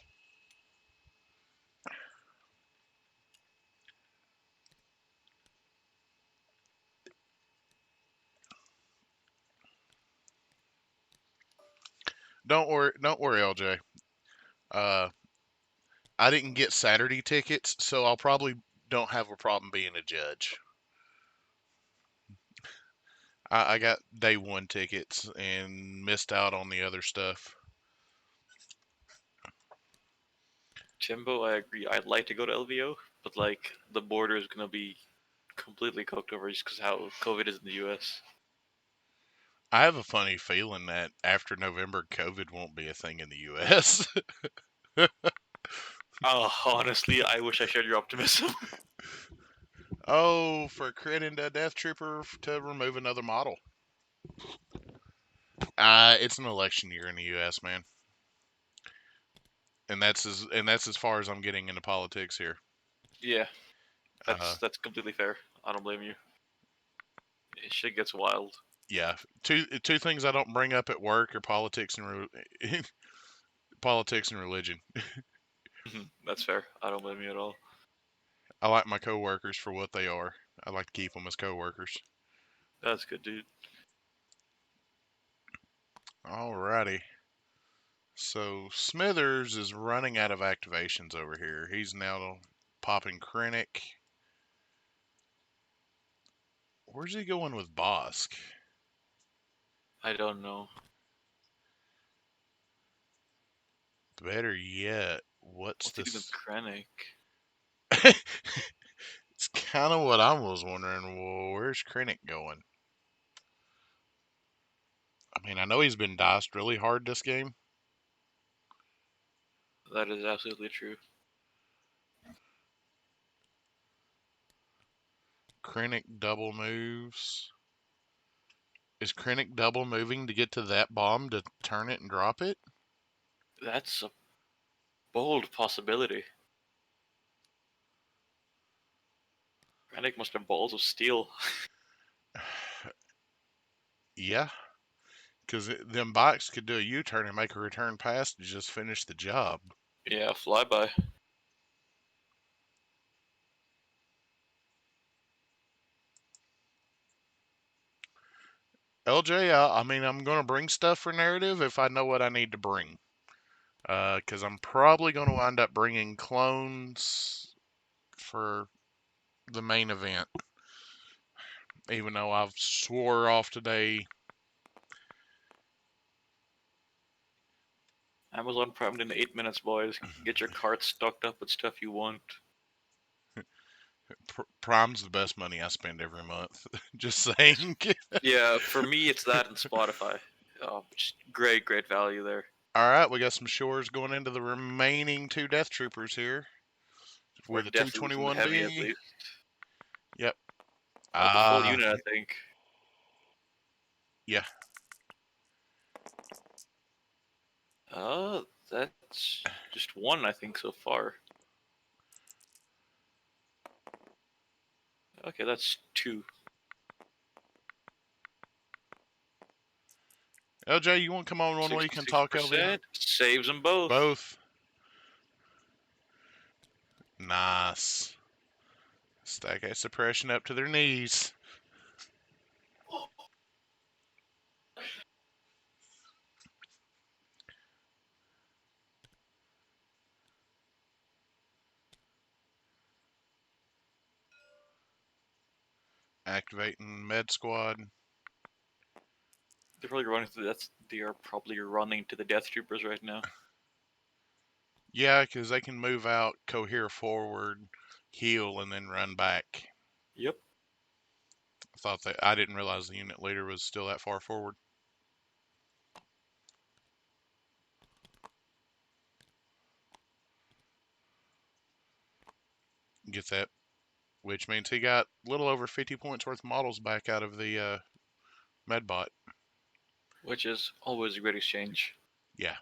Don't worry, LJ. Uh, I didn't get Saturday tickets, so I'll probably don't have a problem being a judge. I got day 1 tickets and missed out on the other stuff. Jimbo, I agree. I'd like to go to LVO, but like the border is gonna be completely cooked over just because how COVID is in the U.S. I have a funny feeling that after November, COVID won't be a thing in the U.S. Honestly, I wish I shared your optimism. Oh, for crit into a Death Trooper to remove another model. It's an election year in the U.S., man, and that's as far as I'm getting into politics here. Yeah, Uh, that's completely fair. I don't blame you. Shit gets wild. yeah, two things I don't bring up at work are politics and politics and religion. That's fair. I don't blame you at all. I like my coworkers for what they are. I like to keep them as coworkers. That's good, dude. Alrighty. So Smithers is running out of activations over here. He's now popping Krennic. Where's he going with Bosk? I don't know. Better yet, what's What's he doing with this? Krennic? It's kind of what I was wondering. Well, where's Krennic going? I mean, I know he's been diced really hard this game. That is absolutely true. Krennic double moves. Is Krennic double moving to get to that bomb to turn it and drop it? That's a bold possibility. Krennic must have balls of steel. Yeah, because them bikes could do a U-turn and make a return pass to just finish the job. Yeah, flyby. LJ, I mean, I'm going to bring stuff for narrative if I know what I need to bring. Because I'm probably going to wind up bringing clones for the main event. Even though I've swore off today. Amazon Prime in 8 minutes, boys. Get your cart stocked up with stuff you want. Prime's the best money I spend every month. Just saying. Yeah, for me, it's that and Spotify. Just great, great value there. All right, we got some shores going into the remaining 2 Death Troopers here. We're With a definitely losing the heavy at 221B. least. Yep. The full Ah, unit, I think. yeah. That's just one, I think, so far. Okay, that's two. LJ, you want to come on one week and talk LV? 66% saves them both. Both. Nice. Stack that suppression up to their knees. Activating med squad. They're probably running to the death. They are probably running to the Death Troopers right now. Yeah, because they can move out, cohere forward, heal, and then run back. Yep. I didn't realize the unit leader was still that far forward. Get that, which means he got a little over 50 points worth of models back out of the medbot. Which is always a great exchange. Yeah.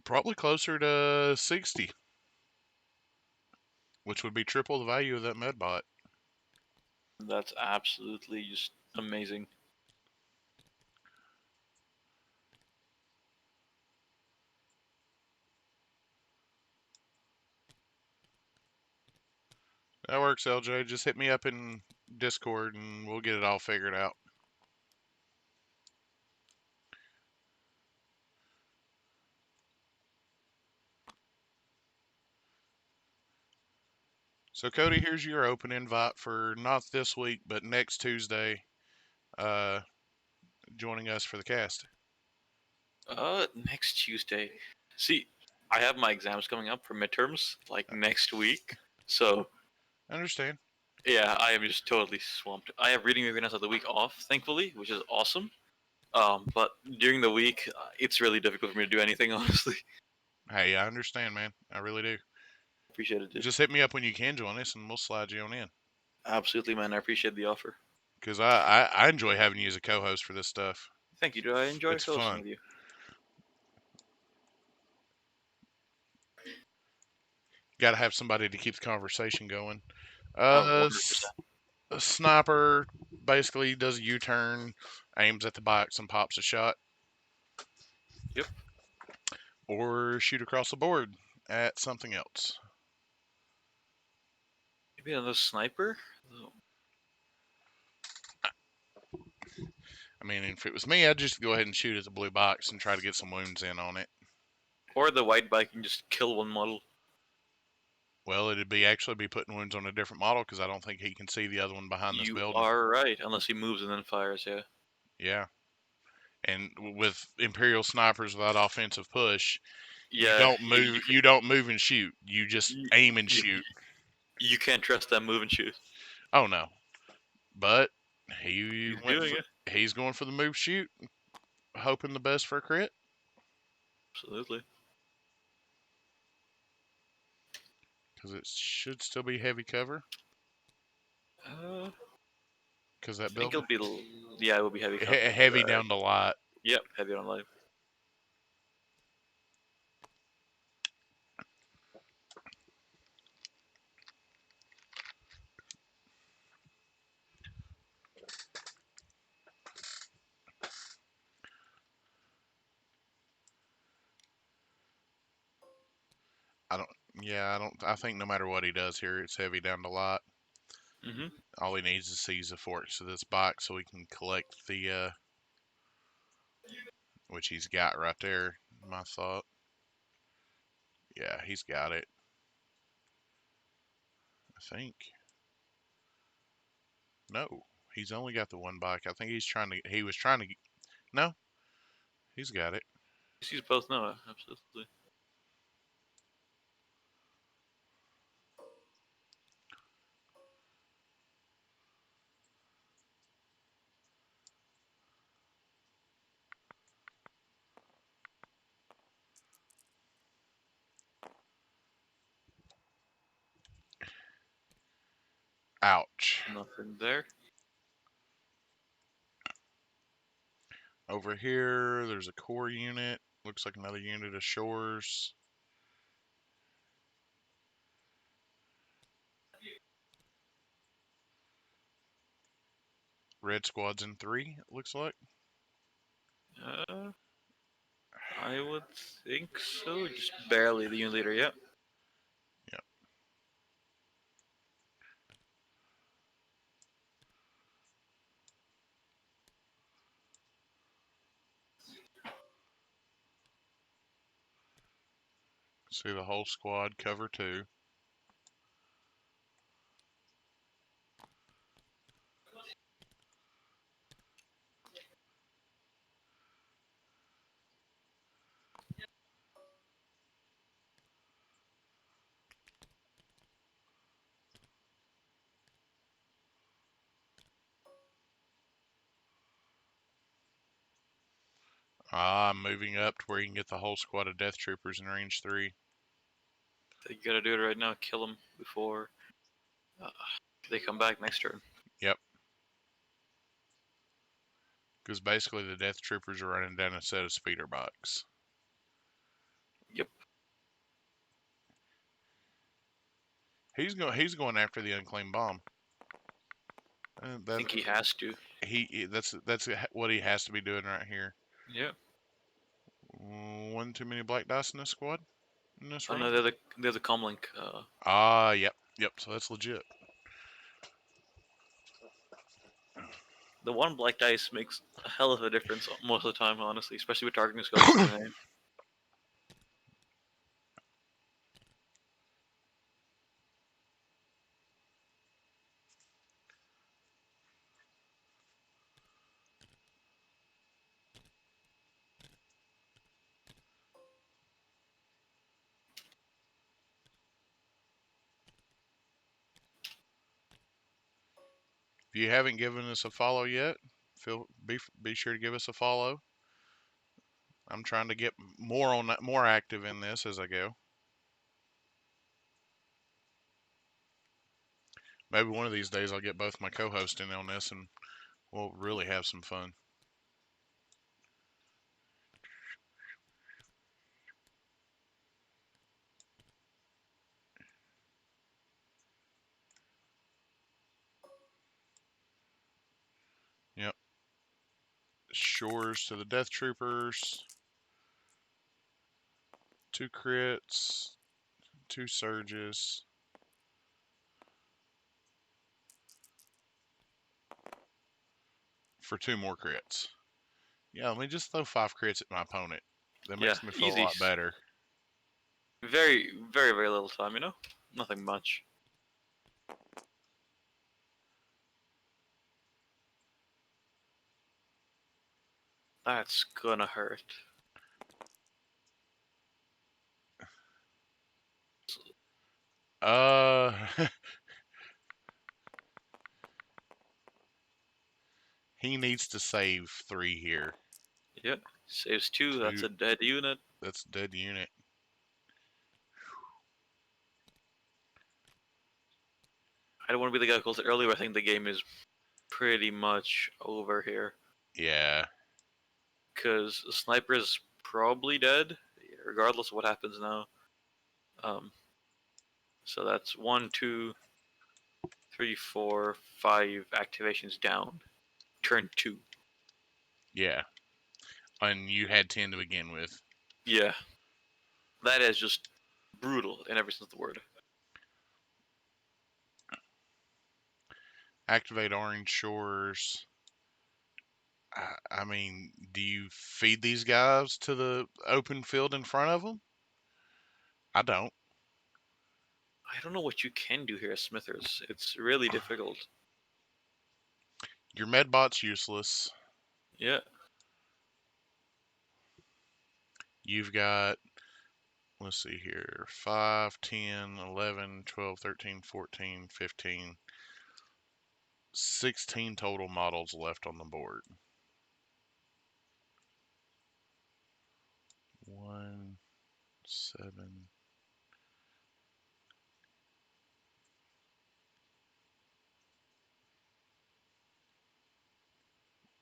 Probably closer to 60, which would be triple the value of that medbot. That's absolutely just amazing. That works, LJ. Just hit me up in Discord and we'll get it all figured out. So Cody, here's your open invite for not this week, but next Tuesday, uh, joining us for the cast. Next Tuesday. See, I have my exams coming up for midterms like next week. So I understand. yeah, I am just totally swamped. I have reading arenas of the week off, thankfully, which is awesome. But during the week, it's really difficult for me to do anything, honestly. Hey, I understand, man. I really do. Appreciate it, dude. Just hit me up when you can join us, and we'll slide you on in. Absolutely, man. I appreciate the offer. Because I enjoy having you as a co-host for this stuff. Thank you, dude. I enjoy It's hosting fun. with you. Got to have somebody to keep the conversation going. Oh, Uh, 100%. a sniper basically does a U-turn, aims at the box, and pops a shot. Yep. Or shoot across the board at something else. Maybe another sniper? I mean, if it was me, I'd just go ahead and shoot at the blue box and try to get some wounds in on it. Or the white bike can just kill one model. Well, it'd be actually be putting wounds on a different model because I don't think he can see the other one behind this You building. are right, unless he moves and then fires, yeah. Yeah. And with Imperial snipers without offensive push, you Yeah, don't move. You don't move and shoot. You just you, aim and you, shoot. you can't trust that move and shoot. Oh no! But he He's went doing for. it. He's going for the move shoot, hoping the best for a crit. Absolutely. Because it should still be heavy cover. I Because that think building yeah, it will be heavy cover. heavy down to light. Yep, heavy on life. I don't. Yeah, I don't. I think no matter what he does here, it's heavy down to light. Mm-hmm. All he needs is seize the forks of this box so he can collect the which he's got right there. My thought. Yeah, he's got it. I think. No, he's only got the one bike. I think he's trying to. He was trying to. No, he's got it. He's both no, absolutely. Ouch. Nothing there. Over here, there's a core unit. Looks like another unit of shores. Red squad's in 3, it looks like. Uh, I would think so. Just barely the unit leader, yeah. Yep. See the whole squad cover 2. I'm moving up to where you can get the whole squad of death troopers in range 3. You gotta do it right now. Kill them before uh, they come back next turn. Yep. Because basically the death troopers are running down a set of speeder bikes. Yep. He's going after the unclaimed bomb. I That think he has to. that's what he has to be doing right here. Yeah. One too many black dice in this squad in this Oh run. no, they're the comlink. Yep. So that's legit. The one black dice makes a hell of a difference most of the time, honestly, especially with targeting scopes and everything. If you haven't given us a follow yet, be sure to give us a follow. I'm trying to get more active in this as I go. Maybe one of these days I'll get both my co-hosts in on this and we'll really have some fun. Yep. Shores to the death troopers. 2 crits, 2 surges. For 2 more crits. Yeah, let me just throw 5 crits at my opponent. That Yeah, makes me feel a easy. lot better. Very, very, very little time, you know? Nothing much. That's gonna hurt. Uh, he needs to save 3 here. Yeah, saves 2, that's 2, a dead unit. that's a dead unit. I don't want to be the guy who called it earlier, I think the game is pretty much over here. Yeah. Because the sniper is probably dead, regardless of what happens now. So that's 1, 2, 3, 4, 5 activations down. Turn 2. Yeah. And you had 10 to begin with. Yeah. That is just brutal in every sense of the word. Activate orange shores. I mean, do you feed these guys to the open field in front of them? I don't. I don't know what you can do here, Smithers. It's really difficult. Your medbot's useless. Yeah. You've got, let's see here, 5, 10, 11, 12, 13, 14, 15, 16 total models left on the board. 1, 7,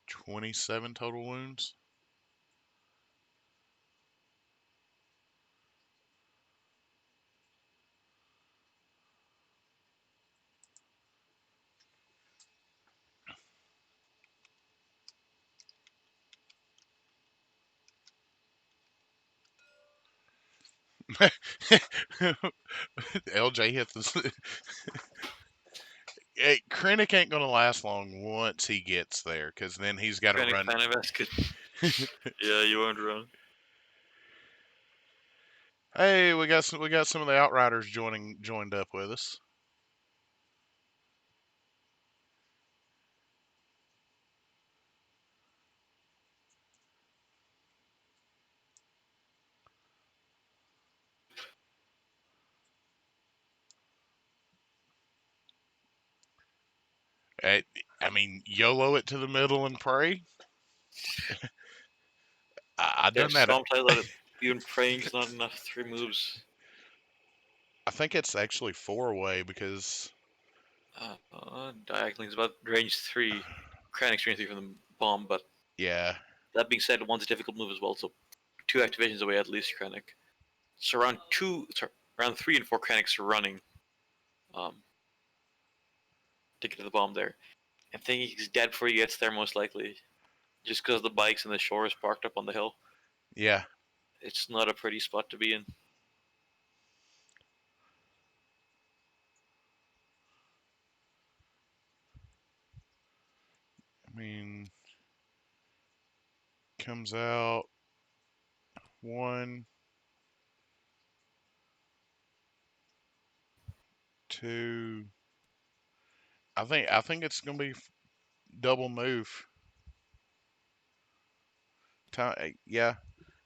27 total wounds. LJ hit the. Krennic ain't gonna last long once he gets there, because then he's got to Krennic run. fan of basket. Yeah, you weren't wrong. Hey, we got some of the Outriders joined up with us. Uh, I mean, YOLO it to the middle and pray. I done There's that. some players that even praying's not enough. 3 moves. I think it's actually 4-way because Diagonally is about range 3. Krennic's range 3 from the bomb, but yeah, that being said, one's a difficult move as well, so 2 activations away at least, Krennic. So around 3 and 4 Krennic's running um, to get to the bomb there. I think he's dead before he gets there, most likely. Just because the bikes and the shore is parked up on the hill. yeah. It's not a pretty spot to be in. I mean, comes out one, two. I think it's gonna be double move. Yeah,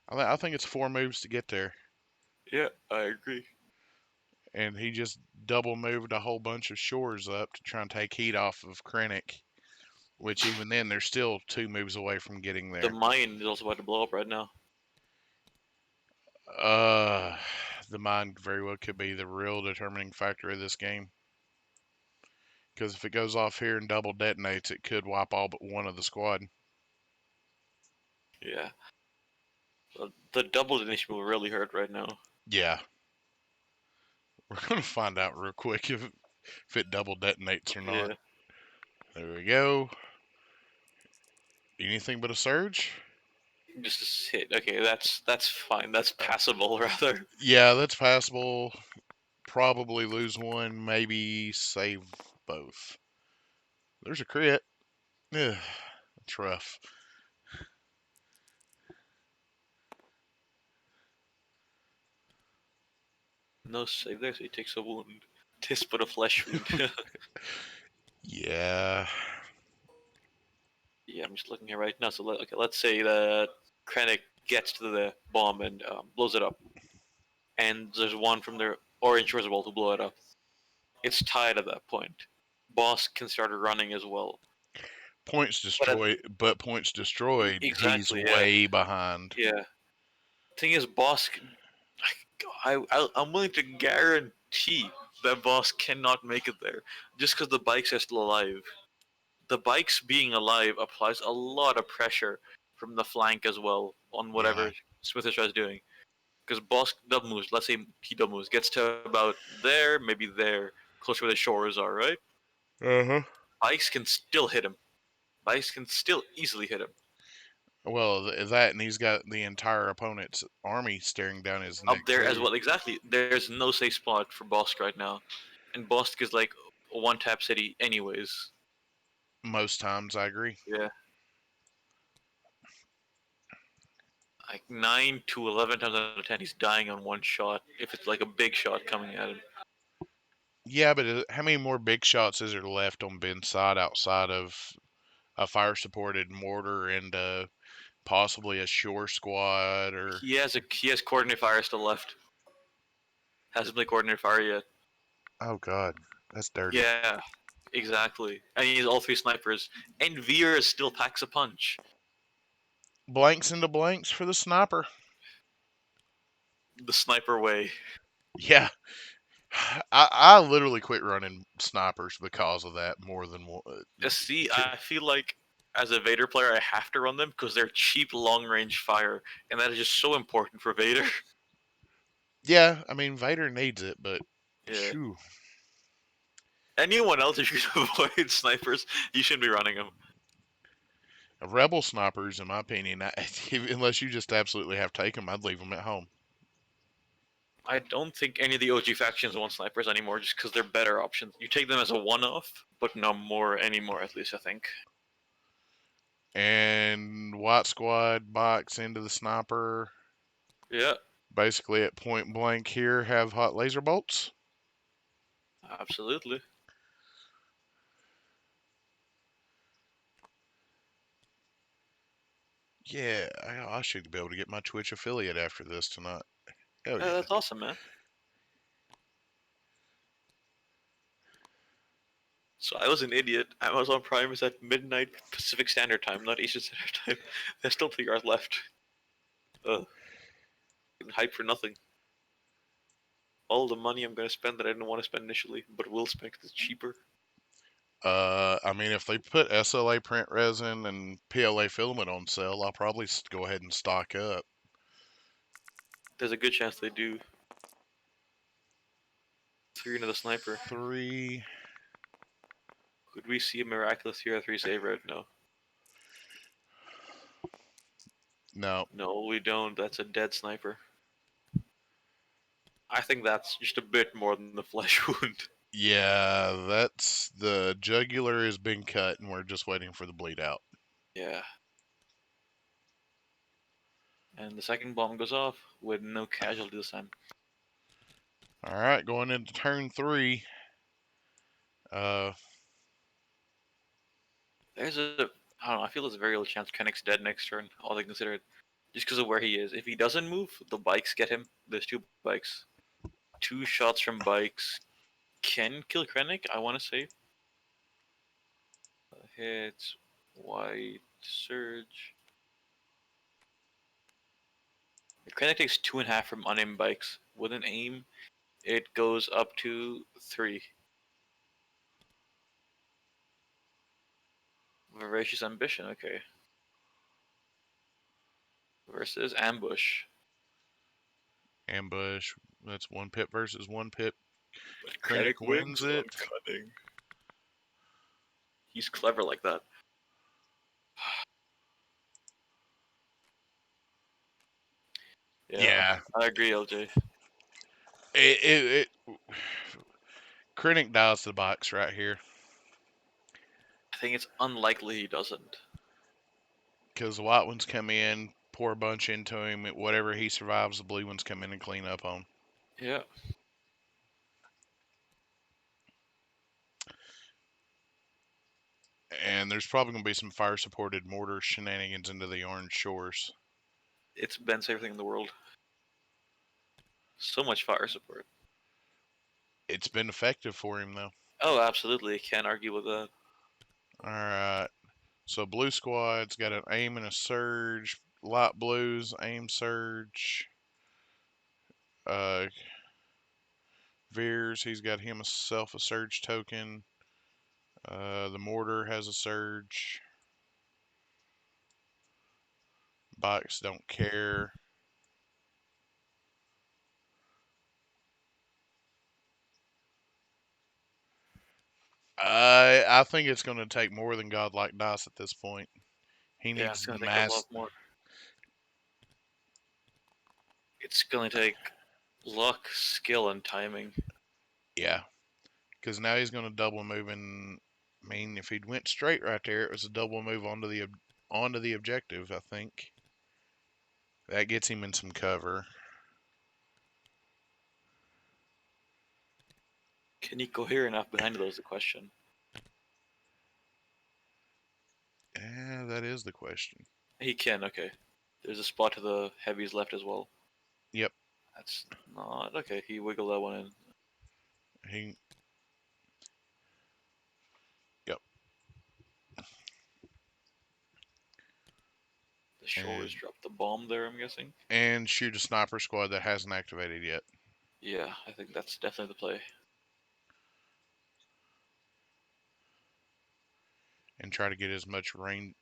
I think it's 4 moves to get there, Yeah, I agree. and he just double moved a whole bunch of shores up to try and take heat off of Krennic. Which even then, they're still 2 moves away from getting The there. mine is also about to blow up right now. Uh, the mind very well could be the real determining factor of this game. Because if it goes off here and double detonates, it could wipe all but one of the squad. Yeah. The double detonation will really hurt right now. Yeah, we're gonna find out real quick if it double detonates or not. Yeah. There we go. Anything but a surge? Just a hit. Okay, that's fine. That's passable rather. Yeah, that's passable. Probably lose one, maybe save both. There's a crit. Ugh, it's rough. No save there, so he takes a wound. Tis but a flesh wound. Yeah. Yeah, I'm just looking here right now. So let's say that Krennic gets to the bomb and blows it up, and there's one from their orange reservoir to blow it up. It's tied at that point. Boss can start running as well. Points But destroyed, but points destroyed, he's exactly, yeah, way behind. yeah. Thing is, boss, I'm willing to guarantee that boss cannot make it there, just because the bikes are still alive. The bikes being alive applies a lot of pressure from the flank as well on Yeah. whatever Smith is doing. Because boss double moves, let's say he double moves, gets to about there, maybe there, close to where the shores are, right? Uh huh. Bikes can still hit him. Bikes can still easily hit him. Well, that and he's got the entire opponent's army staring down his Up neck there as too. well, exactly. There's no safe spot for Bosk right now. And Bosk is like a one tap city, anyways. Most times, I agree. Yeah. Like 9 to 11 times out of 10, he's dying on one shot if it's like a big shot coming at him. Yeah, but how many more big shots is there left on Ben's side outside of a fire supported mortar and possibly a shore squad or? He has coordinate fire still left. Hasn't played coordinate fire yet. Oh God, that's dirty. Yeah, exactly. And he has all 3 snipers. And Veer still packs a punch. Blanks into blanks for the sniper. The sniper way. Yeah, I literally quit running snipers because of that more than one. See, I feel like as a Vader player, I have to run them because they're cheap long range fire, and that is just so important for Vader. Yeah, I mean Vader needs it, but Yeah. shoo. Anyone else, if you can avoid snipers, you shouldn't be running them. Rebel snipers, in my opinion, unless you just absolutely have to take them, I'd leave them at home. I don't think any of the OG factions want snipers anymore, just because they're better options. You take them as a one-off, but not more anymore. At least I think. And White Squad box into the sniper. Yeah, Basically at point blank here have hot laser bolts. absolutely. Yeah, I should be able to get my Twitch affiliate after this tonight. Hell yeah. That's awesome, man. So I was an idiot. Amazon Prime is at midnight Pacific Standard Time, not Eastern Standard Time. There's still 3 hours left. Ugh, hype for nothing. All the money I'm gonna spend that I didn't want to spend initially, but will spend because it's cheaper. I mean, if they put SLA print resin and PLA filament on sale, I'll probably go ahead and stock up. There's a good chance they do. 3 into the sniper. 3. Could we see a miraculous Tier 3 save right now? No. No, we don't. That's a dead sniper. I think that's just a bit more than the flesh wound. Yeah, that's the jugular has been cut and we're just waiting for the bleed out. Yeah. And the second bomb goes off with no casualty this time. All right, going into turn 3. Uh, There's a, I don't know, I feel there's a very little chance Kennick's dead next turn, all they consider it. Just because of where he is. If he doesn't move, the bikes get him. There's 2 bikes. 2 shots from bikes can kill Krennic, I want to say. Hits, white, surge. Krennic takes 2.5 from unaimed bikes. With an aim, it goes up to 3. Voracious Ambition, okay. Versus Ambush. ambush. That's 1 pip versus 1 pip. But Krennic Krennic wins wins on it. cunning. He's clever like that. Yeah, Yeah, I agree, LJ. it Krennic dials the box right here I think it's unlikely he doesn't. because the white ones come in, pour a bunch into him. Whatever he survives, the blue ones come in and clean up on. Yeah. And there's probably going to be some fire supported mortar shenanigans into the orange shores. It's Ben's favorite thing in the world. So much fire support. It's been effective for him though. Oh, absolutely. Can't argue with that. All right. So blue squad's got an aim and a surge. Light blues aim surge. Uh, Veers, he's got himself a surge token. The mortar has a surge. Bikes don't care. I think it's going to take more than godlike dice at this point. He Yeah, needs it's the gonna take a lot mass. more. It's gonna take luck, skill, and timing. Yeah, because now he's going to double move and. I mean, if he'd went straight right there, it was a double move onto the objective. I think that gets him in some cover. Can he cohere enough behind those? The question. Yeah, that is the question. He can. Okay. There's a spot to the heavies left as well. Yep, That's not okay. He wiggled that one in. he. Yep, The shoulders and dropped the bomb there. I'm guessing. shoot a sniper squad that hasn't activated yet, Yeah, I think that's definitely the play. and try to get as much range.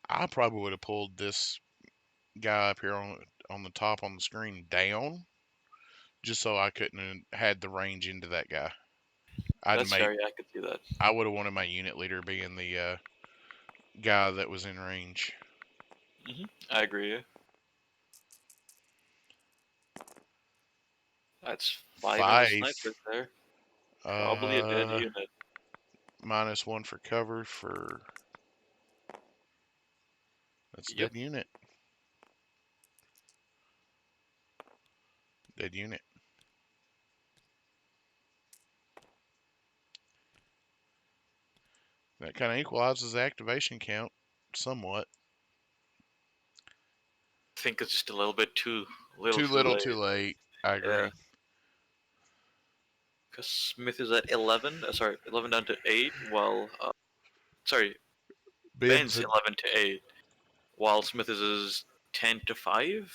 I probably would have pulled this guy up here on the top on the screen down, just so I couldn't have had the range into that guy. I'd That's made. fair. Yeah, I could see that. I would have wanted my unit leader being the guy that was in range. I agree. That's 5 in the 5. snipers there. Probably a dead Uh, unit. -1 for cover for. That's a Yep. dead unit. Dead unit. That kind of equalizes the activation count somewhat. I think it's just a little Too too little, late. too late. I Yeah. agree. Because Smith is at 11. Sorry, 11 down to 8. While sorry, Ben's Ben's a 11 to 8. While Smith is 10 to 5.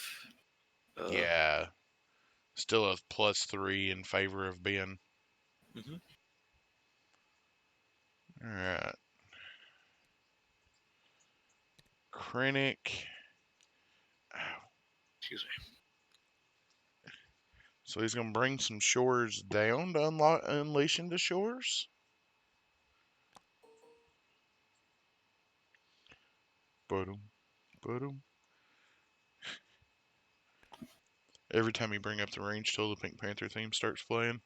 Uh, yeah. Still a +3 in favor of Ben. mhm. All right. Krennic. Excuse me. So he's gonna bring some shores down to unleash into shores. Boom, boom. Every time you bring up the range till the Pink Panther theme starts playing.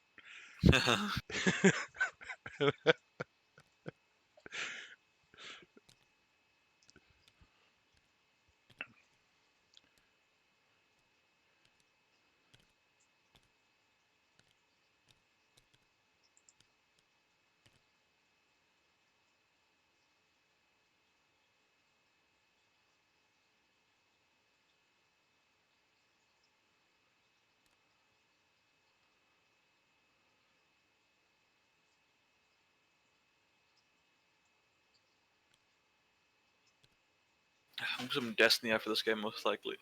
Some Destiny after this game, most likely.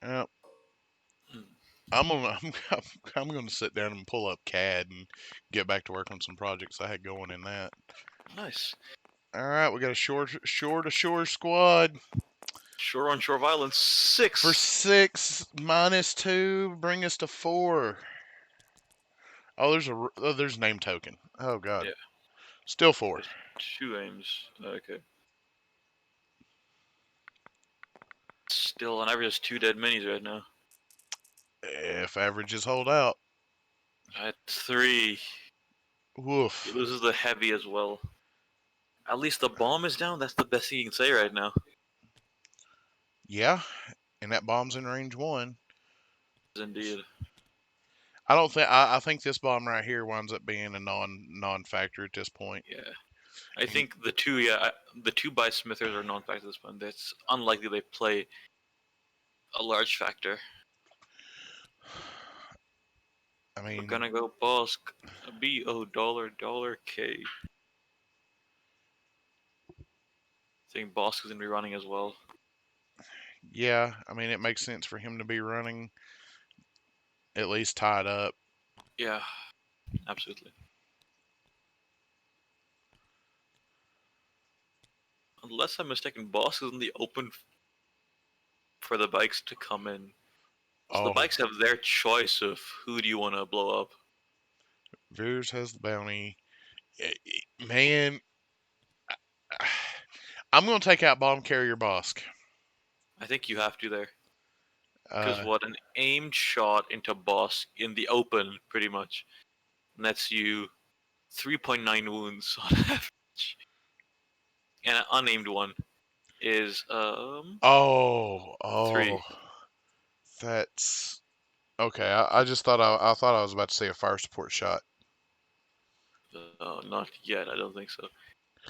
Yep. Hmm. I'm gonna I'm gonna sit down and pull up CAD and get back to work on some projects I had going in that. Nice. All right, we got a shore to shore squad Shore on shore violence. for 6. 6 -2, bring us to 4. Oh, there's name token. Oh God, Yeah. still 4. There's 2 aims. Okay. Still on average, there's 2 dead minis right now. If averages hold out, At 3. He woof. loses the heavy as well. At least the bomb is down. That's the best thing you can say right now. Yeah, and that bomb's in range 1. Indeed. I don't think I think this bomb right here winds up being a non factor at this point. Yeah. I And think the two by Smithers are non-factor at this point. It's unlikely they play a large factor. I We're mean, gonna go Bosk. B-O dollar K. I think Bosk is gonna be running as well. yeah, I mean it makes sense for him to be running at least tied up. Yeah, absolutely. Unless I'm mistaken, Bosk is in the open for the bikes to come in. So the Oh, bikes have their choice of who do you want to blow up. Veers has the bounty. Man, I'm gonna take out bomb carrier Bosk. I think you have to there. Because Uh, what an aimed shot into Bosk in the open, pretty much, nets you 3.9 wounds on average. And an unaimed one is oh, 3. oh, that's okay. I just thought I thought I was about to say a fire support shot. Not yet. I don't think so.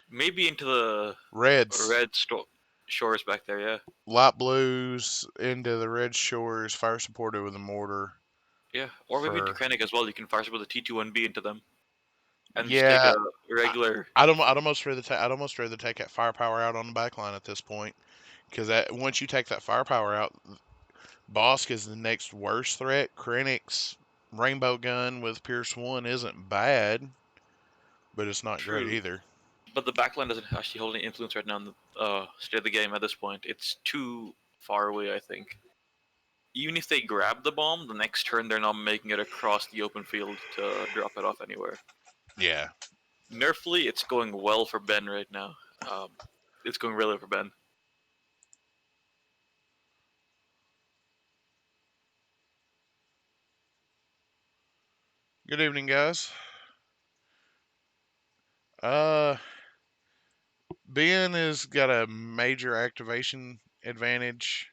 Maybe into the Reds, red shores back there. Yeah, light blues into the red shores, fire supported with a mortar yeah. Or maybe into for Krennic as well. You can fire with a T21B into them, and just take yeah. a I, regular. I'd almost rather take that firepower out on the back line at this point because that once you take that firepower out, Bosk is the next worst threat. Krennic's rainbow gun with Pierce 1 isn't bad, but it's not great True, either. but the backline doesn't actually hold any influence right now in the state of the game at this point. It's too far away, I think. Even if they grab the bomb, the next turn they're not making it across the open field to drop it off anywhere. Yeah. Nerfly, it's going well for Ben right now. It's going really well for Ben. Good evening, guys. Uh, Ben has got a major activation advantage.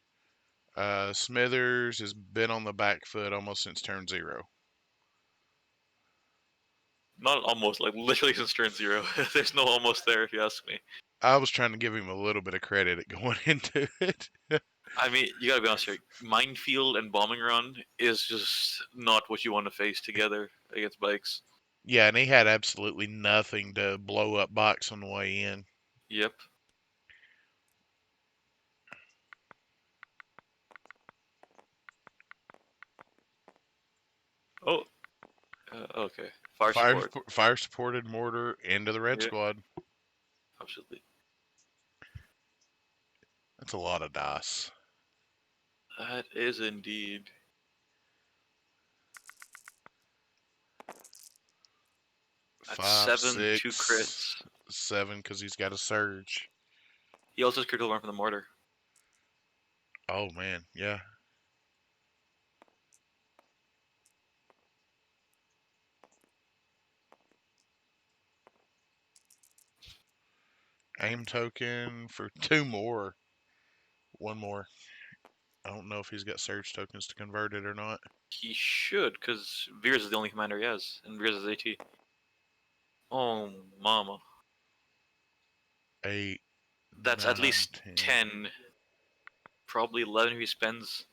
Smithers has been on the back foot almost since turn 0. Not almost, like literally since turn 0. There's no almost there, if you ask me. I was trying to give him a little bit of credit at going into it. I mean, you gotta be honest here. Minefield and bombing run is just not what you want to face together against bikes. Yeah, and he had absolutely nothing to blow up box on the way in. Yep. Oh, okay. Fire support. Fire supported mortar into the red Yeah, squad. absolutely. That's a lot of dice. That is indeed. That's Five, 7, 2 6, crits. 7, because he's got a surge. He also has critical run from the mortar. Oh man, yeah. Aim token for 2 more. 1 more. I don't know if he's got surge tokens to convert it or not. He should, because Veers is the only commander he has, and Veers is AT. Oh, mama. 8, That's at 9, least 10. 10. Probably 11 if he spends.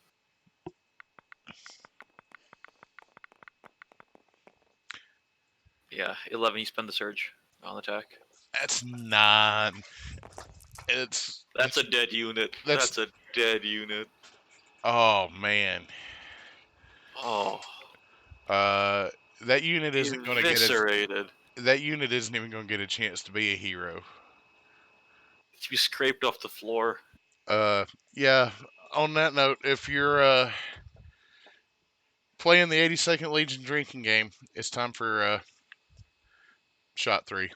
Yeah, 11 he spend the surge on attack. That's 9. It's That's a dead unit. that's That's a dead unit. oh man. Oh, Uh that unit isn't going to get a eviscerated. that unit isn't even going to get a chance to be a hero. To be scraped off the floor. Yeah, on that note, if you're playing the 82nd Legion drinking game, it's time for shot 3.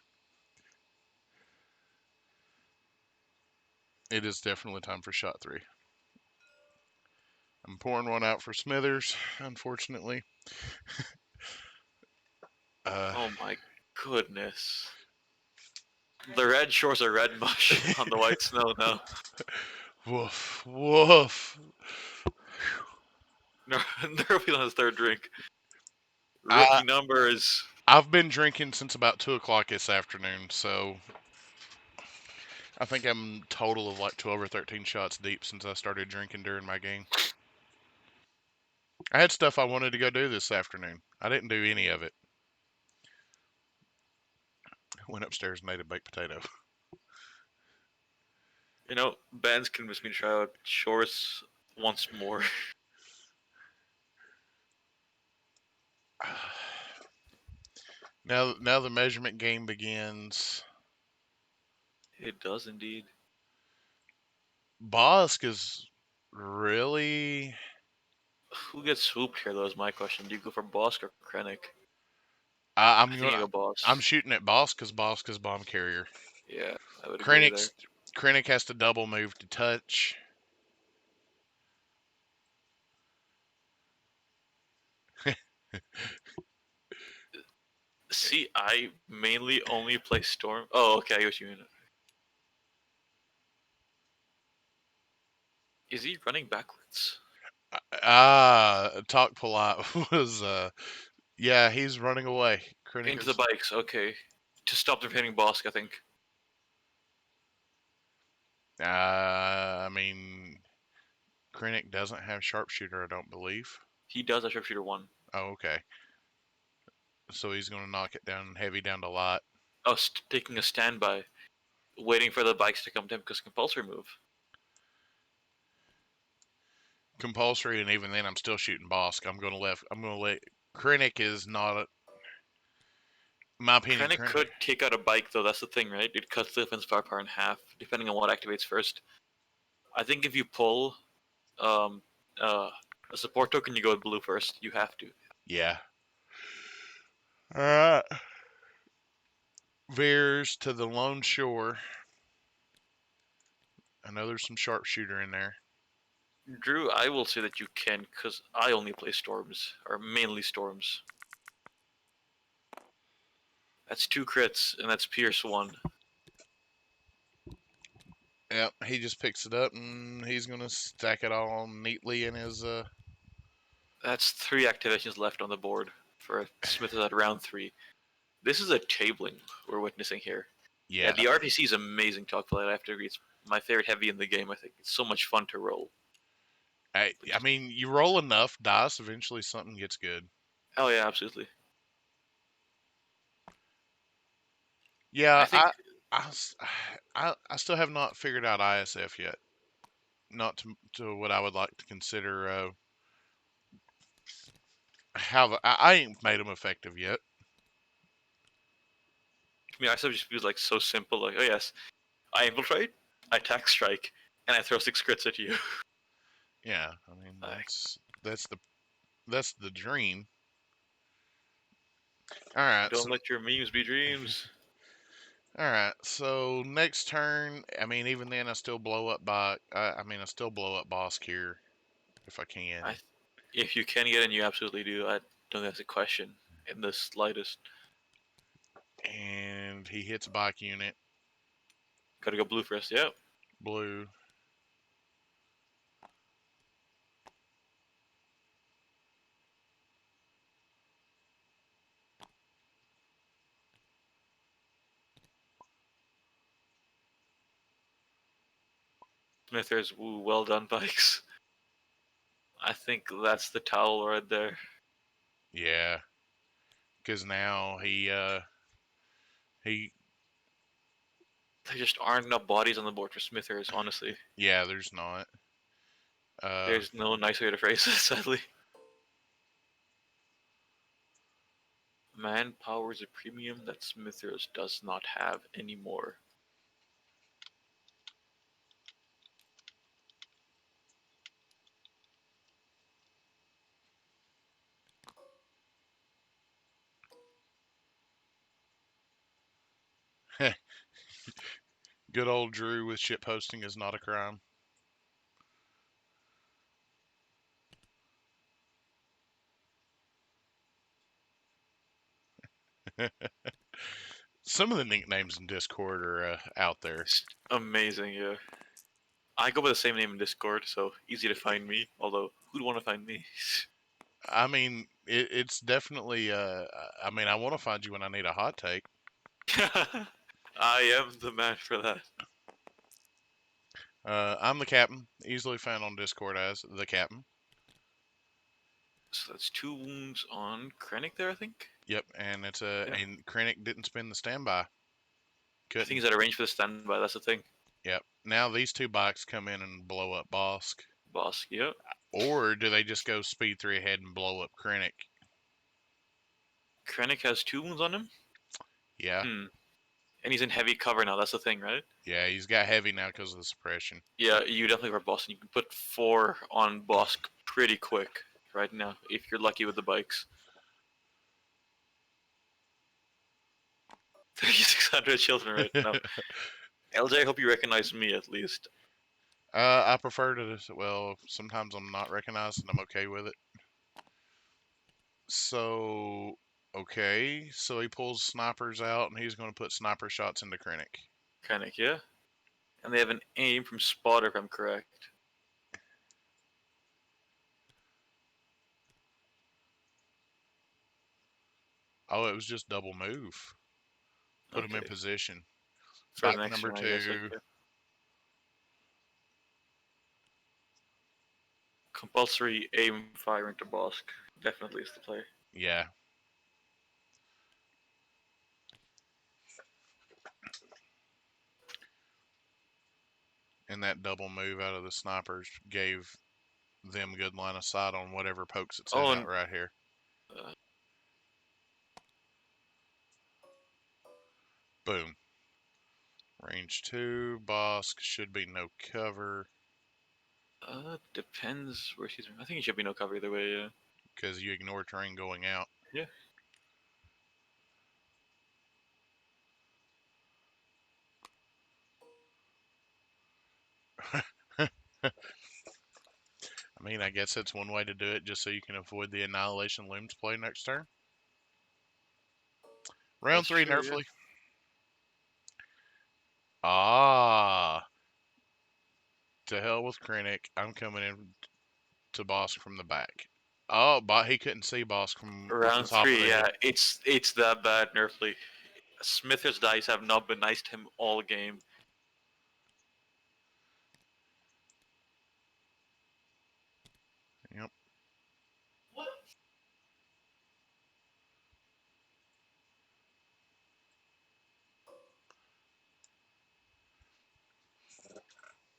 It is definitely time for shot 3. I'm pouring one out for Smithers, unfortunately. Uh, Oh my goodness. The red shores are red mush on the white snow now. woof, woof. Nerfing on his third drink. I Rookie numbers. I've been drinking since about 2 o'clock this afternoon, so I think I'm total of like 12 or 13 shots deep since I started drinking during my game. I had stuff I wanted to go do this afternoon. I didn't do any of it. I went upstairs and ate a baked potato. You know, Ben's convinced me to try out shores once more. Now the measurement game begins. It does indeed. Bosk is really. Who gets swooped here, though, is my question. Do you go for Bosk or Krennic? I'm I think you gonna. go I'm Boss. shooting at Bosk because Bosk is bomb carrier. Yeah, I would agree there. Krennic's Krennic has to double move to touch. See, I mainly only play Storm. Oh, okay, I get what you mean. Is he running backwards? Talk polite was yeah, he's running away. Krennic Into the is bikes, okay. To stop them hitting Bosk, I think. I mean Krennic doesn't have sharpshooter, I don't believe. He does have Sharpshooter 1. Oh, okay. So he's gonna knock it down heavy down to light. Oh, taking a standby. Waiting for the bikes to come to him because compulsory move. Compulsory, and even then I'm still shooting Bosk. I'm gonna let Krennic is not my opinion, Krennic Krennic. could take out a bike, though, that's the thing, right? It cuts the defense firepower in half, depending on what activates first. I think if you pull um, uh, a support token, you go with blue first. You have to. Yeah. Alright. Veers to the Lone Shore. I know there's some sharpshooter in there. Drew, I will say that you can, because I only play Storms, or mainly Storms. That's two crits, and that's Pierce one. Yep, he just picks it up and he's gonna stack it all neatly in his That's three activations left on the board for Smith at round three. This is a tabling we're witnessing here. Yeah, yeah. the RPC is amazing talk play. I have to agree. It's my favorite heavy in the game. I think it's so much fun to roll. I mean, you roll enough dice, eventually something gets good. Oh yeah, absolutely. I Yeah, think I s- I still have not figured out ISF yet. Not to what I would like to consider how I ain't made them effective yet. I still just feels like so simple. Like, oh yes, I infiltrate, I attack strike, and I throw six crits at you. Yeah, I mean Like, that's the dream. All right, don't let your memes be dreams. So next turn, I mean, even then, I still blow up by. I mean, I still blow up Bosk here if I I, can, if you can get in, you absolutely do. I don't think that's a question in the slightest. and he hits bike unit Gotta go blue first. Yep. blue. Smith, there's well done bikes. I think that's the towel right there. Yeah, because now he There just aren't enough bodies on the board for Smithers, honestly. yeah. There's not. Uh, There's no nice way to phrase it, sadly. Manpower is a premium that Smithers does not have anymore. good old Drew with ship posting is not a crime. Some of the nicknames in Discord are out there. It's amazing, yeah. I go by the same name in Discord, so easy to find me. Although, who'd want to find me? I mean, it's definitely. I mean, I want to find you when I need a hot take. I am the man for that. I'm the captain, easily found on Discord as the captain. So that's two wounds on Krennic there, I think. Yep, and it's a Yeah. and Krennic didn't spin the standby. I think Couldn't. he's at a range for the standby. That's the thing. Yep. Now these two bikes come in and blow up Bosk, Boss. Yep. or do they just go speed 3 ahead and blow up Krennic? Krennic has two wounds on him. Yeah, Hmm. And he's in heavy cover now. That's the thing, right? yeah. He's got heavy now because of the suppression. Yeah, you definitely are boss, and you can put four on Bosk pretty quick right now if you're lucky with the bikes. 3,600 children right now. LJ, I hope you recognize me at least. I prefer to. Well, sometimes I'm not recognized, and I'm okay with it. So, okay. So he pulls snipers out, and he's going to put sniper shots into Krennic. Krennic, yeah? And they have an aim from spotter, if I'm correct. Oh, it was just double move. Put him in Okay. position. For the Bike next number one, I guess. 2. Okay. Compulsory aim fire into Bosk. Definitely is the play. Yeah. And that double move out of the snipers gave them good line of sight on whatever pokes it sent Oh, out and right here. uh, Boom. Range 2. Bosk should be no cover depends where she's. I think it should be no cover either way. Yeah. because you ignore terrain going out. Yeah. I mean, I guess that's one way to do it just so you can avoid the Annihilation Looms play next turn. Round That's three, true. Yeah. Nerfly. Ah, to hell with Krennic. I'm coming in to Bosk from the back. Oh, but he couldn't see Bosk from the Round top of three. the Yeah, head. it's that bad, Nerfly. Smithers dice have not been nice to him all game. Yep.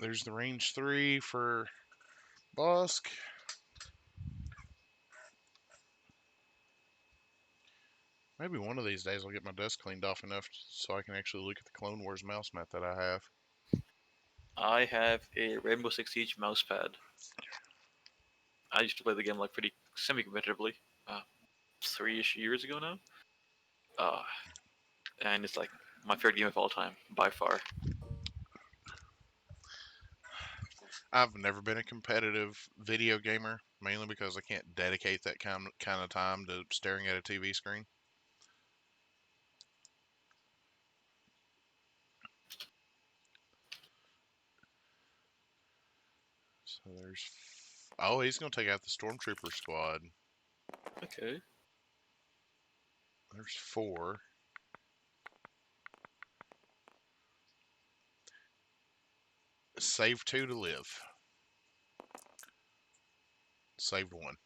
There's the range 3 for Bosk. Maybe one of these days I'll get my desk cleaned off enough so I can actually look at the Clone Wars mouse mat that I have. I have a Rainbow Six Siege mousepad. I used to play the game like pretty semi-competitively, 3-ish years ago now. Uh, and it's like my favorite game of all time by far. I've never been a competitive video gamer, mainly because I can't dedicate that kind of time to staring at a TV screen. So there's. Oh, he's going to take out the Stormtrooper squad. Okay. There's 4. Save 2 to live. Saved 1.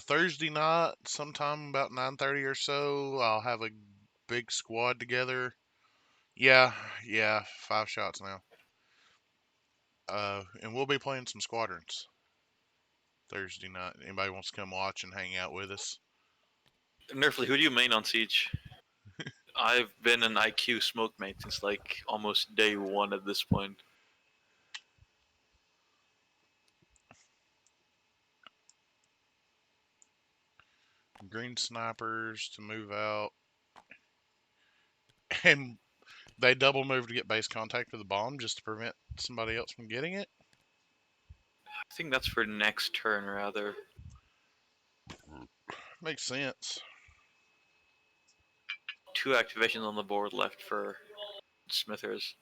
Thursday night, sometime about 9:30 or so, I'll have a big squad together. Yeah, 5 shots now. And we'll be playing some squadrons Thursday night. Anybody wants to come watch and hang out with us? Nerfly, who do you main on Siege? I've been an IQ smoke mate since like almost day one at this point. Green snipers to move out. And they double move to get base contact with the bomb just to prevent somebody else from getting it. I think that's for next turn rather. Makes sense. 2 activations on the board left for Smithers.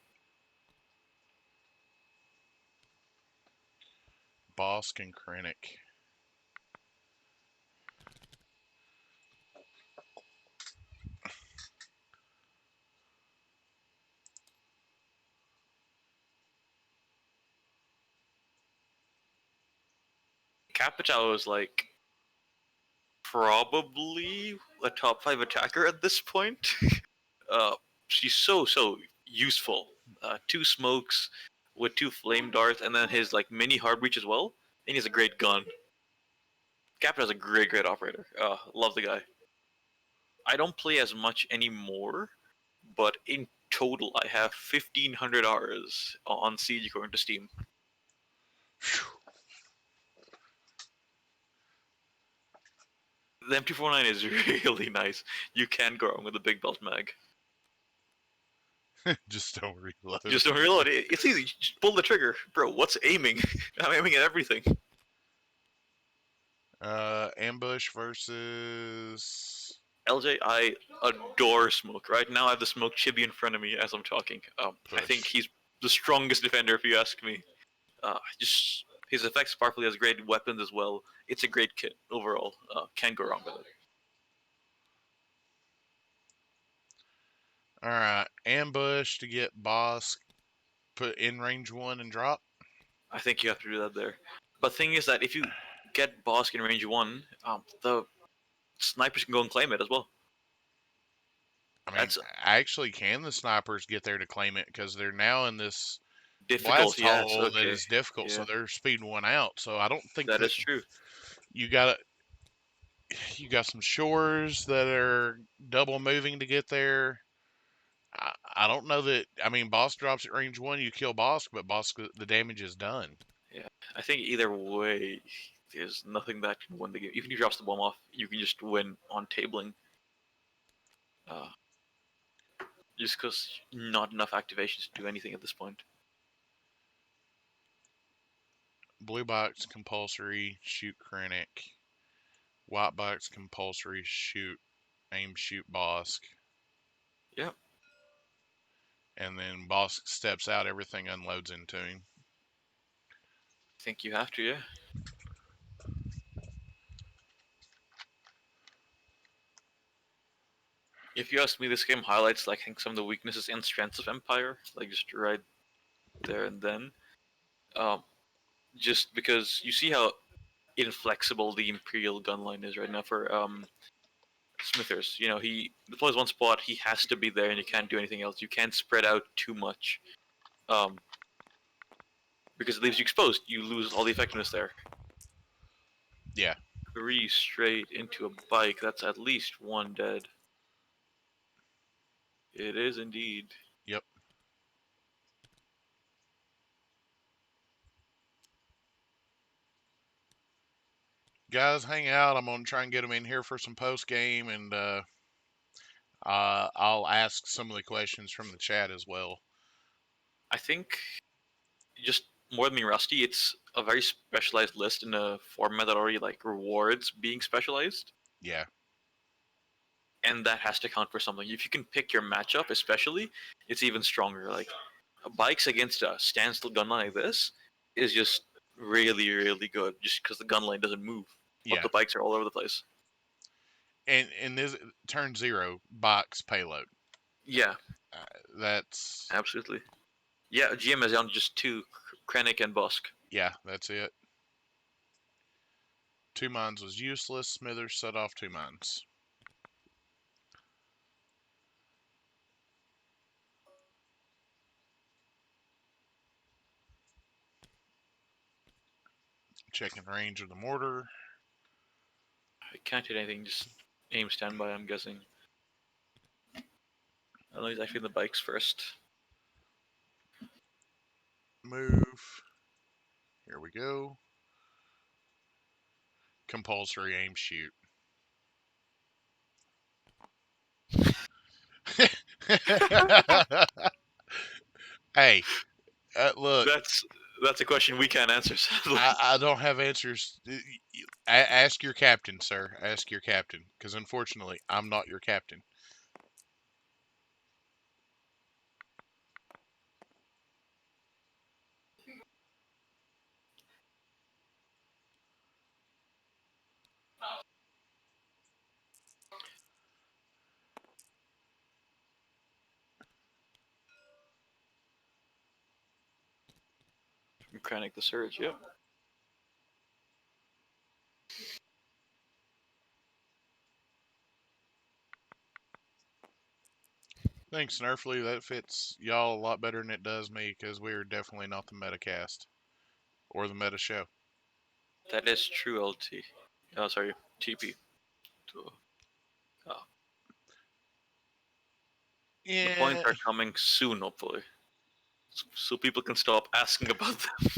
Bosk and Krennic. Capital is like probably a top 5 attacker at this point. uh, she's so useful. 2 smokes with 2 flame darts, and then his like mini hard breach as well. And he's a great gun. Captain is a great operator. Love the guy. I don't play as much anymore, but in total, I have 1,500 hours on Siege according to Steam. The MT49 is really nice. You can go wrong with the big belt mag. Just don't reload. Just don't reload. It's easy. Just pull the trigger, bro. What's aiming? I'm aiming at everything. Ambush versus LJ, I adore Smoke. Right now, I have the Smoke chibi in front of me as I'm talking. I think push. he's the strongest defender, if you ask me. Just his effects powerfully has great weapons as well. It's a great kit overall. Can't go wrong with it. All right, ambush to get Bosk put in range 1 and drop. I think you have to do that there. But thing is that if you get Bosk in range 1, the snipers can go and claim it as well. I mean, That's actually, can the snipers get there to claim it because they're now in this difficult. blast Yes. hole that Okay. is difficult, so Yeah. they're speeding 1 out. So I don't think That that is true. you got you got some shores that are double moving to get there. I don't know that. I mean, Bosk drops at range 1, you kill Bosk, but Bosk the damage is done. Yeah. I think either way, there's nothing that can win the game. Even if he drops the bomb off, you can just win on tabling. Uh, just because not enough activations to do anything at this point. Blue box compulsory shoot Krennic. White box compulsory shoot Bosk. Yeah, And then Bosk steps out, everything unloads into him. I think you have to. Yeah. If you ask me, this game highlights like I think some of the weaknesses and strengths of Empire, like just right there and then. Um, just because you see how inflexible the Imperial gun line is right now for Smithers. You know, he deploys one spot, he has to be there, and you can't do anything else. You can't spread out too much, um, because it leaves you exposed. You lose all the effectiveness there. Yeah. 3 straight into a bike. That's at least one dead. It is indeed. Yep. Guys, hang out. I'm gonna try and get them in here for some post game, and I'll ask some of the questions from the chat as well. I think just more than being rusty, it's a very specialized list in a format that already like rewards being specialized, Yeah. and that has to count for something. If you can pick your matchup, especially, it's even stronger. Like bikes against a standstill gun line like this is just really, really good, just because the gun line doesn't move, but Yeah. the bikes are all over the place. And this turn 0 box payload. Yeah, Uh, that's absolutely. Yeah, GM is down to just two, Krennic and Busk. yeah, that's it. 2 mines was useless. Smithers set off 2 mines. Checking range of the mortar. I can't hit anything, just aim standby, I'm guessing. I know he's actually in the bikes first. Move. Here we go. Compulsory aim shoot. Hey, look, That's a question we can't answer, sadly. I don't have answers. Ask your captain, sir. Ask your captain, because unfortunately, I'm not your captain. Krennic the Surge, yep. Thanks, Nerfly. That fits y'all a lot better than it does me, because we're definitely not the metacast or the meta show. That is true, LT. Oh, sorry, TP. Oh. The points Yeah, are coming soon, hopefully. So people can stop asking about them.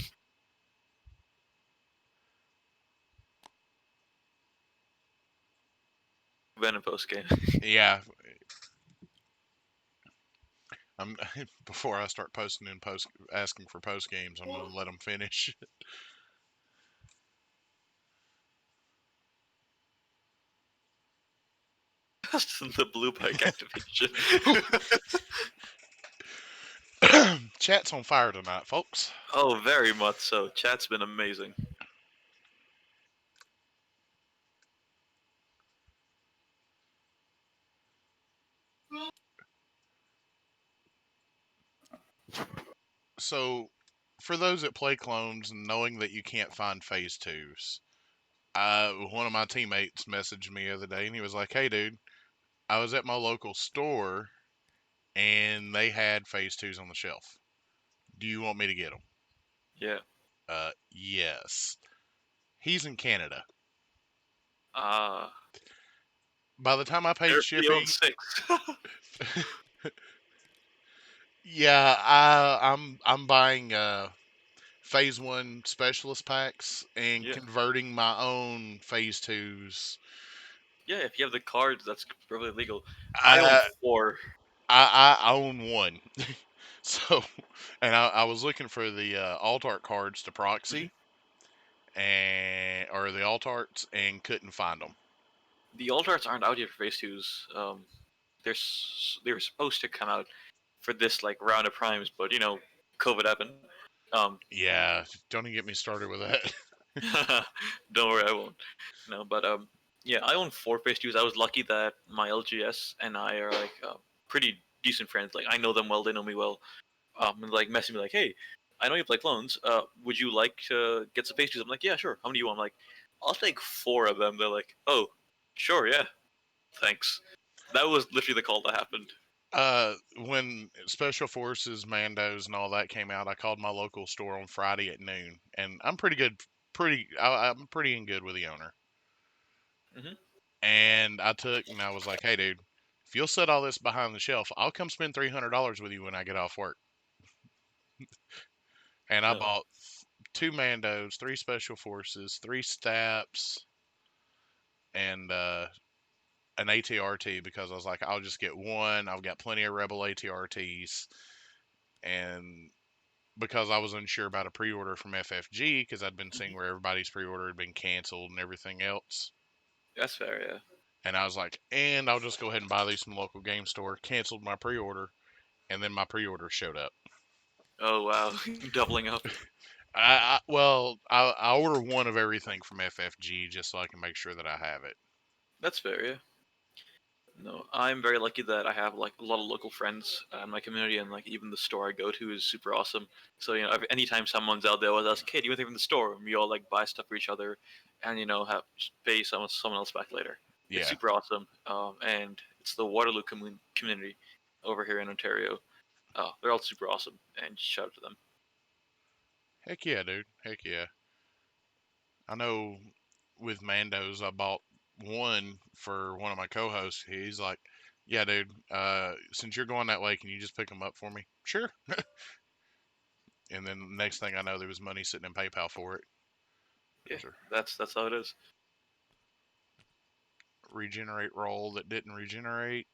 Then in post game. yeah. I'm before I start posting in post asking for post games. I'm gonna let them finish. The blue bike activation. Chat's on fire tonight, folks. Oh, very much so. Chat's been amazing. So, for those that play clones and knowing that you can't find phase twos, one of my teammates messaged me the other day and he was like, "Hey, dude, I was at my local store and they had phase twos on the shelf. Do you want me to get them?" Yeah. Yes. He's in Canada. Ah. By the time I paid They're shipping, 6. yeah, I'm buying phase one specialist packs and Yeah. converting my own phase twos. Yeah, if you have the cards, that's probably legal. I own I 4. I own one. So, and I was looking for the alt art cards to Mhm. proxy and or the alt arts and couldn't find them. The alt arts aren't out yet for phase twos. They were supposed to come out for this like round of primes, but COVID happened. Um, Yeah, don't even get me started with that. don't worry, I won't. No, but yeah, I own four phase twos. I was lucky that my LGS and I are like pretty decent friends. Like I know them well, they know me well. And like messaging me like, hey, I know you play clones. Would you like to get some phase twos? I'm like, yeah, sure. How many do you want? I'm like, I'll take four of them. They're like, oh, sure, yeah, thanks. That was literally the call that happened. When Special Forces, Mandos, and all that came out, I called my local store on Friday at noon, and I'm pretty good. I'm pretty in good with the owner. Hmm. And I was like, "Hey, dude, if you'll set all this behind the shelf, I'll come spend $300 with you when I get off work." And I No, bought two Mandos, three Special Forces, three Staps, and an ATRT because I was like, I'll just get one. I've got plenty of Rebel ATRTs, and because I was unsure about a pre-order from FFG because I'd been seeing hmm where everybody's pre-order had been canceled and everything else. that's fair. Yeah. And I was like, and I'll just go ahead and buy these from the local game store. Canceled my pre-order, and then my pre-order showed up. Oh wow, doubling up. I order one of everything from FFG just so I can make sure that I have it. That's fair. Yeah. No, I'm very lucky that I have like a lot of local friends in my community, and like even the store I go to is super awesome. So anytime someone's out there, I always ask, "Hey, do you want anything from the store?" And we all like buy stuff for each other, and have pay someone else back later. It's Yeah, super awesome, and it's the Waterloo community over here in Ontario. They're all super awesome, and shout out to them. heck yeah, dude, heck yeah. I know with Mando's, I bought one for one of my co-hosts. He's like, "Yeah, dude. Since you're going that way, can you just pick them up for me?" Sure. And then the next thing I know, there was money sitting in PayPal for it. Yeah, There's a that's how it is. regenerate roll that didn't regenerate.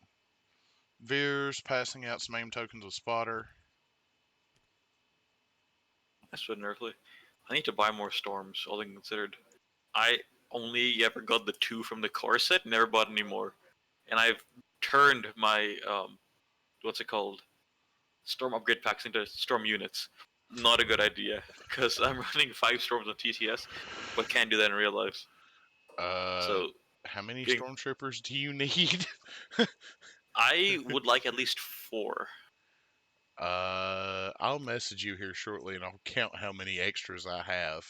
Veers passing out some aim tokens of spotter. That's been earthly. I need to buy more storms, all things considered. I only ever got the two from the core set, never bought any more. And I've turned my what's it called? Storm upgrade packs into storm units. Not a good idea because I'm running five storms on TTS, but can't do that in real life. Uh, So how many getting, stormtroopers do you need? I would like at least four. I'll message you here shortly, and I'll count how many extras I have.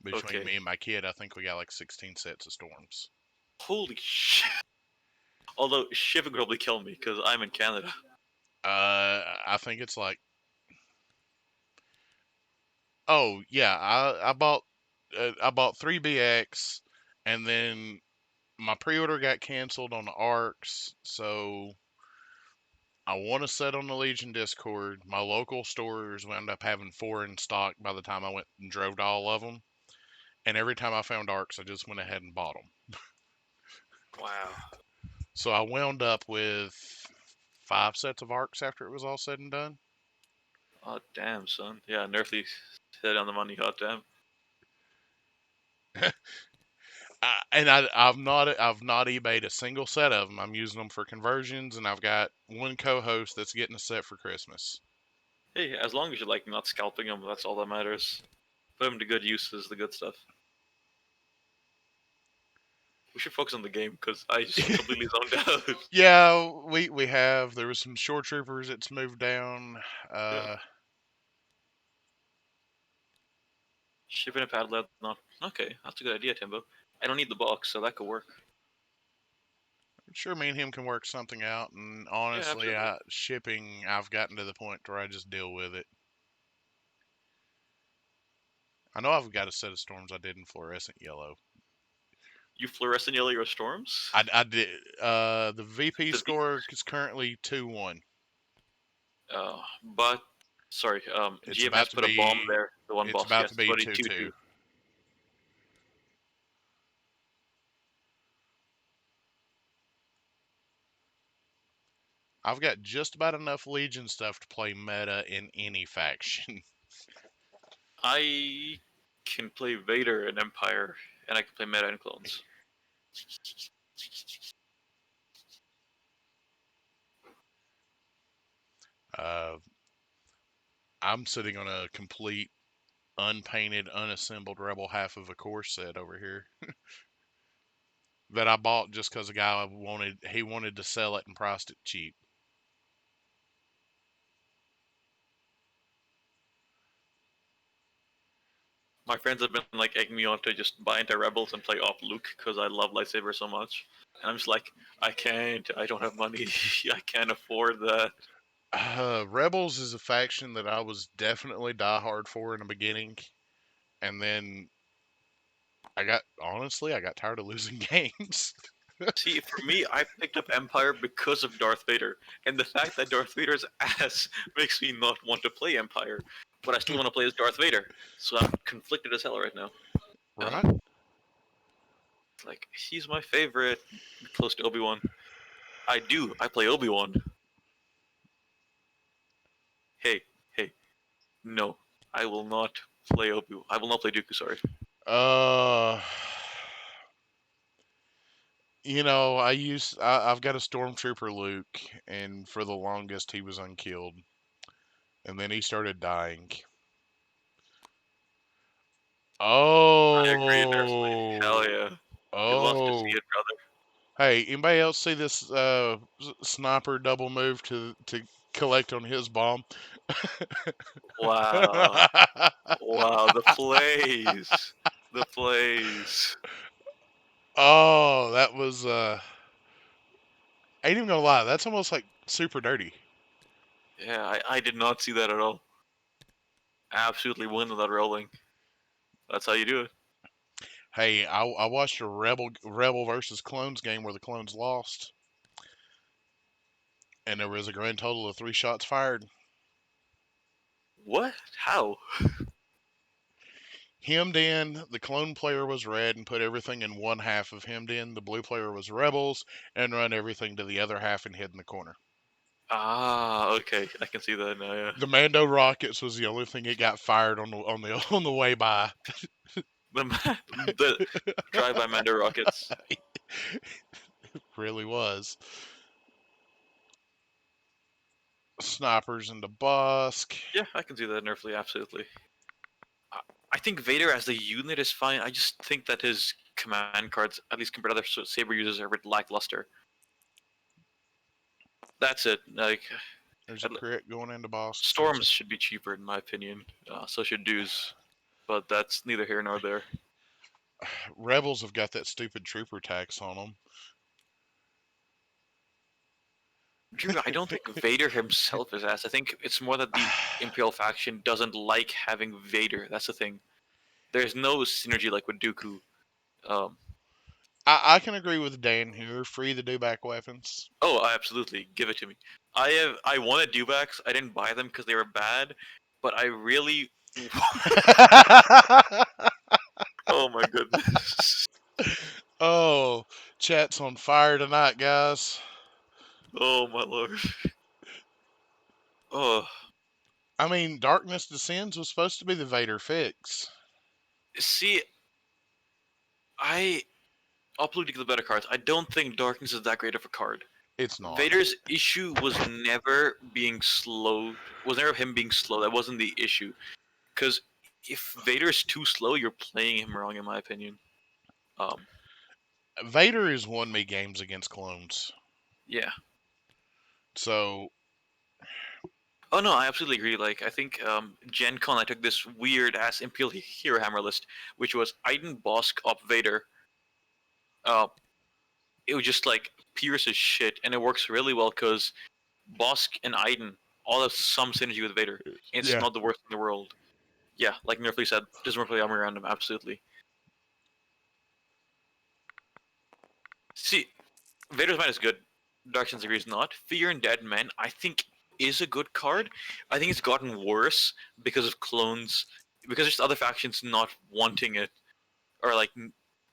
Between Okay. me and my kid, I think we got like 16 sets of storms. Holy shit. Although Shiv would probably kill me because I'm in Canada. I think it's like, oh yeah, I bought three BX, and then my pre-order got canceled on the ARCs, so I want to set on the Legion Discord. My local stores wound up having four in stock by the time I went and drove to all of them. And every time I found ARCs, I just went ahead and bought them. Wow. So I wound up with five sets of ARCs after it was all said and done. Oh damn, son. Yeah, Nerfly hit on the money. God damn. I've not eBayed a single set of them. I'm using them for conversions, and I've got one co-host that's getting a set for Christmas. Hey, as long as you're like not scalping them, that's all that matters. Put them to good use is the good stuff. We should focus on the game because I just completely zoned out. Yeah, we have. There was some shore troopers that's moved down. Yeah. Uh, Shipping a pad lab, not okay. That's a good idea, Timbo. I don't need the box, so that could work. sure, me and him can work something out. And Yeah, honestly, absolutely. shipping, I've gotten to the point where I just deal with it. I know I've got a set of storms I did in fluorescent yellow. You fluorescent yellow your storms? I did. The VP The V. score is currently 2-1. But sorry. It's about GMS to put a bomb be. there. The one It's boss. about Yes, to it's be already 2-2. 2-2. I've got just about enough Legion stuff to play meta in any faction. I can play Vader in Empire, and I can play Meta and Clones. uh, I'm sitting on a complete unpainted, unassembled Rebel half of a core set over here that I bought just because a guy wanted to sell it and priced it cheap. My friends have been like egging me on to just buy into Rebels and play off Luke because I love lightsaber so much. And I'm just like, I can't. I don't have money. I can't afford that. Rebels is a faction that I was definitely diehard for in the beginning, and then I got tired of losing games. See, for me, I picked up Empire because of Darth Vader, and the fact that Darth Vader's ass makes me not want to play Empire, but I still want to play as Darth Vader. So I'm conflicted as hell right now. Right? Like he's my favorite, close to Obi-Wan. I do. I play Obi-Wan. Hey, hey, no, I will not play Obi. I will not play Dooku. Sorry. Uh, I've got a stormtrooper Luke, and for the longest he was unkilled, and then he started dying. I agree, Nerfly. Hell Oh, yeah. You love to see oh. it, brother. Hey, anybody else see this sniper double move to collect on his bomb? Wow. Wow, the plays. The plays. Oh, that was ain't even gonna lie, that's almost like super dirty. Yeah, I did not see that at all. Absolutely win without rolling. That's how you do it. Hey, I watched a Rebel versus Clones game where the Clones lost, and there was a grand total of 3 shots fired. What? How? Hemmed in, the clone player was red and put everything in one half of hemmed in. The blue player was rebels and run everything to the other half and hid in the corner. Ah, okay. I can see that now, yeah. The Mando rockets was the only thing it got fired on the on the way by. The drive-by Mando rockets. Really was. Snipers into Bosk. Yeah, I can see that nerfly, absolutely. I I think Vader as the unit is fine. I just think that his command cards, at least compared to other saber users, are a bit lackluster. That's it. Like, There's a crit going into Bosk. So it's storms should be cheaper, in my opinion. So should dues, but that's neither here nor there. Rebels have got that stupid trooper tax on them. Drew, I don't think Vader himself is ass. I think it's more that the Imperial faction doesn't like having Vader. That's the thing. There's no synergy like with Dooku. Um, I can agree with Dan here. Free the dewback weapons. oh, I absolutely give it to me. I wanted dewbacks. I didn't buy them because they were bad, but I really. Oh my goodness. Oh, chat's on fire tonight, guys. Oh my lord. Oh, I mean, Darkness Descends was supposed to be the Vader fix. see, I uploaded the better cards. I don't think Darkness is that great of a card. It's not. Vader's issue was never being slow. Was never him being slow. That wasn't the issue. Because if Vader's too slow, you're playing him wrong, in my opinion. Um, Vader has won me games against clones. yeah. So, Oh no, I absolutely agree. Like I think Gen Con, I took this weird ass Imperial Hero Hammer list, which was Iden, Bosk, Op Vader. Uh, it was just like Pierce as shit, and it works really well because Bosk and Iden all have some synergy with Vader. It's yeah. not the worst in the world. Yeah, like Nerfly said, doesn't work really armor around him. Absolutely. See, Vader's Might is good. Dark Sense agrees not. Fear and Dead Men, I think, is a good card. I think it's gotten worse because of clones, because there's other factions not wanting it or like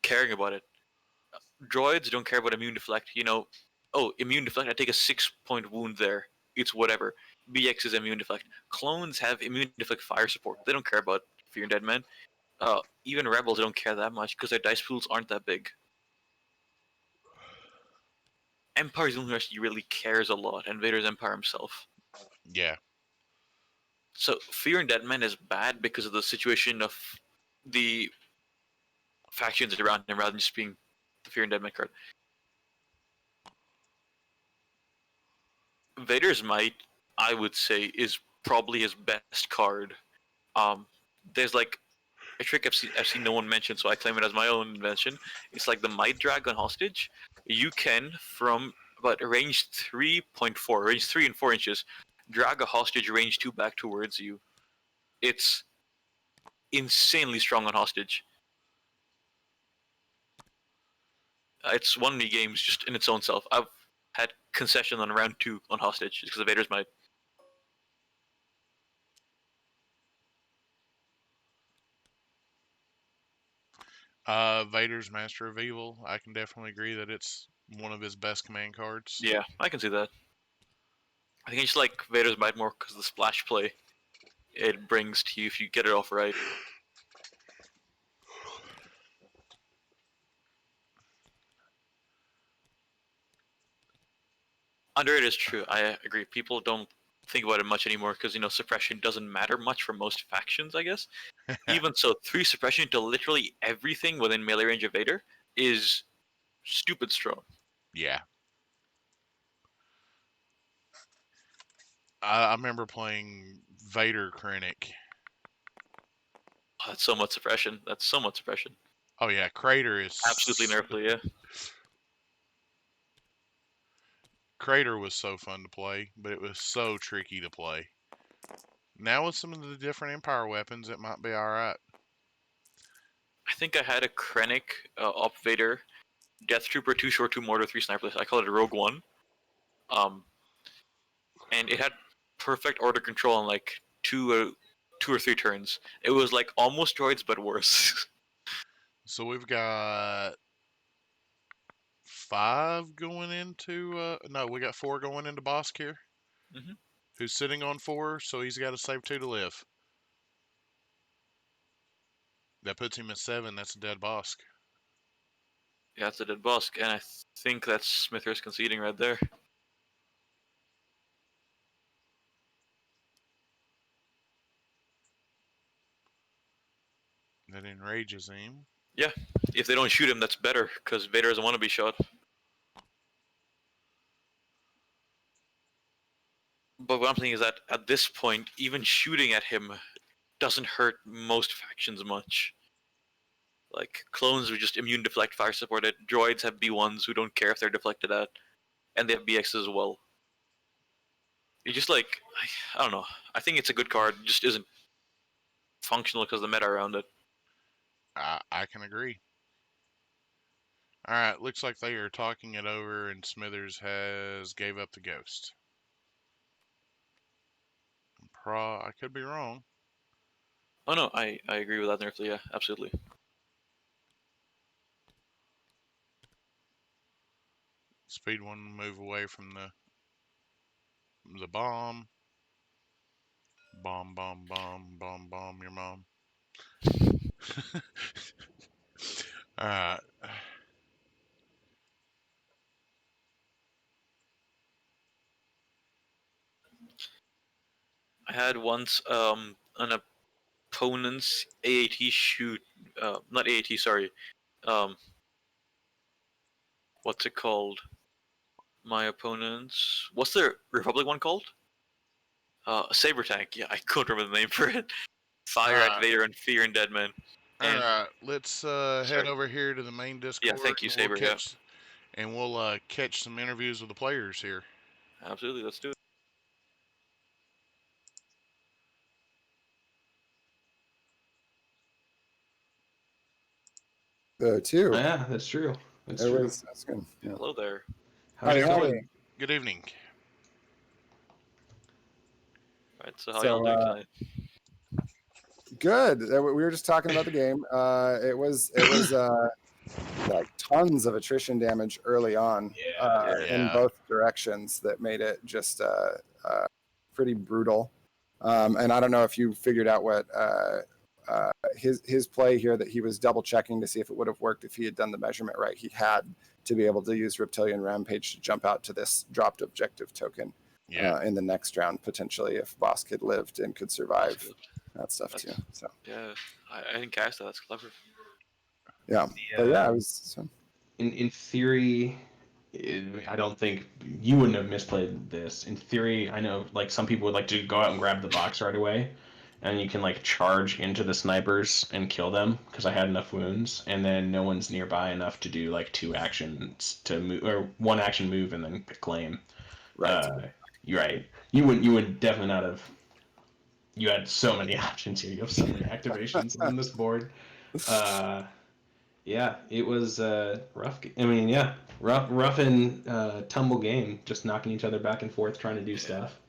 caring about it. Droids don't care about immune deflect. You know, oh, immune deflect, I take a 6-point wound there. It's whatever. BX is immune deflect. Clones have immune deflect fire support. They don't care about Fear and Dead Man. Even Rebels don't care that much because their dice pools aren't that big. Empire's the only he really cares a lot, and Vader's Empire himself. Yeah. So Fear and Dead Man is bad because of the situation of the factions around him rather than just being the Fear and Dead Man card. Vader's Might, I would say, is probably his best card. There's like a trick I've seen no one mention, so I claim it as my own invention. It's like the Might Drag on Hostage. You can, from about range 3.4, range 3 and 4 inches, drag a hostage range 2 back towards you. It's insanely strong on Hostage. It's won me games just in its own self. I've had concession on round 2 on Hostage just because of Vader's Might. Vader's Master of Evil. I can definitely agree that it's one of his best command cards. Yeah, I can see that. I think I just like Vader's Might more because of the splash play it brings to you if you get it off right. Underrated is true. I agree. People don't think about it much anymore because suppression doesn't matter much for most factions. I guess. Even so, 3 suppression to literally everything within melee range of Vader is stupid strong. Yeah. I remember playing Vader Krennic. Oh, that's so much suppression. That's so much suppression. Oh yeah, Crater is Absolutely nerfly, yeah. Crater was so fun to play, but it was so tricky to play. Now with some of the different Empire weapons, it might be all right. I think I had a Krennic Op Vader, Death Trooper, 2 Short, 2 Mortar, 3 Sniper. I call it a Rogue One. And it had perfect order control on like 2 or 3 turns. It was like almost droids, but worse. So we've got 5 going into no, we got 4 going into Bosk here. Mhm. Who's sitting on 4, so he's got to save 2 to live. That puts him at 7. That's a dead Bosk. Yeah, it's a dead Bosk, and I think that's Smithers conceding right there. That enrages him. Yeah, if they don't shoot him, that's better, because Vader doesn't want to be shot. But what I'm saying is that at this point, even shooting at him doesn't hurt most factions much. Like, clones are just immune deflect fire supported. Droids have B1s who don't care if they're deflected at, and they have BXs as well. You just like, I don't know. I think it's a good card, just isn't functional because of the meta around it. I can agree. All right, looks like they are talking it over, and Smithers has gave up the ghost. I could be wrong. Oh no, I agree with that nerfly, yeah, absolutely. Speed 1 move away from the bomb. Bomb, bomb, bomb, bomb, bomb your mom. All right. I had once an opponent's AAT shoot, not AAT, sorry, um, what's it called? My opponent's, what's the Republic one called? Saber Tank. Yeah, I couldn't remember the name for it. Fire at Vader and Fear and Deadman. All And right, let's head sorry. over here to the main Yeah, Discord, thank you, and we'll Saber. Yeah, catch some interviews with the players here. absolutely. Let's do it. Too. Yeah, that's true. That's true. That's good. Yeah. Hello there. How's it Howdy, going? howdy. Good evening. All right. So how y'all doing tonight? Good. We were just talking about the game. It was like tons of attrition damage early on in Yeah. both directions that made it just pretty brutal. And I don't know if you figured out what his play here, that he was double checking to see if it would have worked if he had done the measurement right. He had to be able to use Reptilian Rampage to jump out to this dropped objective token Yeah. in the next round, potentially, if Bosk had lived and could survive that stuff too. So Yeah, I didn't catch that. That's clever. yeah, but yeah, I was. So. In theory, I don't think you wouldn't have misplayed this. In theory, I know like some people would like to go out and grab the box right away, and you can like charge into the snipers and kill them because I had enough wounds, and then no one's nearby enough to do like 2 actions to move or 1 action move and then claim. Right. You're right. You would definitely not have. You had so many options here. You have so many activations on this board. Yeah, it was rough. I mean, yeah, rough and tumble game, just knocking each other back and forth, trying to do stuff.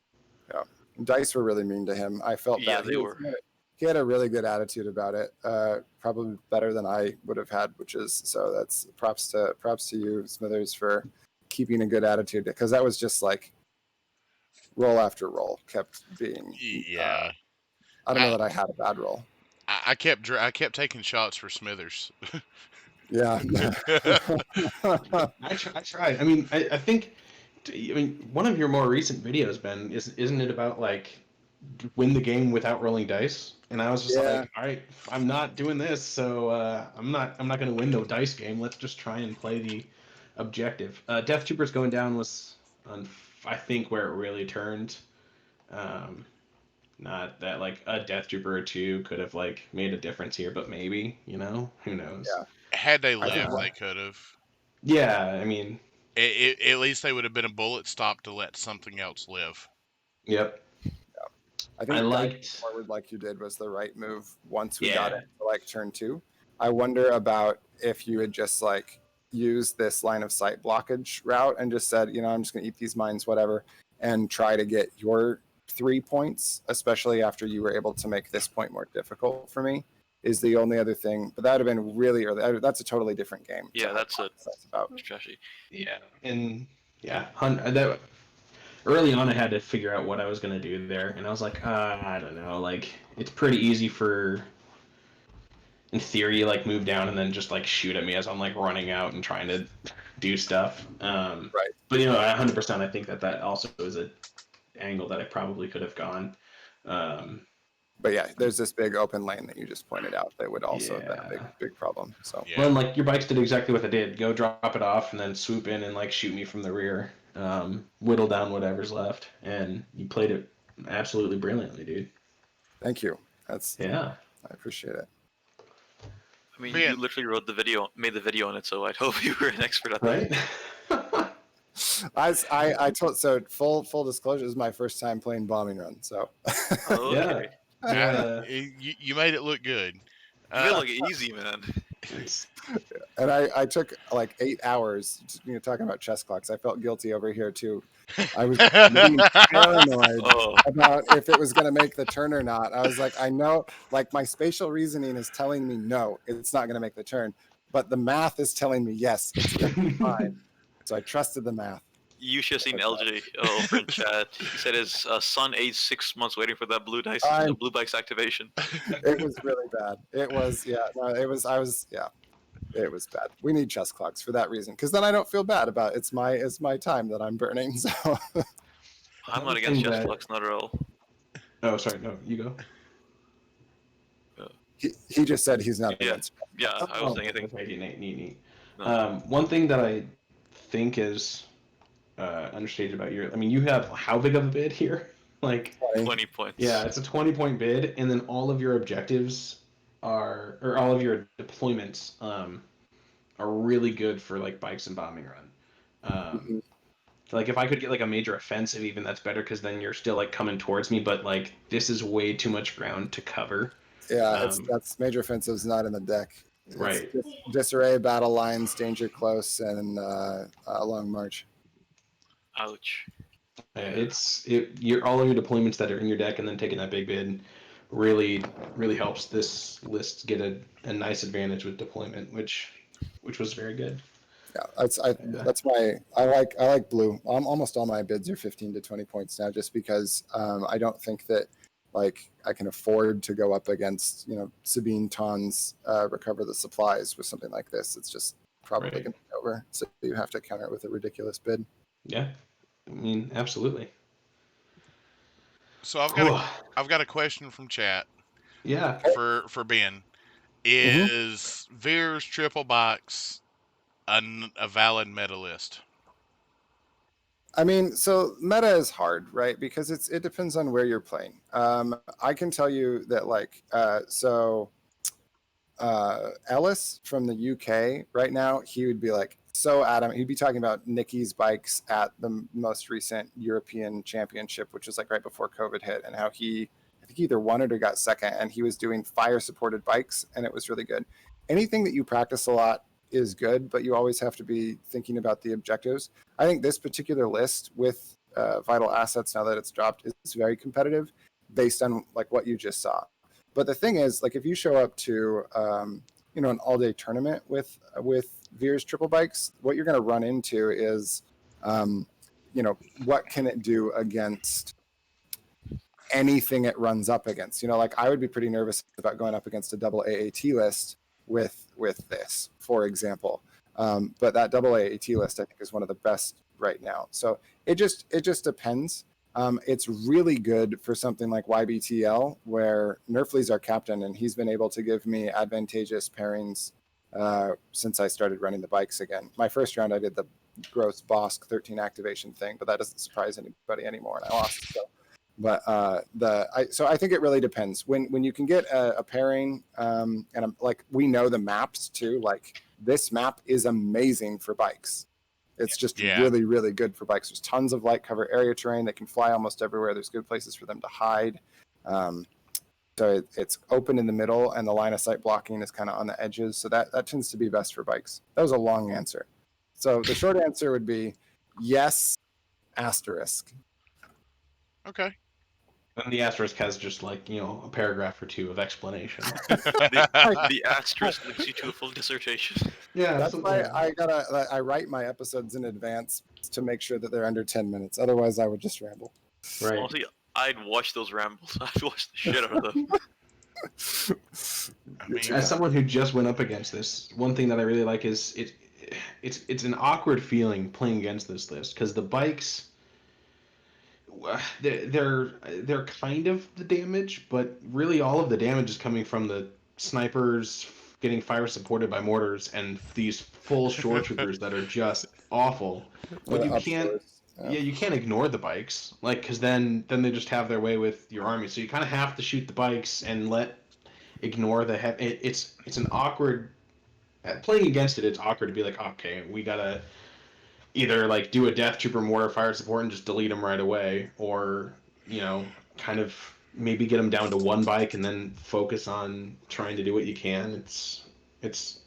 Yeah, Dice were really mean to him. I felt Yeah, bad. they were. He had a really good attitude about it. Probably better than I would have had, which is so. That's props to you, Smithers, for keeping a good attitude, because that was just like roll after roll kept being. Yeah. I don't know that I had a bad roll. I kept taking shots for Smithers. Yeah. I tried. I mean, I think. I mean, one of your more recent videos, Ben, isn't it about like win the game without rolling dice? And I was just like, all right, I'm not doing this, so I'm not going to win no dice game. Let's just try and play the objective. Death Troopers going down was, I think, where it really turned. Not that like a Death Trooper or 2 could have like made a difference here, but maybe, who knows? Yeah. Had they lived, they could have. Yeah, I mean, At least they would have been a bullet stop to let something else live. yep. I think diving forward like you did was the right move once we got into like turn 2. I wonder about if you had just like used this line of sight blockage route and just said, I'm just going to eat these mines, whatever, and try to get your 3 points, especially after you were able to make this point more difficult for me, is the only other thing. But that would have been really early. That's a totally different game. Yeah, that's a about strategy. Yeah, and yeah, that early on I had to figure out what I was going to do there, and I was like, I don't know, like it's pretty easy for, in theory, like move down and then just like shoot at me as I'm like running out and trying to do stuff. right. But 100%, I think that also is a angle that I probably could have gone. But yeah, there's this big open lane that you just pointed out that would also have been a big problem. So Yeah. well, and like your bikes did exactly what they did: go drop it off and then swoop in and like shoot me from the rear, whittle down whatever's left, and you played it absolutely brilliantly, dude. Thank you. That's I appreciate it. I mean, you literally made the video on it, so I'd hope you were an expert at that. Right? I told, so full disclosure, this is my first time playing Bombing Run, so Okay. You made it look good. You feel like easy, man. And I took like 8 hours, talking about chess clocks. I felt guilty over here too. I was being paranoid about if it was going to make the turn or not. I was like, I know, like my spatial reasoning is telling me no, it's not going to make the turn, but the math is telling me yes, it's going to be fine. So I trusted the math. You should have seen LJ over in chat. He said his son aged 6 months waiting for that blue bike's activation. It was really bad. It was, it was bad. We need chess clocks for that reason, because then I don't feel bad about it's my time that I'm burning. So I'm not against chess clocks, not at all. Oh, sorry, no, you go. He just said he's not against. Yeah, I was saying anything. Okay, neat. No. One thing that I think is understated about you have how big of a bid here? Like 20 points. Yeah, it's a 20-point bid, and then all of your objectives or all of your deployments are really good for like bikes and bombing run. Like if I could get like a major offensive, even that's better, because then you're still like coming towards me, but like this is way too much ground to cover. Yeah, that's major offensives not in the deck. It's right. Disarray, battle lines, danger close, and a long march. Ouch. You're all of your deployments that are in your deck, and then taking that big bid really helps this list get a nice advantage with deployment, which which was very good. Yeah, that's my I like blue. Almost all my bids are 15 to 20 points now, just because I don't think that like I can afford to go up against Sabine Ton's recover the supplies with something like this. It's just probably Right. going to be over. So you have to counter it with a ridiculous bid. Yeah, I mean, absolutely. So I've got a question from chat Yeah. for Ben. Mhm. Is Veer's triple box a valid meta list? I mean, so meta is hard, right? Because it depends on where you're playing. I can tell you that Ellis from the UK right now, he would be like so adamant. He'd be talking about Nicky's bikes at the most recent European Championship, which was like right before COVID hit, and how I think he either won it or got second, and he was doing fire supported bikes, and it was really good. Anything that you practice a lot is good, but you always have to be thinking about the objectives. I think this particular list with Vital Assets, now that it's dropped, is very competitive based on like what you just saw. But the thing is, like, if you show up to an all-day tournament with Veer's triple bikes, what you're going to run into is, what can it do against anything it runs up against? Like I would be pretty nervous about going up against a double AAT list with this, for example. But that double AAT list, I think, is one of the best right now. So it just depends. It's really good for something like Ybtl, where Nerfly's our captain, and he's been able to give me advantageous pairings since I started running the bikes again. My first round, I did the gross Bosk 13 activation thing, but that doesn't surprise anybody anymore, and I lost. So I think it really depends. When you can get a pairing, and like we know the maps too. Like this map is amazing for bikes. It's just Yeah. really, really good for bikes. There's tons of light cover area terrain. They can fly almost everywhere. There's good places for them to hide. So it's open in the middle, and the line of sight blocking is kind of on the edges. So that tends to be best for bikes. That was a long answer. So the short answer would be yes, asterisk. Okay. And the asterisk has just like, a paragraph or two of explanation. The asterisk links you to a full dissertation. Yeah, That's why absolutely. I write my episodes in advance to make sure that they're under 10 minutes. Otherwise, I would just ramble. Right. Honestly, I'd watch those rambles. I'd watch the shit out of them. I mean, As someone who just went up against this, one thing that I really like is it's an awkward feeling playing against this list because the bikes they're kind of the damage, but really all of the damage is coming from the snipers getting fire supported by mortars and these full shore troopers that are just awful. But you can't, Upstairs. yeah, you can't ignore the bikes, like because then they just have their way with your army. So you kind of have to shoot the bikes and ignore the heavy. It's an awkward playing against it. It's awkward to be like, okay, we gotta either like do a death trooper mortar fire support and just delete them right away, or kind of maybe get them down to one bike and then focus on trying to do what you can. It's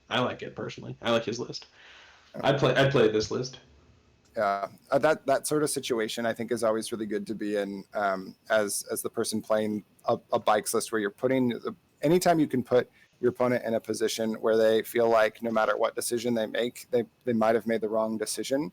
I like it personally. I like his list. I'd play this list. Yeah, that sort of situation I think is always really good to be in, as the person playing a bikes list where you're anytime you can put your opponent in a position where they feel like no matter what decision they make, they might have made the wrong decision.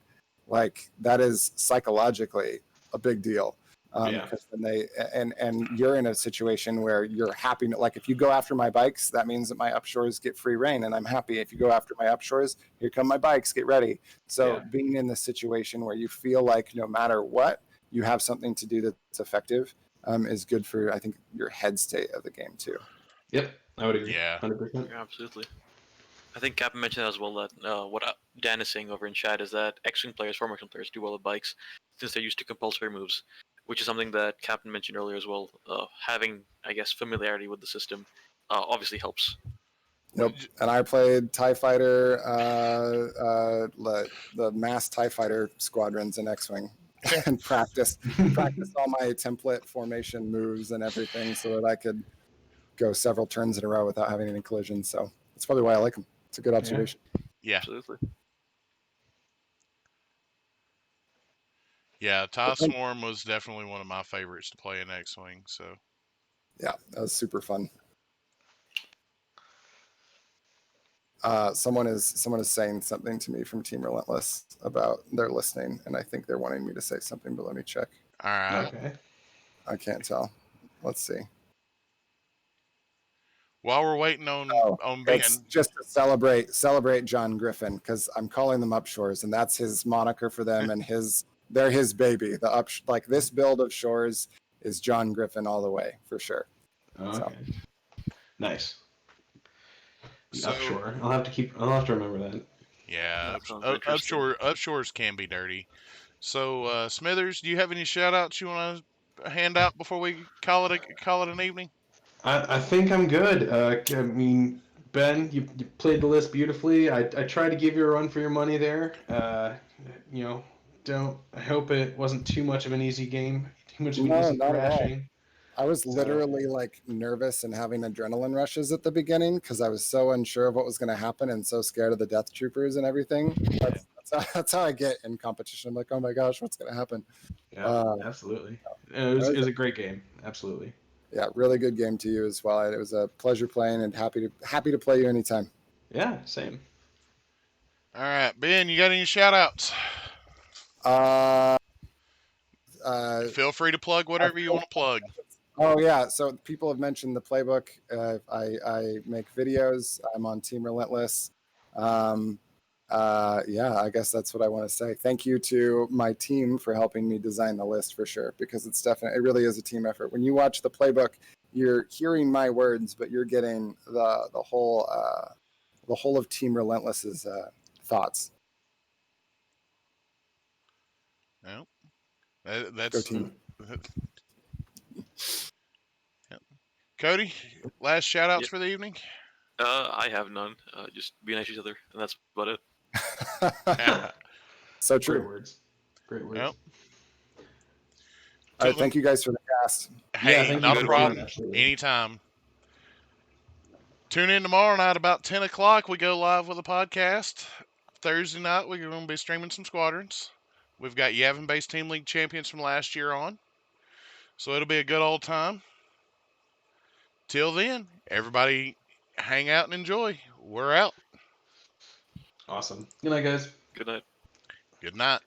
Like that is psychologically a big deal. Yeah. Because then and you're in a situation where you're happy. Like if you go after my bikes, that means that my upshores get free reign, and I'm happy. If you go after my upshores, here come my bikes. Get ready. So Yeah. being in this situation where you feel like no matter what, you have something to do that's effective, is good for, I think, your head state of the game too. Yep, I would agree. yeah. 100%. Yeah, absolutely. I think Captain mentioned as well that what Dan is saying over in chat is that X-Wing players, former X-Wing players, do well with bikes since they're used to compulsory moves, which is something that Captain mentioned earlier as well. Having, I guess, familiarity with the system obviously helps. Nope. And I played TIE Fighter, the mass TIE Fighter squadrons in X-Wing, and practiced all my template formation moves and everything so that I could go several turns in a row without having any collisions. So that's probably why I like them. It's a good observation. Yeah. Absolutely. Yeah. TIE Swarm was definitely one of my favorites to play in X-Wing. So Yeah, that was super fun. Someone is saying something to me from Team Relentless about they're listening, and I think they're wanting me to say something. But let me check. All right. Okay. I can't tell. Let's see. While we're waiting on It's Ben, just to celebrate John Griffin, because I'm calling them Upshores, and that's his moniker for them, and they're his baby. The like this build of Shores is John Griffin all the way for sure. Okay. Nice. The so Upshore. I'll have to remember that. yeah, That sounds interesting. upshores can be dirty. So Smithers, do you have any shout outs you want to hand out before we call it an evening? I think I'm good. I mean, Ben, you played the list beautifully. I tried to give you a run for your money there. You know, don't. I hope it wasn't too much of an easy game, too much of an No, easy not at all. thrashing. I was So literally like nervous and having adrenaline rushes at the beginning because I was so unsure of what was going to happen and so scared of the death troopers and everything. That's how I get in competition. I'm like, oh my gosh, what's going to happen? yeah, Uh, absolutely. that It was was a great game. Absolutely. Yeah, really good game to you as well. It was a pleasure playing, and happy to play you anytime. Yeah, same. All right, Ben, you got any shout outs? Uh, Feel free to plug whatever you want to plug. oh yeah, so people have mentioned the playbook. I make videos. I'm on Team Relentless. Yeah, I guess that's what I want to say. Thank you to my team for helping me design the list for sure, because it really is a team effort. When you watch the playbook, you're hearing my words, but you're getting the whole of Team Relentless's thoughts. No, Go that's team. Cody. Last shout outs Yep. for the evening. I have none. Just be nice to each other, and that's about it. So Great true. words. Great words. Well, All right, thank you guys for the cast. Yeah, hey, thank you not a guys. problem. Absolutely. Anytime. Tune in tomorrow night about 10 o'clock. We go live with a podcast. Thursday night, we're going to be streaming some squadrons. We've got Yavin Base Team League champions from last year on. So it'll be a good old time. Till then, everybody hang out and enjoy. We're out. Awesome. Good night, guys. Good night. Good night.